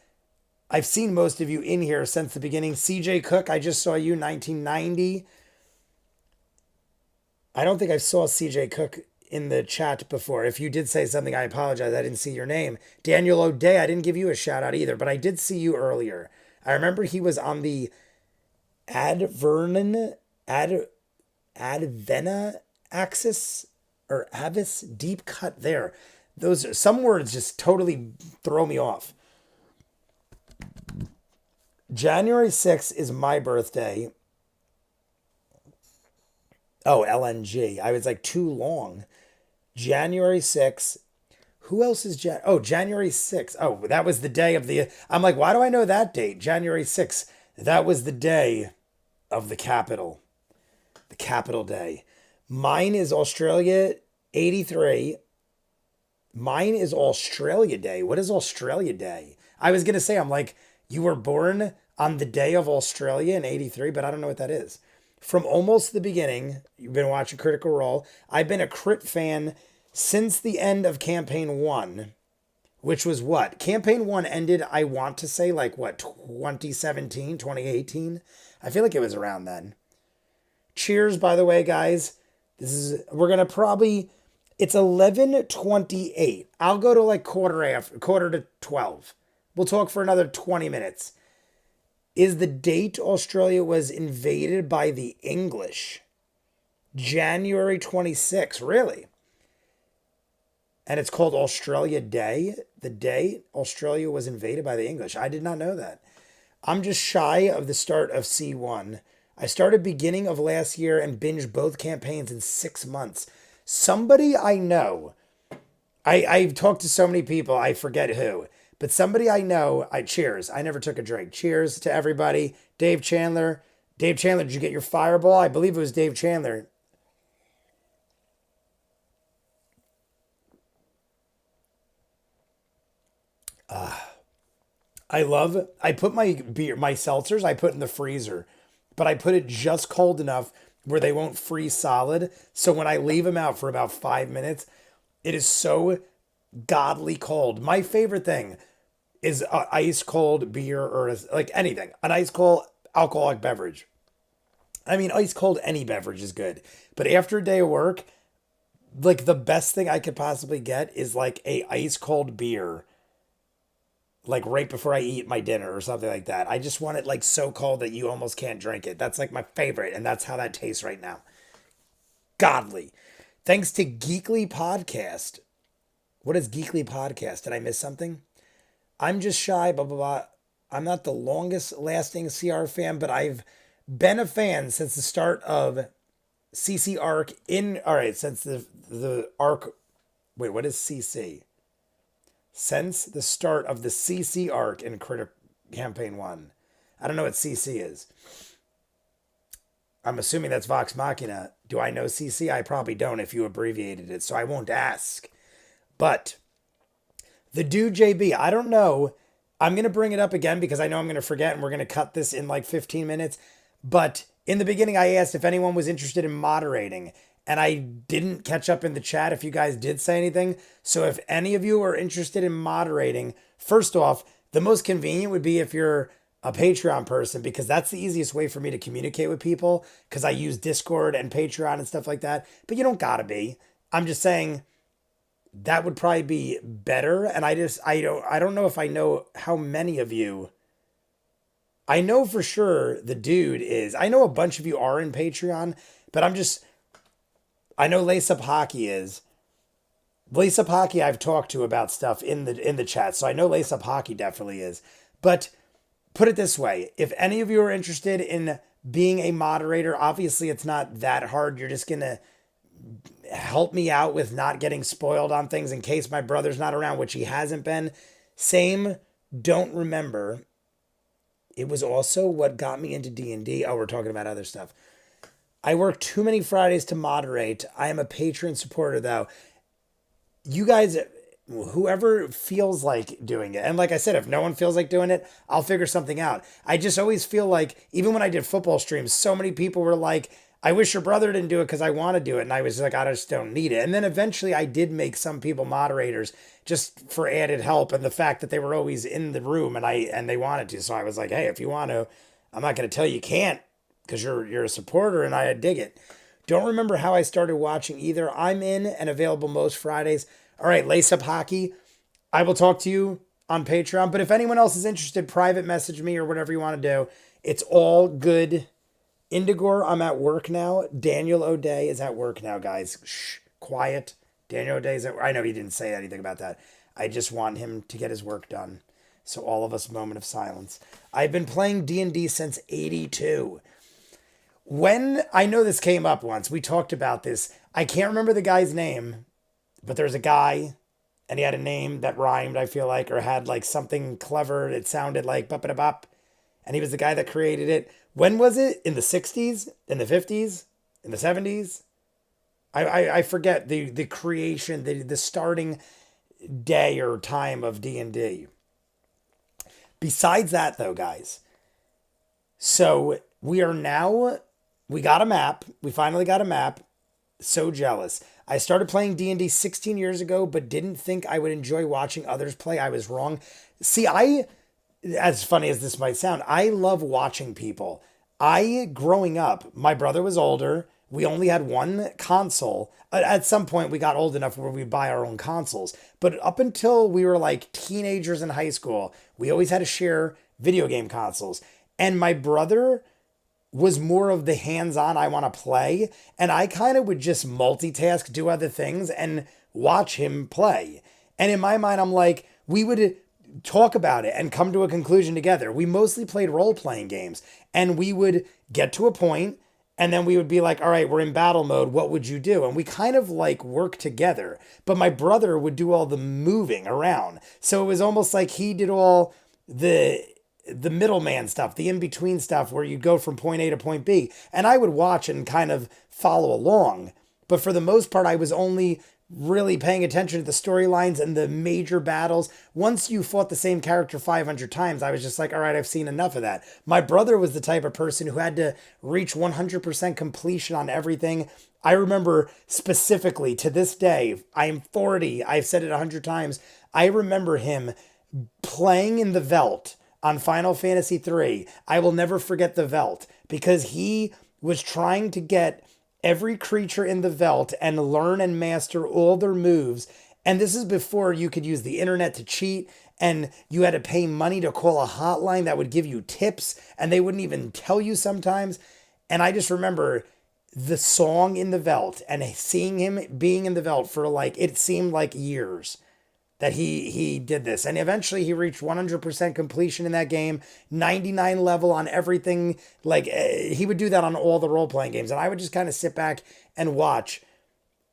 I've seen most of you in here since the beginning. CJ Cook, I just saw you, 1990. I don't think I saw CJ Cook in the chat before. If you did say something, I apologize. I didn't see your name. Daniel O'Day, I didn't give you a shout out either, but I did see you earlier. I remember he was on the Adverna axis, or Avis deep cut there. Some words just totally throw me off. January 6th is my birthday. Oh, LNG. I was like too long. January 6th. Who else is January 6th. Oh, that was the day of the... I'm like, why do I know that date? January 6th. That was the day of the capital. The capital day. Mine is Australia 83. Mine is Australia Day. What is Australia Day? I was going to say, I'm like, you were born on the day of Australia in 83, but I don't know what that is. From almost the beginning, you've been watching Critical Role. I've been a crit fan since the end of Campaign 1, which was what? Campaign 1 ended, I want to say, like what, 2017, 2018? I feel like it was around then. Cheers, by the way, guys. We're going to probably, it's 11:28. I'll go to like quarter to 12. We'll talk for another 20 minutes. Is the date Australia was invaded by the English? January 26th, really? And it's called Australia Day, the day Australia was invaded by the English. I did not know that. I'm just shy of the start of C1. I started beginning of last year and binged both campaigns in 6 months. Somebody I know, I've talked to so many people, I forget who, but somebody I know, cheers. I never took a drink. Cheers to everybody. Dave Chandler. Dave Chandler, did you get your fireball? I believe it was Dave Chandler. I put my beer, my seltzers, I put in the freezer, but I put it just cold enough where they won't freeze solid. So when I leave them out for about 5 minutes, it is so godly cold. My favorite thing is ice cold beer, or like anything, an ice cold alcoholic beverage. I mean, ice cold any beverage is good, but after a day of work, like the best thing I could possibly get is like a ice cold beer, like right before I eat my dinner or something like that. I just want it like so cold that you almost can't drink it. That's like my favorite, and that's how that tastes right now. Godly. Thanks to Geekly Podcast. What is Geekly Podcast? Did I miss something? I'm just shy, blah, blah, blah. I'm not the longest lasting CR fan, but I've been a fan since the start of CC arc since the arc. Wait, what is CC? Since the start of the CC arc in Campaign 1. I don't know what CC is. I'm assuming that's Vox Machina. Do I know CC? I probably don't if you abbreviated it, so I won't ask. But the dude JB, I don't know. I'm going to bring it up again because I know I'm going to forget and we're going to cut this in like 15 minutes. But in the beginning, I asked if anyone was interested in moderating, and I didn't catch up in the chat if you guys did say anything. So if any of you are interested in moderating, first off, the most convenient would be if you're a Patreon person because that's the easiest way for me to communicate with people because I use Discord and Patreon and stuff like that. But you don't gotta be. I'm just saying that would probably be better. And I don't know if I know how many of you. I know for sure the dude is. I know a bunch of you are in Patreon, but I know Lace Up Hockey is. Lace Up Hockey I've talked to about stuff in the chat, so I know Lace Up Hockey definitely is. But put it this way, if any of you are interested in being a moderator, obviously it's not that hard. You're just going to help me out with not getting spoiled on things in case my brother's not around, which he hasn't been. Same, don't remember. It was also what got me into D&D. Oh, we're talking about other stuff. I work too many Fridays to moderate. I am a Patreon supporter, though. You guys, whoever feels like doing it, and like I said, if no one feels like doing it, I'll figure something out. I just always feel like, even when I did football streams, so many people were like, I wish your brother didn't do it because I want to do it. And I was like, I just don't need it. And then eventually I did make some people moderators just for added help and the fact that they were always in the room and they wanted to. So I was like, hey, if you want to, I'm not going to tell you can't because you're a supporter and I dig it. Don't remember how I started watching either. I'm in and available most Fridays. All right, Lace Up Hockey. I will talk to you on Patreon. But if anyone else is interested, private message me or whatever you want to do. It's all good. Indigor, I'm at work now. Daniel O'Day is at work now, guys. Shh, quiet. Daniel O'Day is at work. I know he didn't say anything about that. I just want him to get his work done. So all of us, moment of silence. I've been playing D&D since 82. When, I know this came up once. We talked about this. I can't remember the guy's name, but there's a guy, and he had a name that rhymed, I feel like, or had like something clever. It sounded like bop-a-da-bop. And he was the guy that created it. When was it? In the 60s? In the 50s? In the 70s? I forget the creation, the starting day or time of D&D. Besides that, though, guys, so we got a map. We finally got a map. So jealous. I started playing D&D 16 years ago, but didn't think I would enjoy watching others play. I was wrong. See, as funny as this might sound, I love watching people. Growing up, my brother was older. We only had one console. At some point, we got old enough where we'd buy our own consoles. But up until we were like teenagers in high school, we always had to share video game consoles. And my brother was more of the hands-on, I want to play. And I kind of would just multitask, do other things, and watch him play. And in my mind, I'm like, we would talk about it and come to a conclusion together. We mostly played role-playing games. And we would get to a point, and then we would be like, all right, we're in battle mode. What would you do? And we kind of like work together. But my brother would do all the moving around. So it was almost like he did all the middleman stuff, the in-between stuff where you go from point A to point B. And I would watch and kind of follow along. But for the most part, I was only really paying attention to the storylines and the major battles. Once you fought the same character 500 times, I was just like, all right, I've seen enough of that. My brother was the type of person who had to reach 100% completion on everything. I remember specifically to this day, I am 40. I've said it 100 times. I remember him playing in the Velt on Final Fantasy III. I will never forget the Velt because he was trying to get every creature in the Velt and learn and master all their moves. And this is before you could use the internet to cheat, and you had to pay money to call a hotline that would give you tips, and they wouldn't even tell you sometimes. And I just remember the song in the Velt and seeing him being in the Velt for like, it seemed like years that he did this. And eventually he reached 100% completion in that game, 99 level on everything. Like he would do that on all the role-playing games. And I would just kind of sit back and watch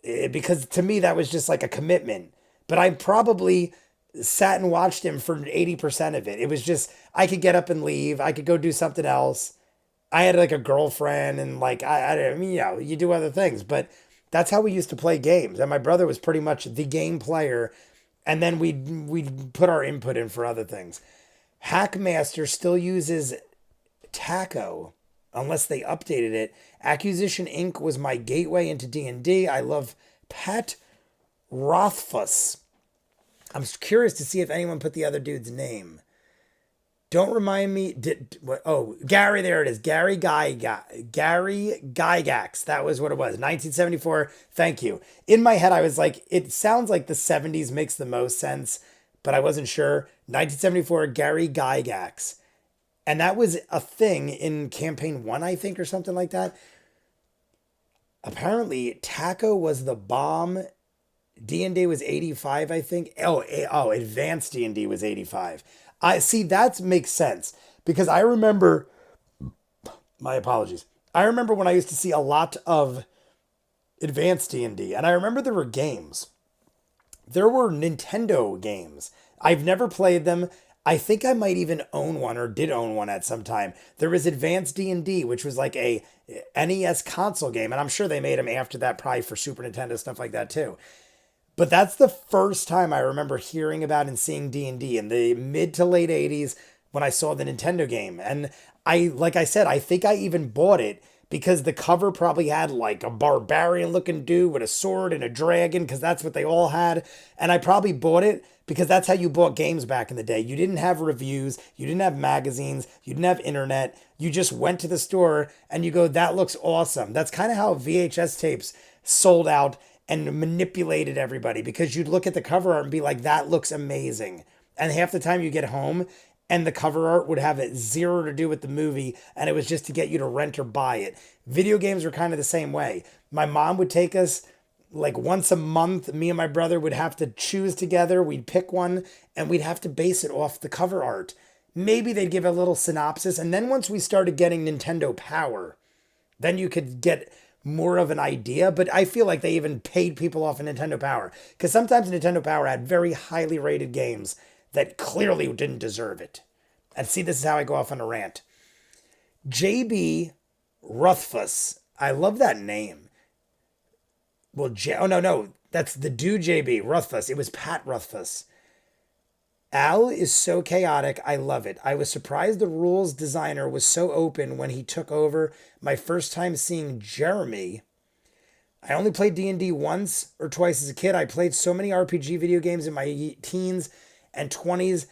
because to me that was just like a commitment. But I probably sat and watched him for 80% of it. It was just, I could get up and leave. I could go do something else. I had like a girlfriend and like I mean, you do other things, but that's how we used to play games. And my brother was pretty much the game player, and then we'd put our input in for other things. Hackmaster still uses Taco unless they updated it. Acquisition Inc. was my gateway into D&D. I love Pat Rothfuss. I'm curious to see if anyone put the other dude's name. Don't remind me. What? Oh, Gary. There it is. Gary Gygax. That was what it was. 1974. Thank you. In my head, I was like, it sounds like the 70s makes the most sense, but I wasn't sure. 1974. Gary Gygax, and that was a thing in campaign one, I think, or something like that. Apparently, Taco was the bomb. D&D was 85, I think. Oh, advanced D&D was 85. I see that makes sense because I remember, my apologies. I remember when I used to see a lot of advanced D&D, and I remember there were games. There were Nintendo games. I've never played them. I think I might even own one or did own one at some time. There was Advanced D&D, which was like a NES console game, and I'm sure they made them after that, probably for Super Nintendo, stuff like that too. But that's the first time I remember hearing about and seeing D&D in the mid to late 80s when I saw the Nintendo game. And like I said, I think I even bought it because the cover probably had like a barbarian looking dude with a sword and a dragon because that's what they all had. And I probably bought it because that's how you bought games back in the day. You didn't have reviews, you didn't have magazines, you didn't have internet. You just went to the store and you go, that looks awesome. That's kind of how VHS tapes sold out and manipulated everybody because you'd look at the cover art and be like, that looks amazing. And half the time you get home and the cover art would have zero to do with the movie and it was just to get you to rent or buy it. Video games were kind of the same way. My mom would take us like once a month. Me and my brother would have to choose together. We'd pick one and we'd have to base it off the cover art. Maybe they'd give a little synopsis. And then once we started getting Nintendo Power, then you could get more of an idea, but I feel like they even paid people off of Nintendo Power because sometimes Nintendo Power had very highly rated games that clearly didn't deserve it. And see, this is how I go off on a rant. JB Rothfuss. I love that name. Well, no, that's the dude JB Rothfuss. It was Pat Rothfuss. Al is so chaotic. I love it. I was surprised the rules designer was so open when he took over. My first time seeing Jeremy. I only played D&D once or twice as a kid. I played so many RPG video games in my teens and 20s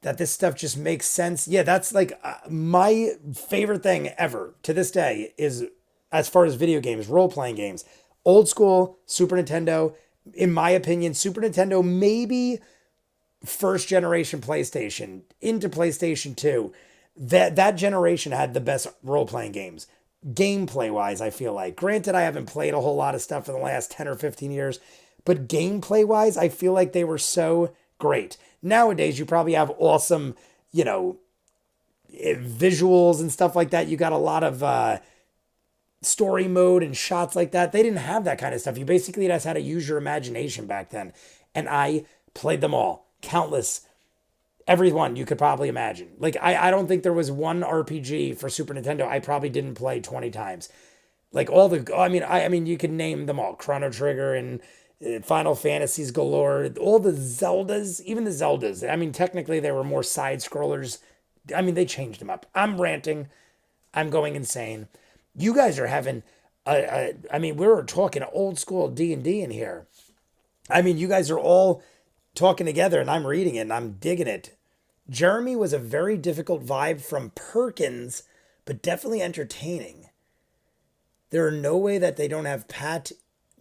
that this stuff just makes sense. Yeah, that's like my favorite thing ever to this day is as far as video games, role-playing games. Old school, Super Nintendo. In my opinion, Super Nintendo maybe first generation PlayStation into PlayStation 2, that generation had the best role-playing games. Gameplay wise, I feel like. Granted, I haven't played a whole lot of stuff in the last 10 or 15 years, but gameplay wise, I feel like they were so great. Nowadays, you probably have awesome, visuals and stuff like that. You got a lot of story mode and shots like that. They didn't have that kind of stuff. You basically just had to use your imagination back then. And I played them all. Countless, every one you could probably imagine. Like I don't think there was one RPG for Super Nintendo I probably didn't play 20 times. Like all the, I mean you could name them all. Chrono Trigger and Final Fantasies galore. All the Zeldas, even the Zeldas. I mean technically they were more side scrollers. I mean they changed them up. I'm ranting. I'm going insane. You guys are having, we were talking old school D&D in here. I mean you guys are all talking together and I'm reading it and I'm digging it. Jeremy was a very difficult vibe from Perkins, but definitely entertaining. There are no way that they don't have Pat.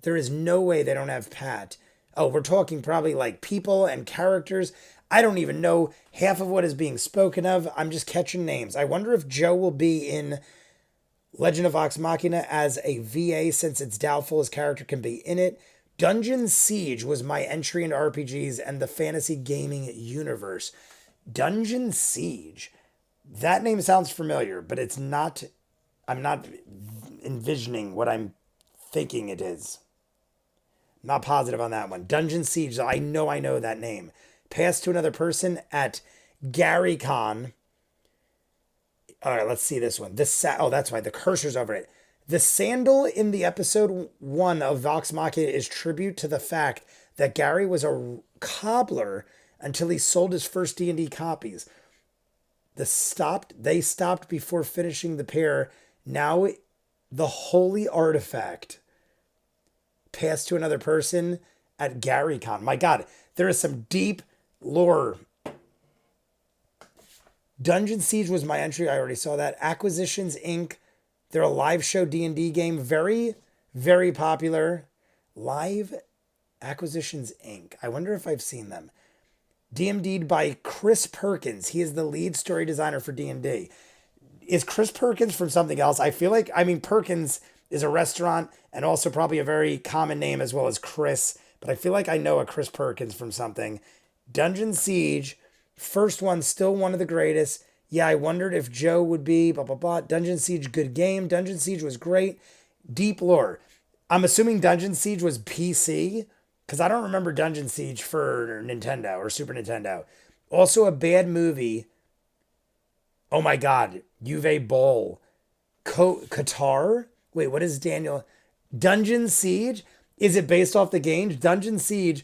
There is no way they don't have Pat. Oh, we're talking probably like people and characters. I don't even know half of what is being spoken of. I'm just catching names. I wonder if Joe will be in Legend of Vox Machina as a VA since it's doubtful his character can be in it. Dungeon Siege was my entry into RPGs and the fantasy gaming universe. Dungeon Siege. That name sounds familiar, but it's not. I'm not envisioning what I'm thinking it is. Not positive on that one. Dungeon Siege. I know that name. Pass to another person at GaryCon. All right, let's see this one. Oh, that's why the cursor's over it. The sandal in the episode 1 of Vox Machina is tribute to the fact that Gary was a cobbler until he sold his first D&D copies. They stopped before finishing the pair. Now the holy artifact passed to another person at GaryCon. My God, there is some deep lore. Dungeon Siege was my entry. I already saw that. Acquisitions Inc. They're a live show D&D game. Very, very popular. Live Acquisitions Inc. I wonder if I've seen them. DMD'd by Chris Perkins. He is the lead story designer for D&D. Is Chris Perkins from something else? I feel like, I mean, Perkins is a restaurant and also probably a very common name as well as Chris, but I feel like I know a Chris Perkins from something. Dungeon Siege, first one, still one of the greatest. Yeah, I wondered if Joe would be, blah, blah, blah. Dungeon Siege, good game. Dungeon Siege was great. Deep lore. I'm assuming Dungeon Siege was PC, because I don't remember Dungeon Siege for Nintendo or Super Nintendo. Also a bad movie. Oh my God. Uwe Boll. Qatar? Wait, what is Daniel? Dungeon Siege? Is it based off the game? Dungeon Siege.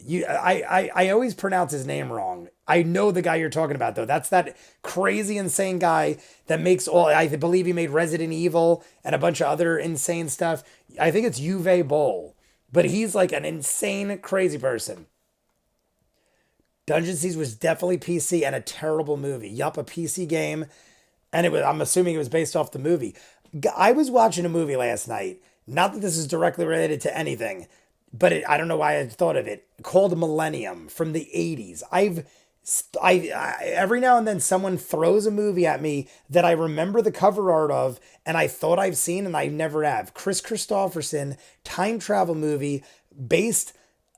I always pronounce his name wrong. I know the guy you're talking about though. That's that crazy insane guy that makes all. I believe he made Resident Evil and a bunch of other insane stuff. I think it's Uwe Boll, but he's like an insane crazy person. Dungeon Siege was definitely PC and a terrible movie. Yup, a PC game, and it was. I'm assuming it was based off the movie. I was watching a movie last night. Not that this is directly related to anything, but I don't know why I thought of it. Called Millennium from the 80s. Every now and then someone throws a movie at me that I remember the cover art of and I thought I've seen and I never have. Chris Christopherson, time travel movie based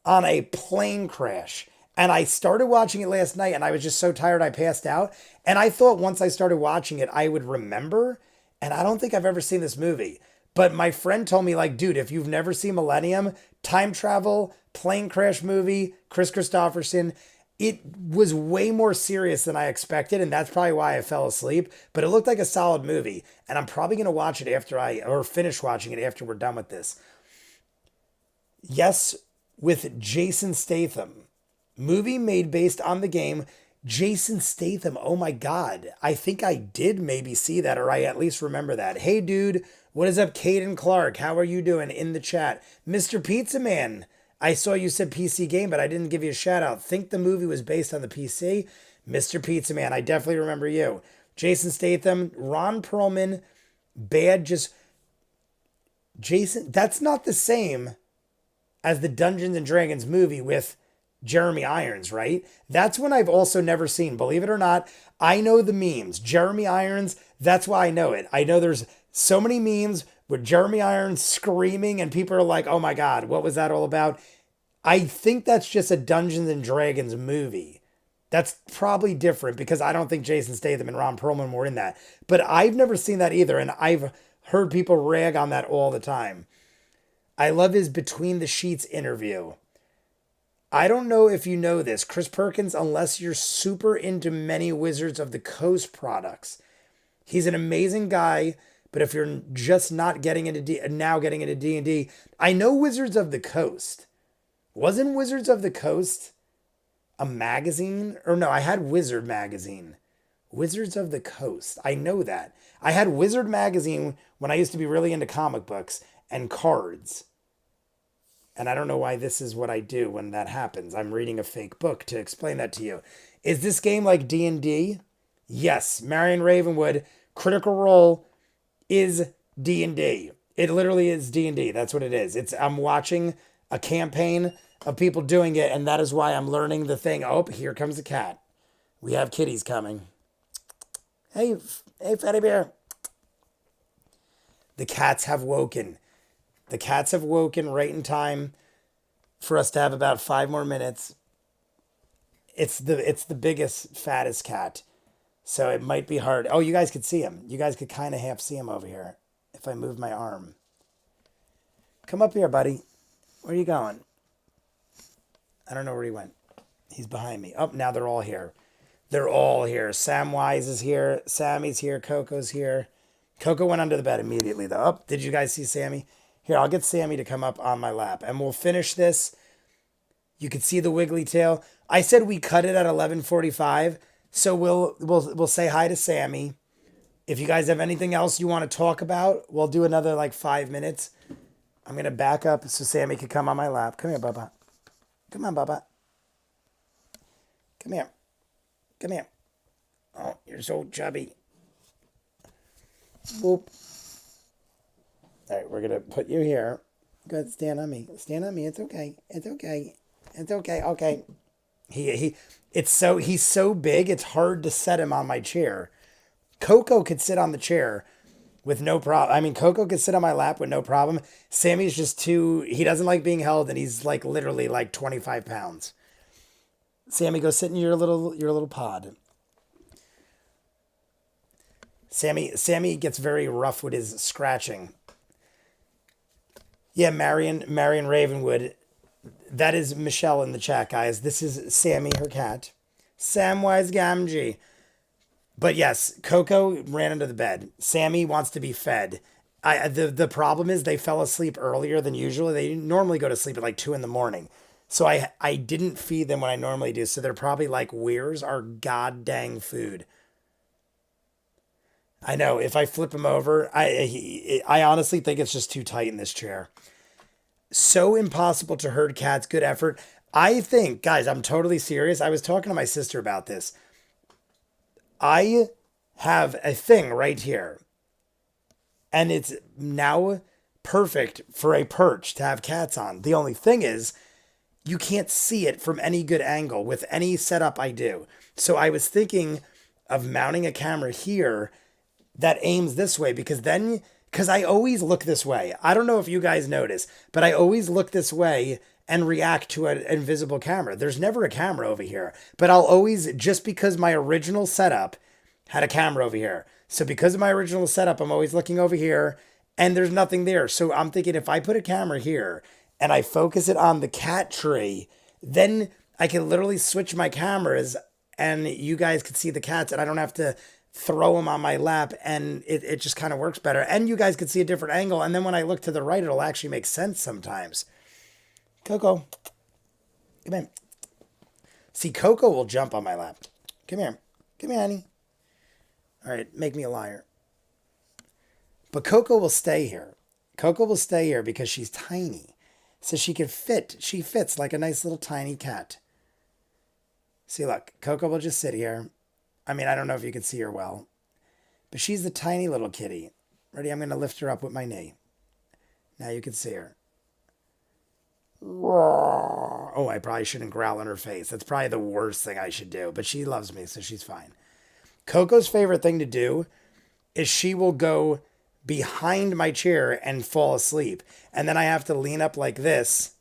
on a plane crash. And I started watching it last night and I was just so tired I passed out. And I thought once I started watching it, I would remember. And I don't think I've ever seen this movie. But my friend told me, like, dude, if you've never seen Millennium, time travel, plane crash movie, Chris Christopherson, it was way more serious than I expected. And that's probably why I fell asleep. But it looked like a solid movie. And I'm probably going to watch it or finish watching it after we're done with this. Yes, with Jason Statham. Movie made based on the game. Jason Statham, oh my God. I think I did maybe see that, or I at least remember that. Hey dude, what is up, Caden Clark? How are you doing in the chat? Mr. Pizza Man, I saw you said PC game, but I didn't give you a shout out. Think the movie was based on the PC? Mr. Pizza Man, I definitely remember you. Jason Statham, Ron Perlman, Jason, that's not the same as the Dungeons and Dragons movie with Jeremy Irons, right? That's one I've also never seen. Believe it or not, I know the memes. Jeremy Irons, that's why I know it. I know there's so many memes with Jeremy Irons screaming and people are like, oh my God, what was that all about? I think that's just a Dungeons and Dragons movie. That's probably different because I don't think Jason Statham and Ron Perlman were in that. But I've never seen that either, and I've heard people rag on that all the time. I love his Between the Sheets interview. I don't know if you know this, Chris Perkins, unless you're super into many Wizards of the Coast products. He's an amazing guy, but if you're just not getting into D&D, I know Wizards of the Coast. Wasn't Wizards of the Coast a magazine? Or no, I had Wizard magazine. Wizards of the Coast. I know that. I had Wizard magazine when I used to be really into comic books and cards. And I don't know why this is what I do when that happens. I'm reading a fake book to explain that to you. Is this game like D&D? Yes, Marion Ravenwood, Critical Role is D&D. It literally is D&D. That's what it is. I'm watching a campaign of people doing it, and that is why I'm learning the thing. Oh, here comes a cat. We have kitties coming. Hey, Fatty Bear. The cats have woken. The cats have woken right in time for us to have about 5 more minutes. It's the biggest, fattest cat. So it might be hard. Oh, you guys could see him. You guys could kind of half see him over here if I move my arm. Come up here, buddy. Where are you going? I don't know where he went. He's behind me. Oh, now they're all here. They're all here. Samwise is here. Sammy's here. Coco's here. Coco went under the bed immediately, though. Oh, did you guys see Sammy? Here, I'll get Sammy to come up on my lap, and we'll finish this. You can see the wiggly tail. I said we cut it at 11:45, so we'll say hi to Sammy. If you guys have anything else you want to talk about, we'll do another like 5 minutes. I'm gonna back up so Sammy can come on my lap. Come here, Bubba. Come on, Bubba. Come here. Come here. Oh, you're so chubby. Boop. All right, we're gonna put you here. Good, stand on me. Stand on me. It's okay. It's okay. It's okay. Okay. He's so big. It's hard to set him on my chair. Coco could sit on the chair with no problem. I mean, Coco could sit on my lap with no problem. Sammy's just too. He doesn't like being held, and he's like literally like 25 pounds. Sammy, go sit in your little pod. Sammy gets very rough with his scratching. Yeah, Marion Ravenwood. That is Michelle in the chat, guys. This is Sammy, her cat. Samwise Gamgee. But yes, Coco ran under the bed. Sammy wants to be fed. The problem is they fell asleep earlier than usual. They normally go to sleep at like 2 in the morning. So I didn't feed them what I normally do. So they're probably like, where's our god dang food? I know, if I flip him over, I honestly think it's just too tight in this chair. So impossible to herd cats. Good effort. I think, guys, I'm totally serious. I was talking to my sister about this. I have a thing right here, and it's now perfect for a perch to have cats on. The only thing is, you can't see it from any good angle with any setup I do. So I was thinking of mounting a camera here that aims this way, because I always look this way. I don't know if you guys notice, but I always look this way and react to an invisible camera. There's never a camera over here, but I'll always, just because my original setup had a camera over here. So because of my original setup, I'm always looking over here and there's nothing there. So I'm thinking, if I put a camera here and I focus it on the cat tree, then I can literally switch my cameras and you guys can see the cats, and I don't have to throw them on my lap, and it just kind of works better. And you guys can see a different angle. And then when I look to the right, it'll actually make sense sometimes. Coco, come in. See, Coco will jump on my lap. Come here. Come here, honey. All right, make me a liar. But Coco will stay here. Coco will stay here because she's tiny. So she can fit. She fits like a nice little tiny cat. See, look, Coco will just sit here. I mean, I don't know if you can see her well, but she's the tiny little kitty. Ready? I'm going to lift her up with my knee. Now you can see her. Oh, I probably shouldn't growl in her face. That's probably the worst thing I should do, but she loves me, so she's fine. Coco's favorite thing to do is she will go behind my chair and fall asleep. And then I have to lean up like this.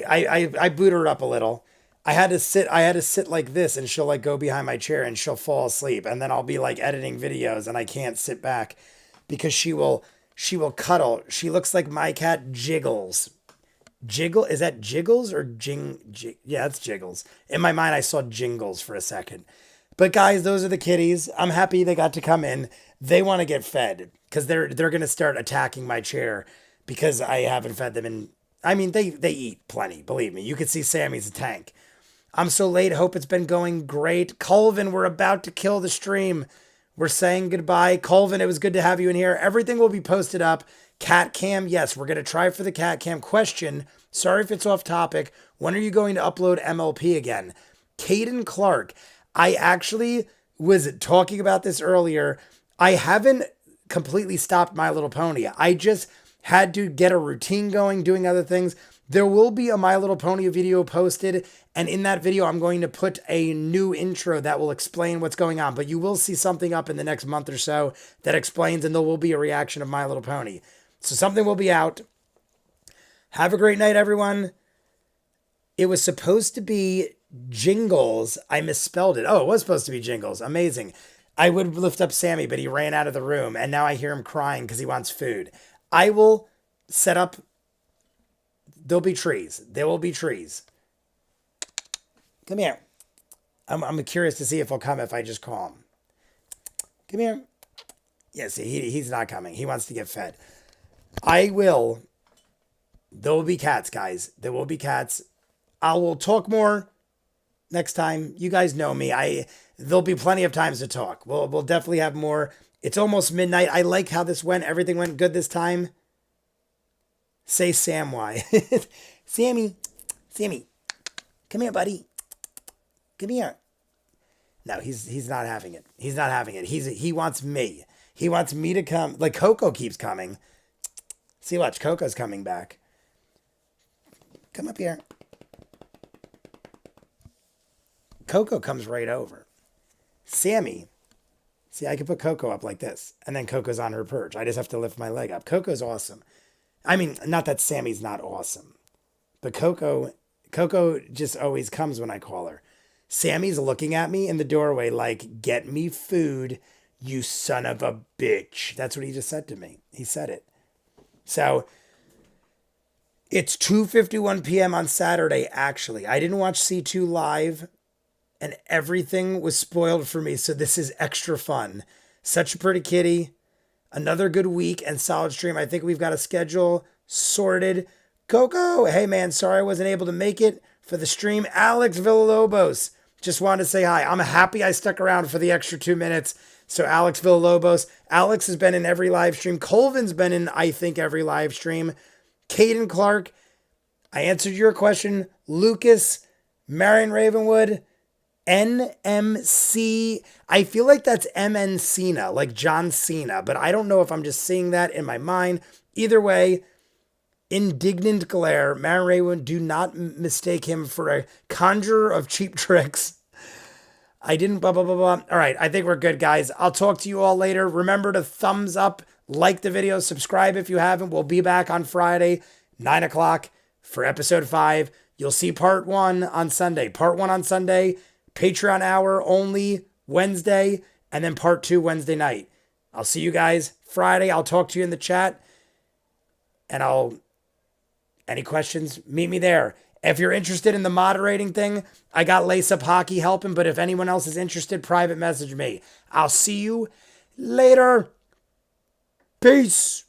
I boot her up a little. I had to sit like this, and she'll like go behind my chair and she'll fall asleep. And then I'll be like editing videos and I can't sit back because she will cuddle. She looks like my cat Jiggles. Is that Jiggles or yeah, it's Jiggles. In my mind, I saw Jingles for a second. But guys, those are the kitties. I'm happy they got to come in. They want to get fed because they're going to start attacking my chair because I haven't fed them. And I mean, they eat plenty. Believe me. You can see Sammy's a tank. I'm so late. Hope it's been going great. Colvin, we're about to kill the stream. We're saying goodbye. Colvin, it was good to have you in here. Everything will be posted up. Cat cam, yes, we're going to try for the cat cam. Question, sorry if it's off topic. When are you going to upload MLP again? Caden Clark, I actually was talking about this earlier. I haven't completely stopped My Little Pony. I just had to get a routine going, doing other things. There will be a My Little Pony video posted, and in that video, I'm going to put a new intro that will explain what's going on, but you will see something up in the next month or so that explains, and there will be a reaction of My Little Pony. So something will be out. Have a great night, everyone. It was supposed to be Jingles. I misspelled it. Oh, it was supposed to be Jingles. Amazing. I would lift up Sammy, but he ran out of the room, and now I hear him crying because he wants food. I will set up. There'll be trees. There will be trees. Come here. I'm curious to see if he'll come if I just call him. Come here. Yeah, see, he's not coming. He wants to get fed. I will. There will be cats, guys. There will be cats. I will talk more next time. You guys know me. There'll be plenty of times to talk. We'll definitely have more. It's almost midnight. I like how this went. Everything went good this time. Say Sam why. Sammy. Come here, buddy. Come here. No, he's not having it. He's not having it. He wants me. He wants me to come. Like Coco keeps coming. See, watch. Coco's coming back. Come up here. Coco comes right over. Sammy. See, I can put Coco up like this. And then Coco's on her perch. I just have to lift my leg up. Coco's awesome. I mean, not that Sammy's not awesome. But Coco just always comes when I call her. Sammy's looking at me in the doorway like, get me food, you son of a bitch. That's what he just said to me. He said it. So it's 2:51 p.m. on Saturday, actually. I didn't watch C2 live, and everything was spoiled for me, so this is extra fun. Such a pretty kitty. Another good week and solid stream. I think we've got a schedule sorted. Coco, hey man, sorry I wasn't able to make it for the stream. Alex Villalobos, just wanted to say hi. I'm happy I stuck around for the extra 2 minutes. So Alex Villalobos, Alex has been in every live stream. Colvin's been in, I think, every live stream. Caden Clark, I answered your question. Lucas, Marion Ravenwood, NMC. I feel like that's MN Cena, like John Cena, but I don't know if I'm just seeing that in my mind. Either way, Indignant Glare, Marion Ravenwood, do not mistake him for a conjurer of cheap tricks. I didn't blah, blah, blah, blah. All right, I think we're good, guys. I'll talk to you all later. Remember to thumbs up, like the video, subscribe if you haven't. We'll be back on Friday, 9 o'clock for episode 5. You'll see part 1 on Sunday. Part 1 on Sunday, Patreon hour only Wednesday, and then part 2 Wednesday night. I'll see you guys Friday. I'll talk to you in the chat, and any questions, meet me there. If you're interested in the moderating thing, I got Lace Up Hockey helping, but if anyone else is interested, private message me. I'll see you later. Peace.